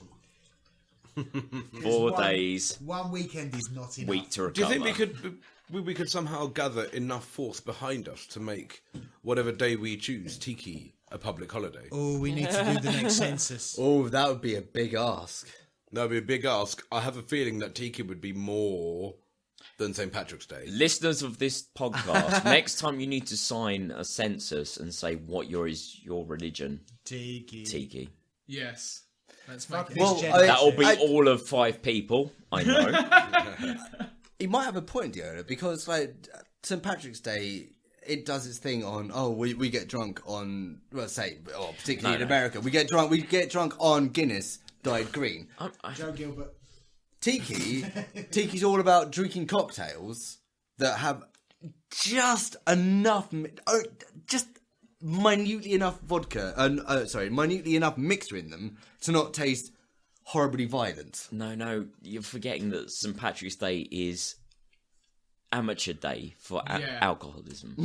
4 days. One weekend is not enough. Week to recover. Do you think we could somehow gather enough force behind us to make whatever day we choose Tiki a public holiday? Oh, we need to do the next census. Oh, that would be a big ask. That would be a big ask. I have a feeling that Tiki would be more than St. Patrick's Day. Listeners of this podcast, next time you need to sign a census and say what is your religion. Tiki. Yes. Let's make it. Well, that'll be all of 5 people. I know. He might have a point, Diola, because St. Patrick's Day, it does its thing on. Oh, we get drunk on. Well, particularly in America, we get drunk on Guinness dyed green. Joe Gilbert. Tiki's all about drinking cocktails that have just enough, just minutely enough vodka, minutely enough mixer in them to not taste horribly violent. No, you're forgetting that St. Patrick's Day is amateur day for alcoholism.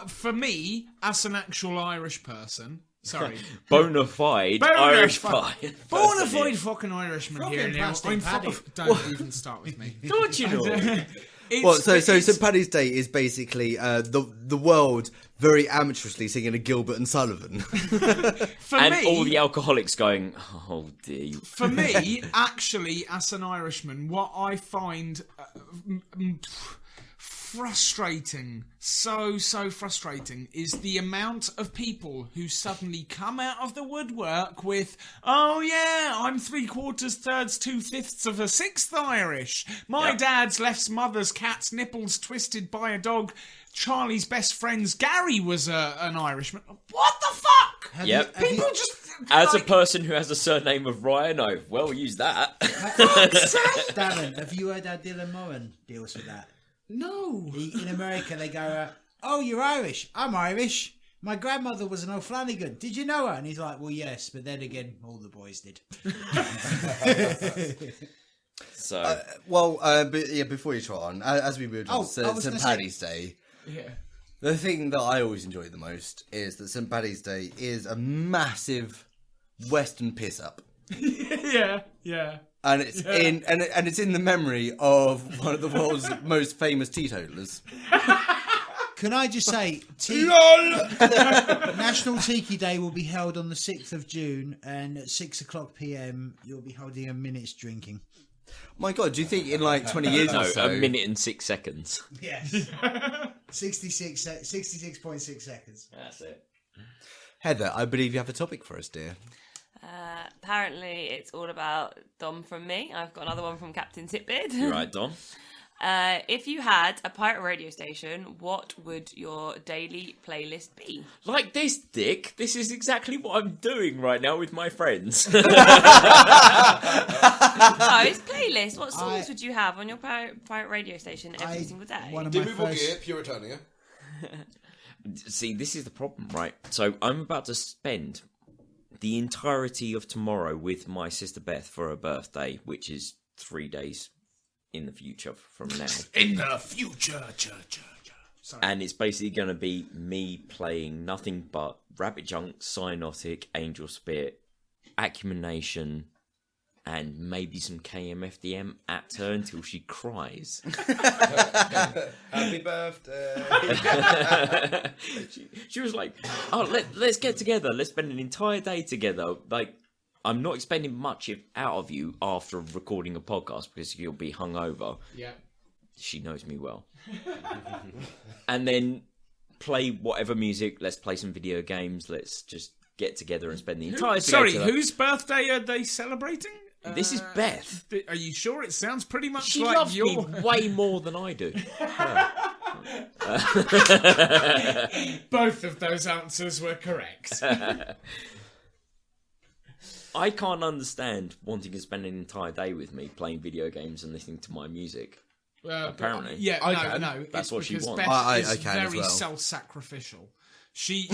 For me, as an actual Irish person, bona fide Irish fucking Irishman here now. Don't even start with me. Don't you know? So St. Paddy's Day is basically the world very amateurishly singing a Gilbert and Sullivan. All the alcoholics going, oh dear. For me, actually, as an Irishman, what I find frustrating, so frustrating, is the amount of people who suddenly come out of the woodwork with, oh yeah, I'm 3/4, 1/3, 2/5 of a 1/6 Irish. My dad's left mother's cat's nipples twisted by a dog. Charlie's best friend's Gary was an Irishman. What the fuck? People just... As a person who has a surname of Ryan, I've used that. Darren, have you heard how Dylan Moran deals with that? No. In America, they go, oh, you're Irish. I'm Irish. My grandmother was an O'Flanagan. Did you know her? And he's like, well, yes, but then again, all the boys did. Before you try on, as we moved on to St. Paddy's Day, the thing that I always enjoy the most is that St. Paddy's Day is a massive Western piss-up. Yeah. And it's in the memory of one of the world's most famous teetotalers. Can I just say, National Tiki Day will be held on the 6th of June, and at 6:00 p.m. you'll be holding a minute's drinking. My God, do you think in 20 years or so... 1 minute and 6 seconds. Yes. 66.6 seconds. That's it. Heather, I believe you have a topic for us, dear. Apparently it's all about Dom from me. I've got another one from Captain Sickbeard. You're right, Dom. If you had a pirate radio station, what would your daily playlist be? Like this, Dick. This is exactly what I'm doing right now with my friends. Oh, it's playlist. What songs would you have on your pirate radio station every single day? Did we book it, Puritania? See, this is the problem, right? So I'm about to spend the entirety of tomorrow with my sister Beth for her birthday, which is 3 days in the future from now. In the future. Sorry. And it's basically going to be me playing nothing but Rabbit Junk, Cyanotic, Angel Spirit, Acumination, and maybe some KMFDM at her until she cries. Happy birthday. she was like, oh, let's get together. Let's spend an entire day together. Like, I'm not expecting much out of you after recording a podcast because you'll be hungover. Yeah. She knows me well. And then play whatever music. Let's play some video games. Let's just get together and spend the entire day together. Whose birthday are they celebrating? This is Beth. Are you sure? It sounds pretty much She like loves me your... way more than I do. Both of those answers were correct. I can't understand wanting to spend an entire day with me playing video games and listening to my music. Apparently. No. That's it's what she because wants. Beth I is can as very well. self-sacrificial. She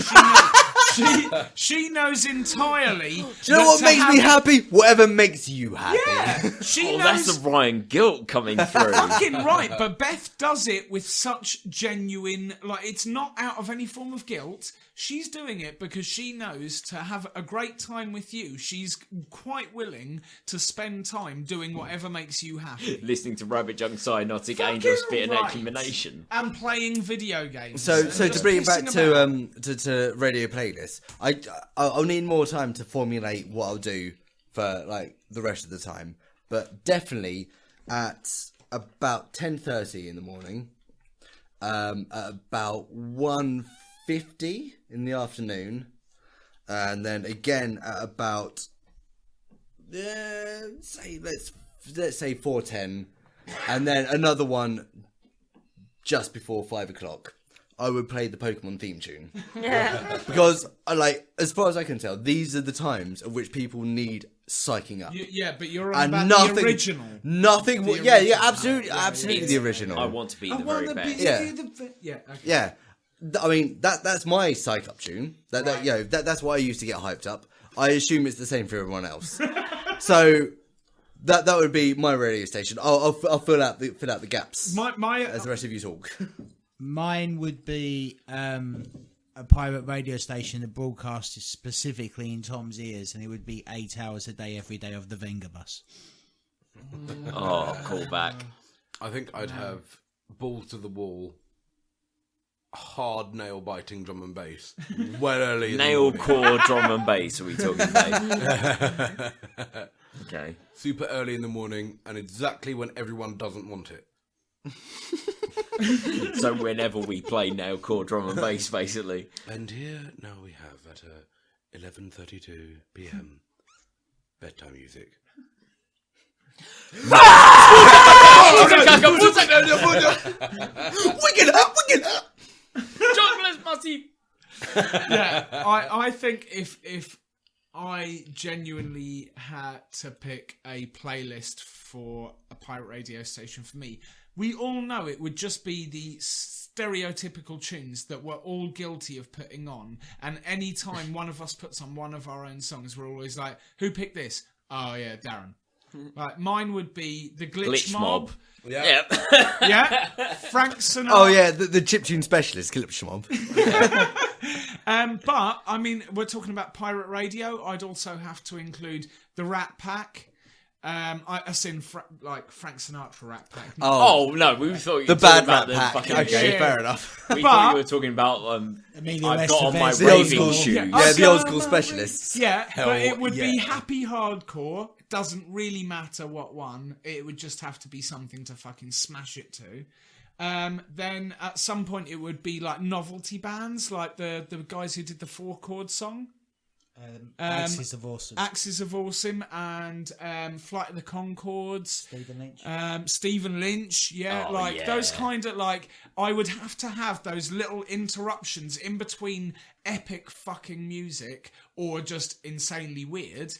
knows entirely. Do you know what makes me happy? Whatever makes you happy. Yeah, she knows. That's the Ryan guilt coming through. Fucking right, but Beth does it with such genuine, like, it's not out of any form of guilt. She's doing it because she knows to have a great time with you. She's quite willing to spend time doing whatever makes you happy. Listening to Rabbit Junk, Cyanotic, Fucking Angel Spit, right. and Acumination. And playing video games. So and to just bring it back pissing about. to radio playlists, I'll need more time to formulate what I'll do for like the rest of the time. But definitely at about 10:30 in the morning, at about 1:50 in the afternoon, and then again at about let's say 4:10, and then another one just before 5 o'clock. I would play the Pokemon theme tune. Yeah. Because, as far as I can tell, these are the times at which people need psyching up. Yeah, but you're on And about nothing, the original. Nothing. The Yeah, original. absolutely, Yeah, absolutely yeah. the original. I want to be I the wanna very best. be Yeah. yeah. Okay. Yeah, I mean that's my psych up tune. That's why I used to get hyped up. I assume it's the same for everyone else. So that would be my radio station. I'll fill out the gaps My as the rest of you talk. Mine would be a pirate radio station that broadcasts specifically in Tom's ears, and it would be 8 hours a day, every day of the Venga Bus. Oh, call back. I think I'd have balls to the wall, hard nail biting drum and bass. Well early in the Nail morning. core drum and bass, are we talking about? Okay. Super early in the morning, and exactly when everyone doesn't want it. So whenever we play nail core drum and bass, basically. And here now we have at 11:32 p.m. bedtime music. Wicked up! Chocolate Musty! Yeah, I think if I genuinely had to pick a playlist for a pirate radio station for me, we all know it would just be the stereotypical tunes that we're all guilty of putting on. And any time one of us puts on one of our own songs, we're always like, who picked this? Oh, yeah, Darren. Like, mine would be the Glitch Mob. Yeah. Yeah. Frank Sinatra. Oh yeah, the chiptune specialist, Glitch Mob. But, I mean, we're talking about pirate radio. I'd also have to include the Rat Pack. As in, Frank Sinatra Rat Pack. Oh, no, we thought you The were talking bad about Rat Pack. fucking... Okay, shit. fair enough. We thought you were talking about, Emilio I've got on my Estevez. The old raving school- shoes. Yeah, the old school specialists. Yeah, but it Hell would be yeah. happy hardcore. It doesn't really matter what one. It would just have to be something to fucking smash it to. Then at some point it would be like novelty bands, like the guys who did the 4-chord song. Axis of Awesome. Axis of Awesome and Flight of the Conchords. Stephen Lynch. Stephen Lynch, yeah, Oh, like yeah. those kind of like I would have to have those little interruptions in between epic fucking music or just insanely weird.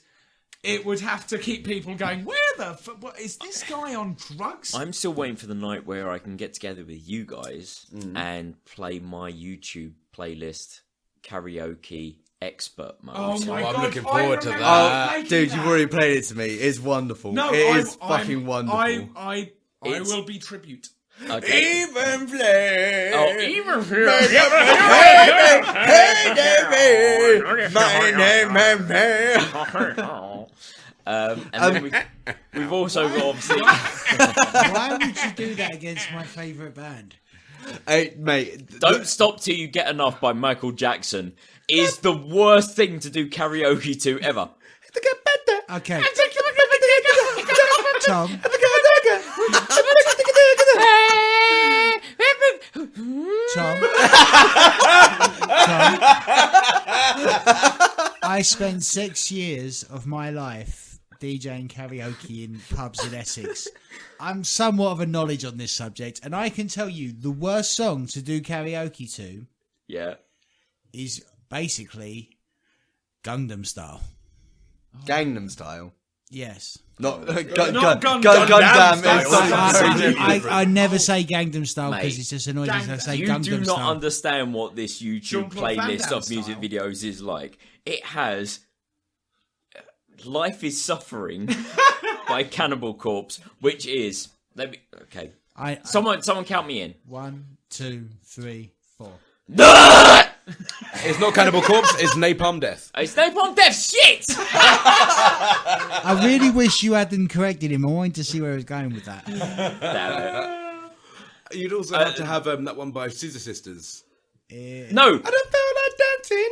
It would have to keep people going, where the fuck, what, is this guy on drugs? I'm still waiting for the night where I can get together with you guys and play my YouTube playlist, karaoke expert mode. Oh my God, I'm looking forward to remember that. making Dude, that. you've already played it to me. It's wonderful. No, It is fucking wonderful. I will be tribute. Okay. Even flame. Oh, even flame. And then we've also got obviously. Why would you do that against my favourite band? Hey, mate. Don't Stop Till You Get Enough by Michael Jackson is the worst thing to do karaoke to ever. Okay. Tom. Tom. I spent 6 years of my life DJing karaoke in pubs in Essex. I'm somewhat of a knowledge on this subject, and I can tell you the worst song to do karaoke to is basically Gangnam Style. Gangnam Style. Yes. Not Gundam Style. I never say Gangnam Style Mate, because it's just annoying as I say You Gangnam do not Style. understand what this YouTube Jean-Claude Van playlist Damme of music style. videos is like. It has Life is Suffering by Cannibal Corpse, which is... Okay. Someone count me in. 1, 2, 3, 4. It's not Cannibal Corpse, it's Napalm Death. It's Napalm Death, shit! I really wish you hadn't corrected him. I wanted to see where he was going with that. Damn it. You'd also have to have that one by Scissor Sisters. No! I don't feel like dancing.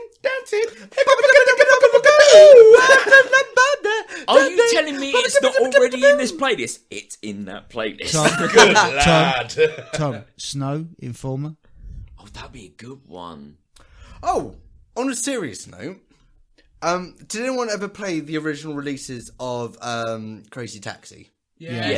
Are you telling me it's not already in this playlist? It's in that playlist. Tom, Snow, Informer. Oh, that'd be a good one. Oh, on a serious note, did anyone ever play the original releases of Crazy Taxi? Yeah.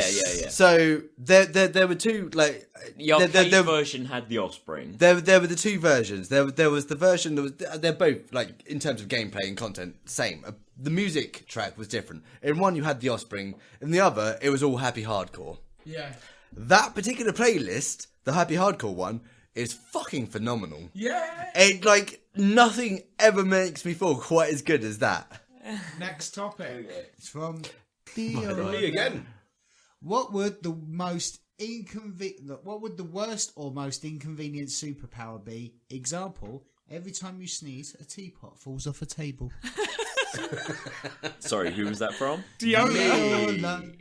So there were two, like The arcade version had the Offspring. There were the two versions. There was the version that was they're both, like, in terms of gameplay and content, same. The music track was different. In one you had the Offspring, in the other it was all happy hardcore. Yeah. That particular playlist, the happy hardcore one, is fucking phenomenal. Yeah. It, like, nothing ever makes me feel quite as good as that. Next topic. It's from Me again. What would the worst or most inconvenient superpower be? Example: every time you sneeze, a teapot falls off a table. Sorry, who was that from? Diola.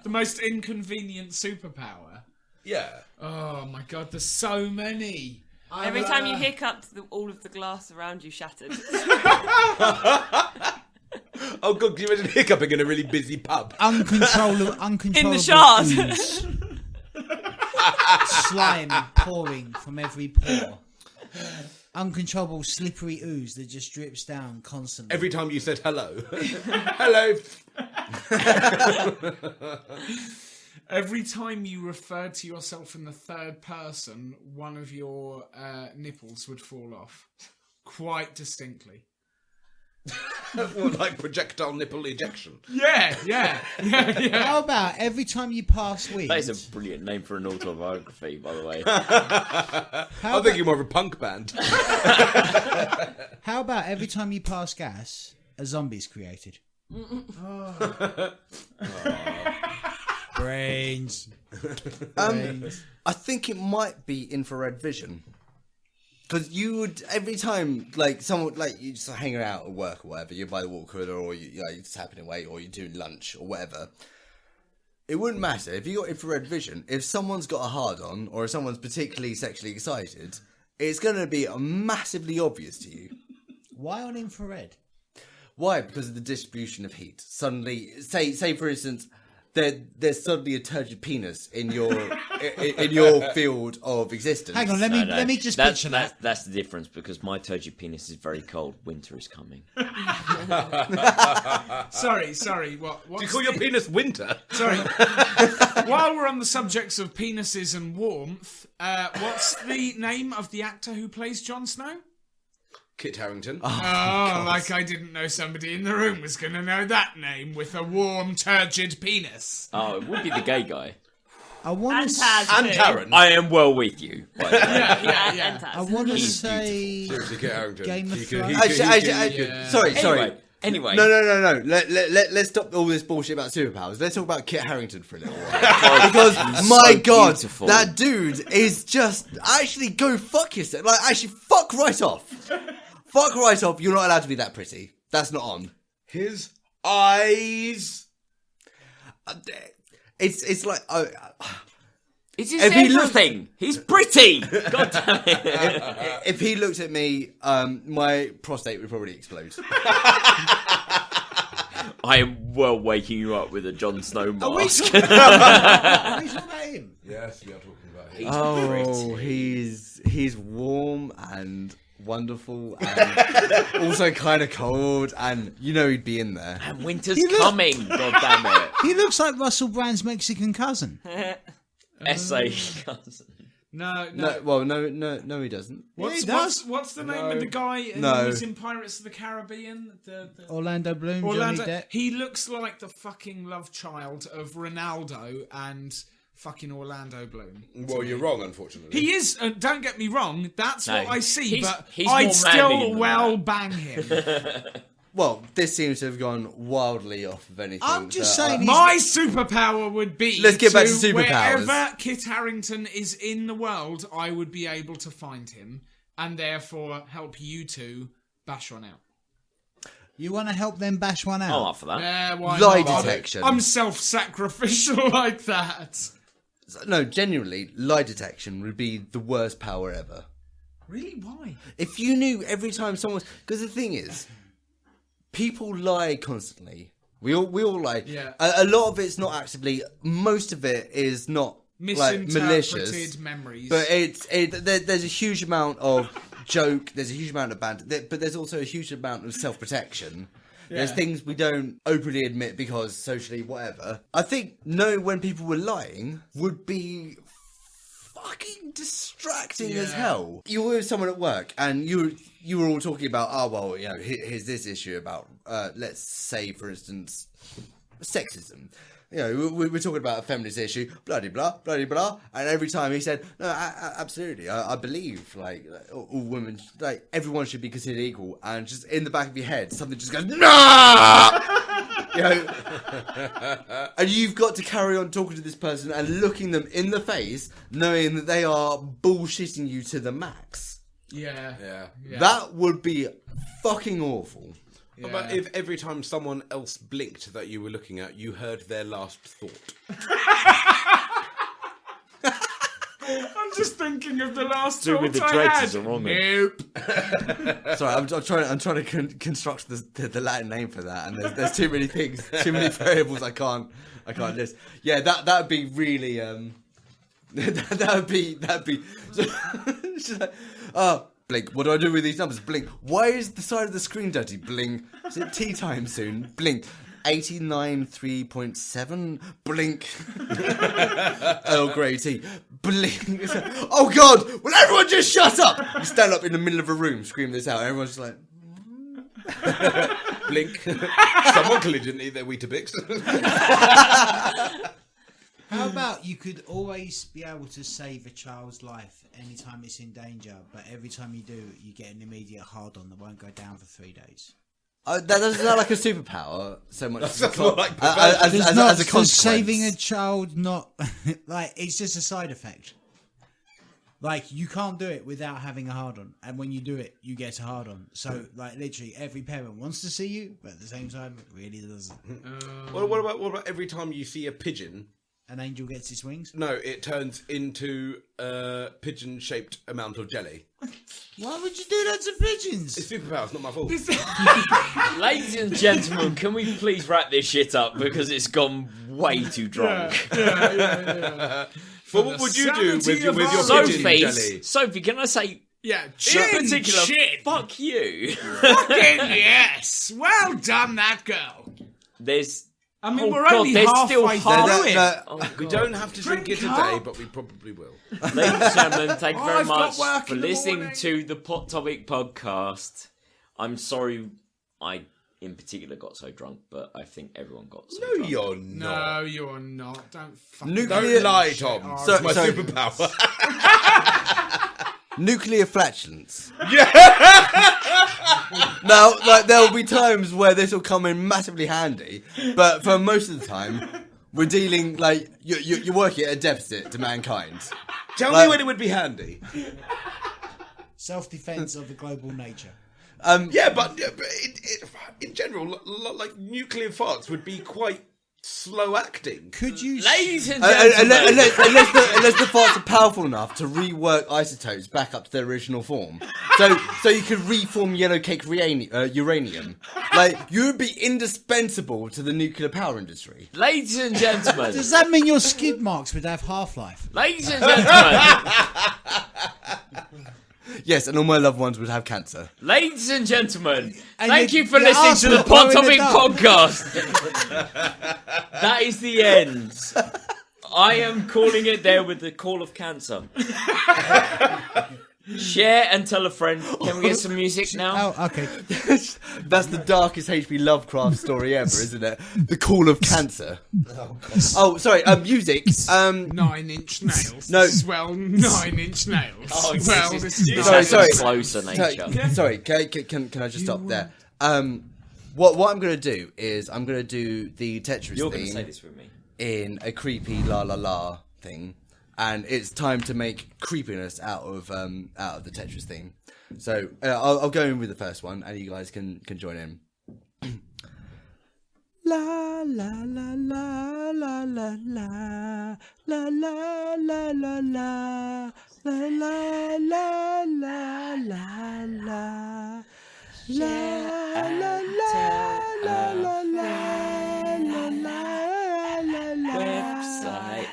The most inconvenient superpower. Yeah. Oh my God, there's so many. Every time you hiccuped, all of the glass around you shattered. Oh God, can you imagine hiccuping in a really busy pub? Uncontrollable In the shard. ooze. Slime pouring from every pore. Uncontrollable slippery ooze that just drips down constantly. Every time you said hello. Hello. Every time you referred to yourself in the third person, one of your nipples would fall off. Quite distinctly. What, like projectile nipple ejection? Yeah. How about every time you pass weed? That is a brilliant name for an autobiography, by the way. I'm thinking more of a punk band. How about every time you pass gas, a zombie's created? Brains. I think it might be infrared vision. Because you would, every time, like, someone, like, you just hanging out at work or whatever, you're by the water cooler, or you're just tapping away, or you're doing lunch, or whatever. It wouldn't matter. If you got infrared vision, if someone's got a hard-on, or if someone's particularly sexually excited, it's going to be massively obvious to you. Why on infrared? Why? Because of the distribution of heat. Suddenly, say for instance, there's suddenly a turgid penis in your in your field of existence. Hang on, let me just picture that. That's the difference, because my turgid penis is very cold. Winter is coming. Sorry. What Do you call your penis winter? Sorry. While we're on the subjects of penises and warmth, what's the name of the actor who plays Jon Snow? Kit Harington. Oh, like I didn't know somebody in the room was going to know that name with a warm, turgid penis. Oh, it would be the gay guy. I want And to Taz. And Taryn. I am well with you. By the way. And Taz. I want to He's say Seriously, Kit Harington. Game of He could- Thrones. Sorry. Anyway. No. Let's stop all this bullshit about superpowers. Let's talk about Kit Harington for a little while. Because, my so God, beautiful. that dude is just... Actually, go fuck yourself. Like, actually, fuck right off. Fuck right off. You're not allowed to be that pretty. That's not on. His eyes. It's like... It's his If he looked- everything. He's pretty. God damn it. if he looked at me, my prostate would probably explode. I am well waking you up with a Jon Snow mask. Are we talking about him? Yes, we are talking about him. Oh, he's warm and wonderful and also kind of cold, and you know he'd be in there. And winter's coming. God damn it. He looks like Russell Brand's Mexican cousin. S.A. cousin. No. No, he doesn't. What's the name of the guy who was in Pirates of the Caribbean? The Orlando Bloom, Orlando. Johnny Depp. He looks like the fucking love child of Ronaldo and fucking Orlando Bloom. Well, you're wrong, unfortunately. He is. Don't get me wrong. That's No, what I see. But he's more I'd manly still than well that. bang him. Well, this seems to have gone wildly off of anything. I'm just so, saying My superpower would be Let's get back to superpowers. Wherever Kit Harington is in the world, I would be able to find him and therefore help you two bash one out. You want to help them bash one out? I'm up for that. Yeah, why Lie not? detection. I'm self-sacrificial like that. No, genuinely, lie detection would be the worst power ever. Really? Why? If you knew every time someone... Because the thing is, people lie constantly. We all lie. Yeah. A lot of it's not actively... Most of it is not Misinterpreted malicious. memories. But there's a huge amount of joke, there's a huge amount of banter, but there's also a huge amount of self-protection. There's things we don't openly admit because socially, whatever. I think knowing when people were lying would be fucking distracting as hell. You were with someone at work and you were all talking about, oh, well, you know, here's this issue about, let's say, for instance, sexism. You know, we're talking about a feminist issue, blah-de-blah, blah-de-blah, and every time he said, no, absolutely, I believe, like, all women, like, everyone should be considered equal, and just in the back of your head, something just goes, nah! You know, and you've got to carry on talking to this person and looking them in the face, knowing that they are bullshitting you to the max. Yeah. That would be fucking awful. How about if every time someone else blinked that you were looking at, you heard their last thought? I'm just thinking of the last Do thought with the I dregs had. are wrong. Nope. Sorry, I'm trying to construct the Latin name for that, and there's too many things, too many variables I can't list. Yeah, that would be really that'd be blink. What do I do with these numbers? Blink. Why is the side of the screen dirty? Blink. Is it tea time soon? Blink. 89.3.7. Blink. Earl Grey tea. Blink. Oh God! Will everyone just shut up? You stand up in the middle of a room, scream this out. Everyone's just like. Blink. Someone clearly didn't eat their Weetabix. How about you could always be able to save a child's life anytime it's in danger, but every time you do, you get an immediate hard-on that won't go down for 3 days? That doesn't sound like a superpower so much as more like as a consequence. Saving a child, not like it's just a side effect. Like you can't do it without having a hard-on, and when you do it, you get a hard-on. So, like literally, every parent wants to see you, but at the same time, it really doesn't. What about every time you see a pigeon? An angel gets its wings. No, it turns into a pigeon-shaped amount of jelly. Why would you do that to pigeons? It's superpower, it's not my fault. Ladies and gentlemen, can we please wrap this shit up because it's gone way too drunk. But what would you do with your pigeon jelly? Sophie, can I say... Yeah, in particular, chin. fuck you. Fucking yes. Well done, that girl. There's... I mean, Oh, we're God, only there's halfway still through half- it. We don't have to drink it today, but we probably will. Ladies and gentlemen, thank you very I've got much work for in the listening morning. to the Pot Topic podcast. I'm sorry I in particular got so drunk, but I think everyone got so No, drunk. you're not. No, you're not. Don't fucking Nuclear- Don't lie, Tom. Oh, It's my so- superpower. Nuclear flatulence. Now, like, there'll be times where this will come in massively handy, but for most of the time, we're dealing, like, you're working at a deficit to mankind. Tell Like- me when it would be handy. Self-defense of the global nature. Yeah, but in general, like nuclear farts would be quite slow acting. Could you... Ladies and gentlemen, Unless the farts are powerful enough to rework isotopes back up to their original form, so you could reform yellow cake uranium. Like, you would be indispensable to the nuclear power industry. ladies and gentlemen, Does that mean your skid marks would have half-life? ladies and gentlemen, Yes, and all my loved ones would have cancer. ladies and gentlemen, And thank your- you for your listening arse to the will Pot blow in the Topic dark. podcast. That is the end. I am calling it there with the call of cancer. Share and tell a friend. Can we get some music now? Oh, okay. That's the darkest H.P. Lovecraft story ever, isn't it? The call of cancer. Oh, sorry. Music. 9-inch nails. No. Well, 9-inch nails. Oh, well, this is Sorry. Closer nature. Sorry. Can I just stop there? What I'm going to do is I'm going to do the Tetris You're going to theme say this with me. in a creepy la la la thing, and it's time to make creepiness out of the Tetris theme. So I'll go in with the first one, and you guys can join in. La la la la la la la la la la la la la la la la la la. La la la la la la la la. Website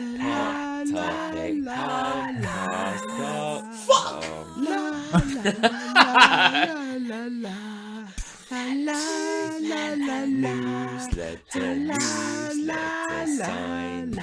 newsletter sign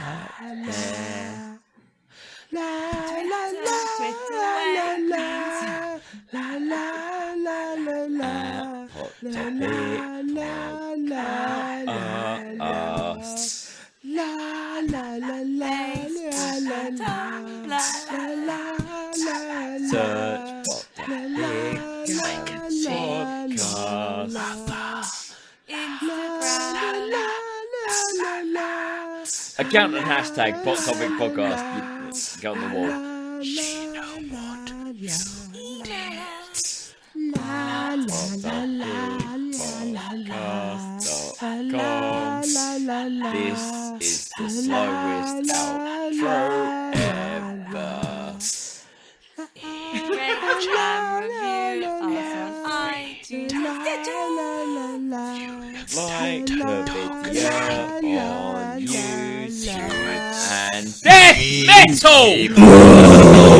Account and hashtag Pot Topic Podcast. Go on the wall. She no want This is the slowest outro ever. Like the video on YouTube and Death Metal!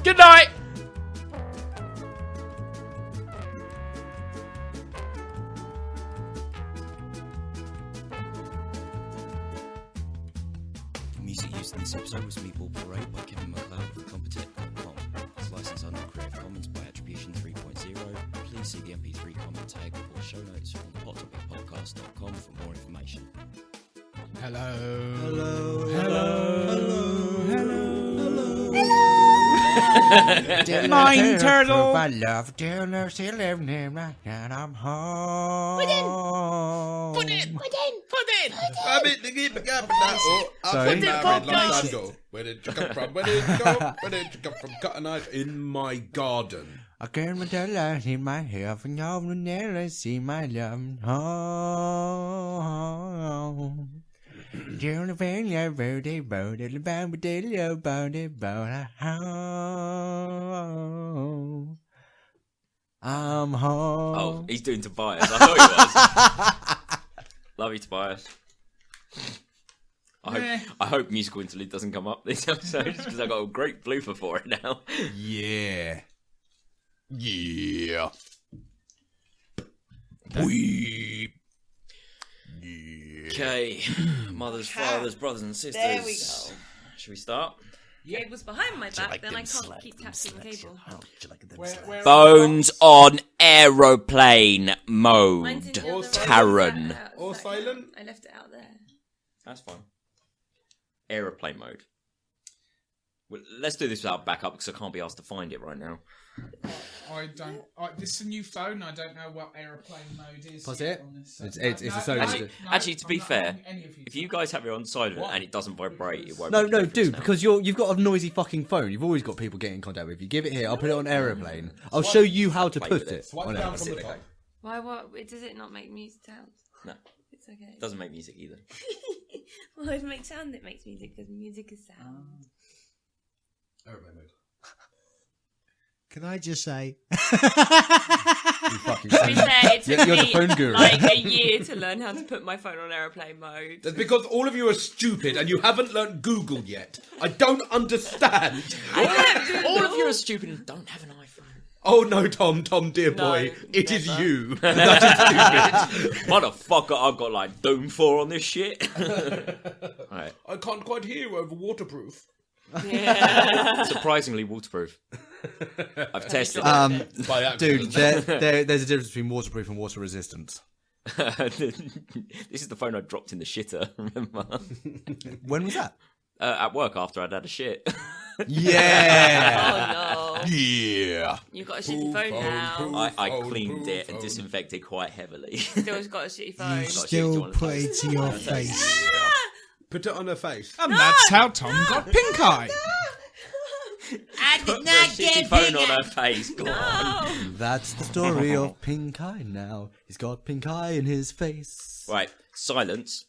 Good night! Music used in this episode was Meatball Parade by Captain MacLeod for Compotech.com. It's licensed under Creative Commons by Attribution 3.0. Please see the MP3 comment tag or show notes on pottopicpodcast.com for more information. Mine turtle. I love dinner, still living right now. I'm home. Put in. Where did you come from? Where did you go? Where did you come from? Cut a knife in my garden. I can't tell light in my hair from your never see my love home. Down the vein, I wrote it about it about home. I'm home. Oh, he's doing Tobias. I thought he was. Love you, Tobias. I hope musical interlude doesn't come up this episode because I've got a great blooper for it now. Yeah. Yeah. We Okay, mothers, fathers, brothers, and sisters. There we go. Should we start? Cable's behind my back, then I can't keep tapping the cable. Phones on aeroplane mode. Mine's in the other Karen. room. Or silent? I left it out there. That's fine. Aeroplane mode. Well, let's do this without backup because I can't be asked to find it right now. This is a new phone. I don't know what aeroplane mode is. What's it? On this, It's a Sony. Actually, to be fair, if you guys have it on silent and it doesn't vibrate, it won't. No, make a difference dude, now. because you've got a noisy fucking phone. You've always got people getting in contact with you. Give it here. I'll put it on aeroplane. I'll show you how to Play put with it. it Swipe on down aeroplane. from the top. Why? What? Does it not make music sounds? No, It's okay. it doesn't make music either. Well, it makes sound. It makes music because music is sound. Aeroplane mode. Can I just say? You fucking To be fair, it took You're the me phone guru. like a year to learn how to put my phone on airplane mode. That's because all of you are stupid and you haven't learnt Google yet. I don't understand. All of you are stupid and don't have an iPhone. Oh no, Tom, dear No, boy, it is never. you. That is stupid. Motherfucker, I've got like Doom 4 on this shit. Alright. I can't quite hear you over waterproof. Yeah. Surprisingly waterproof. I've tested it. By accident. Dude, there's a difference between waterproof and water resistant. This is the phone I dropped in the shitter, remember? When was that? At work after I'd had a shit. Yeah. Oh no. Yeah. You've got a shitty phone now. I cleaned it and disinfected quite heavily. Still got a shitty phone. Still put it to your face. Put it on her face. And that's how Tom got pink eye. I did Put a not shitty get phone pink on eye. her face. Go on. That's the story of Pink Eye now. He's got pink eye in his face. Right, silence.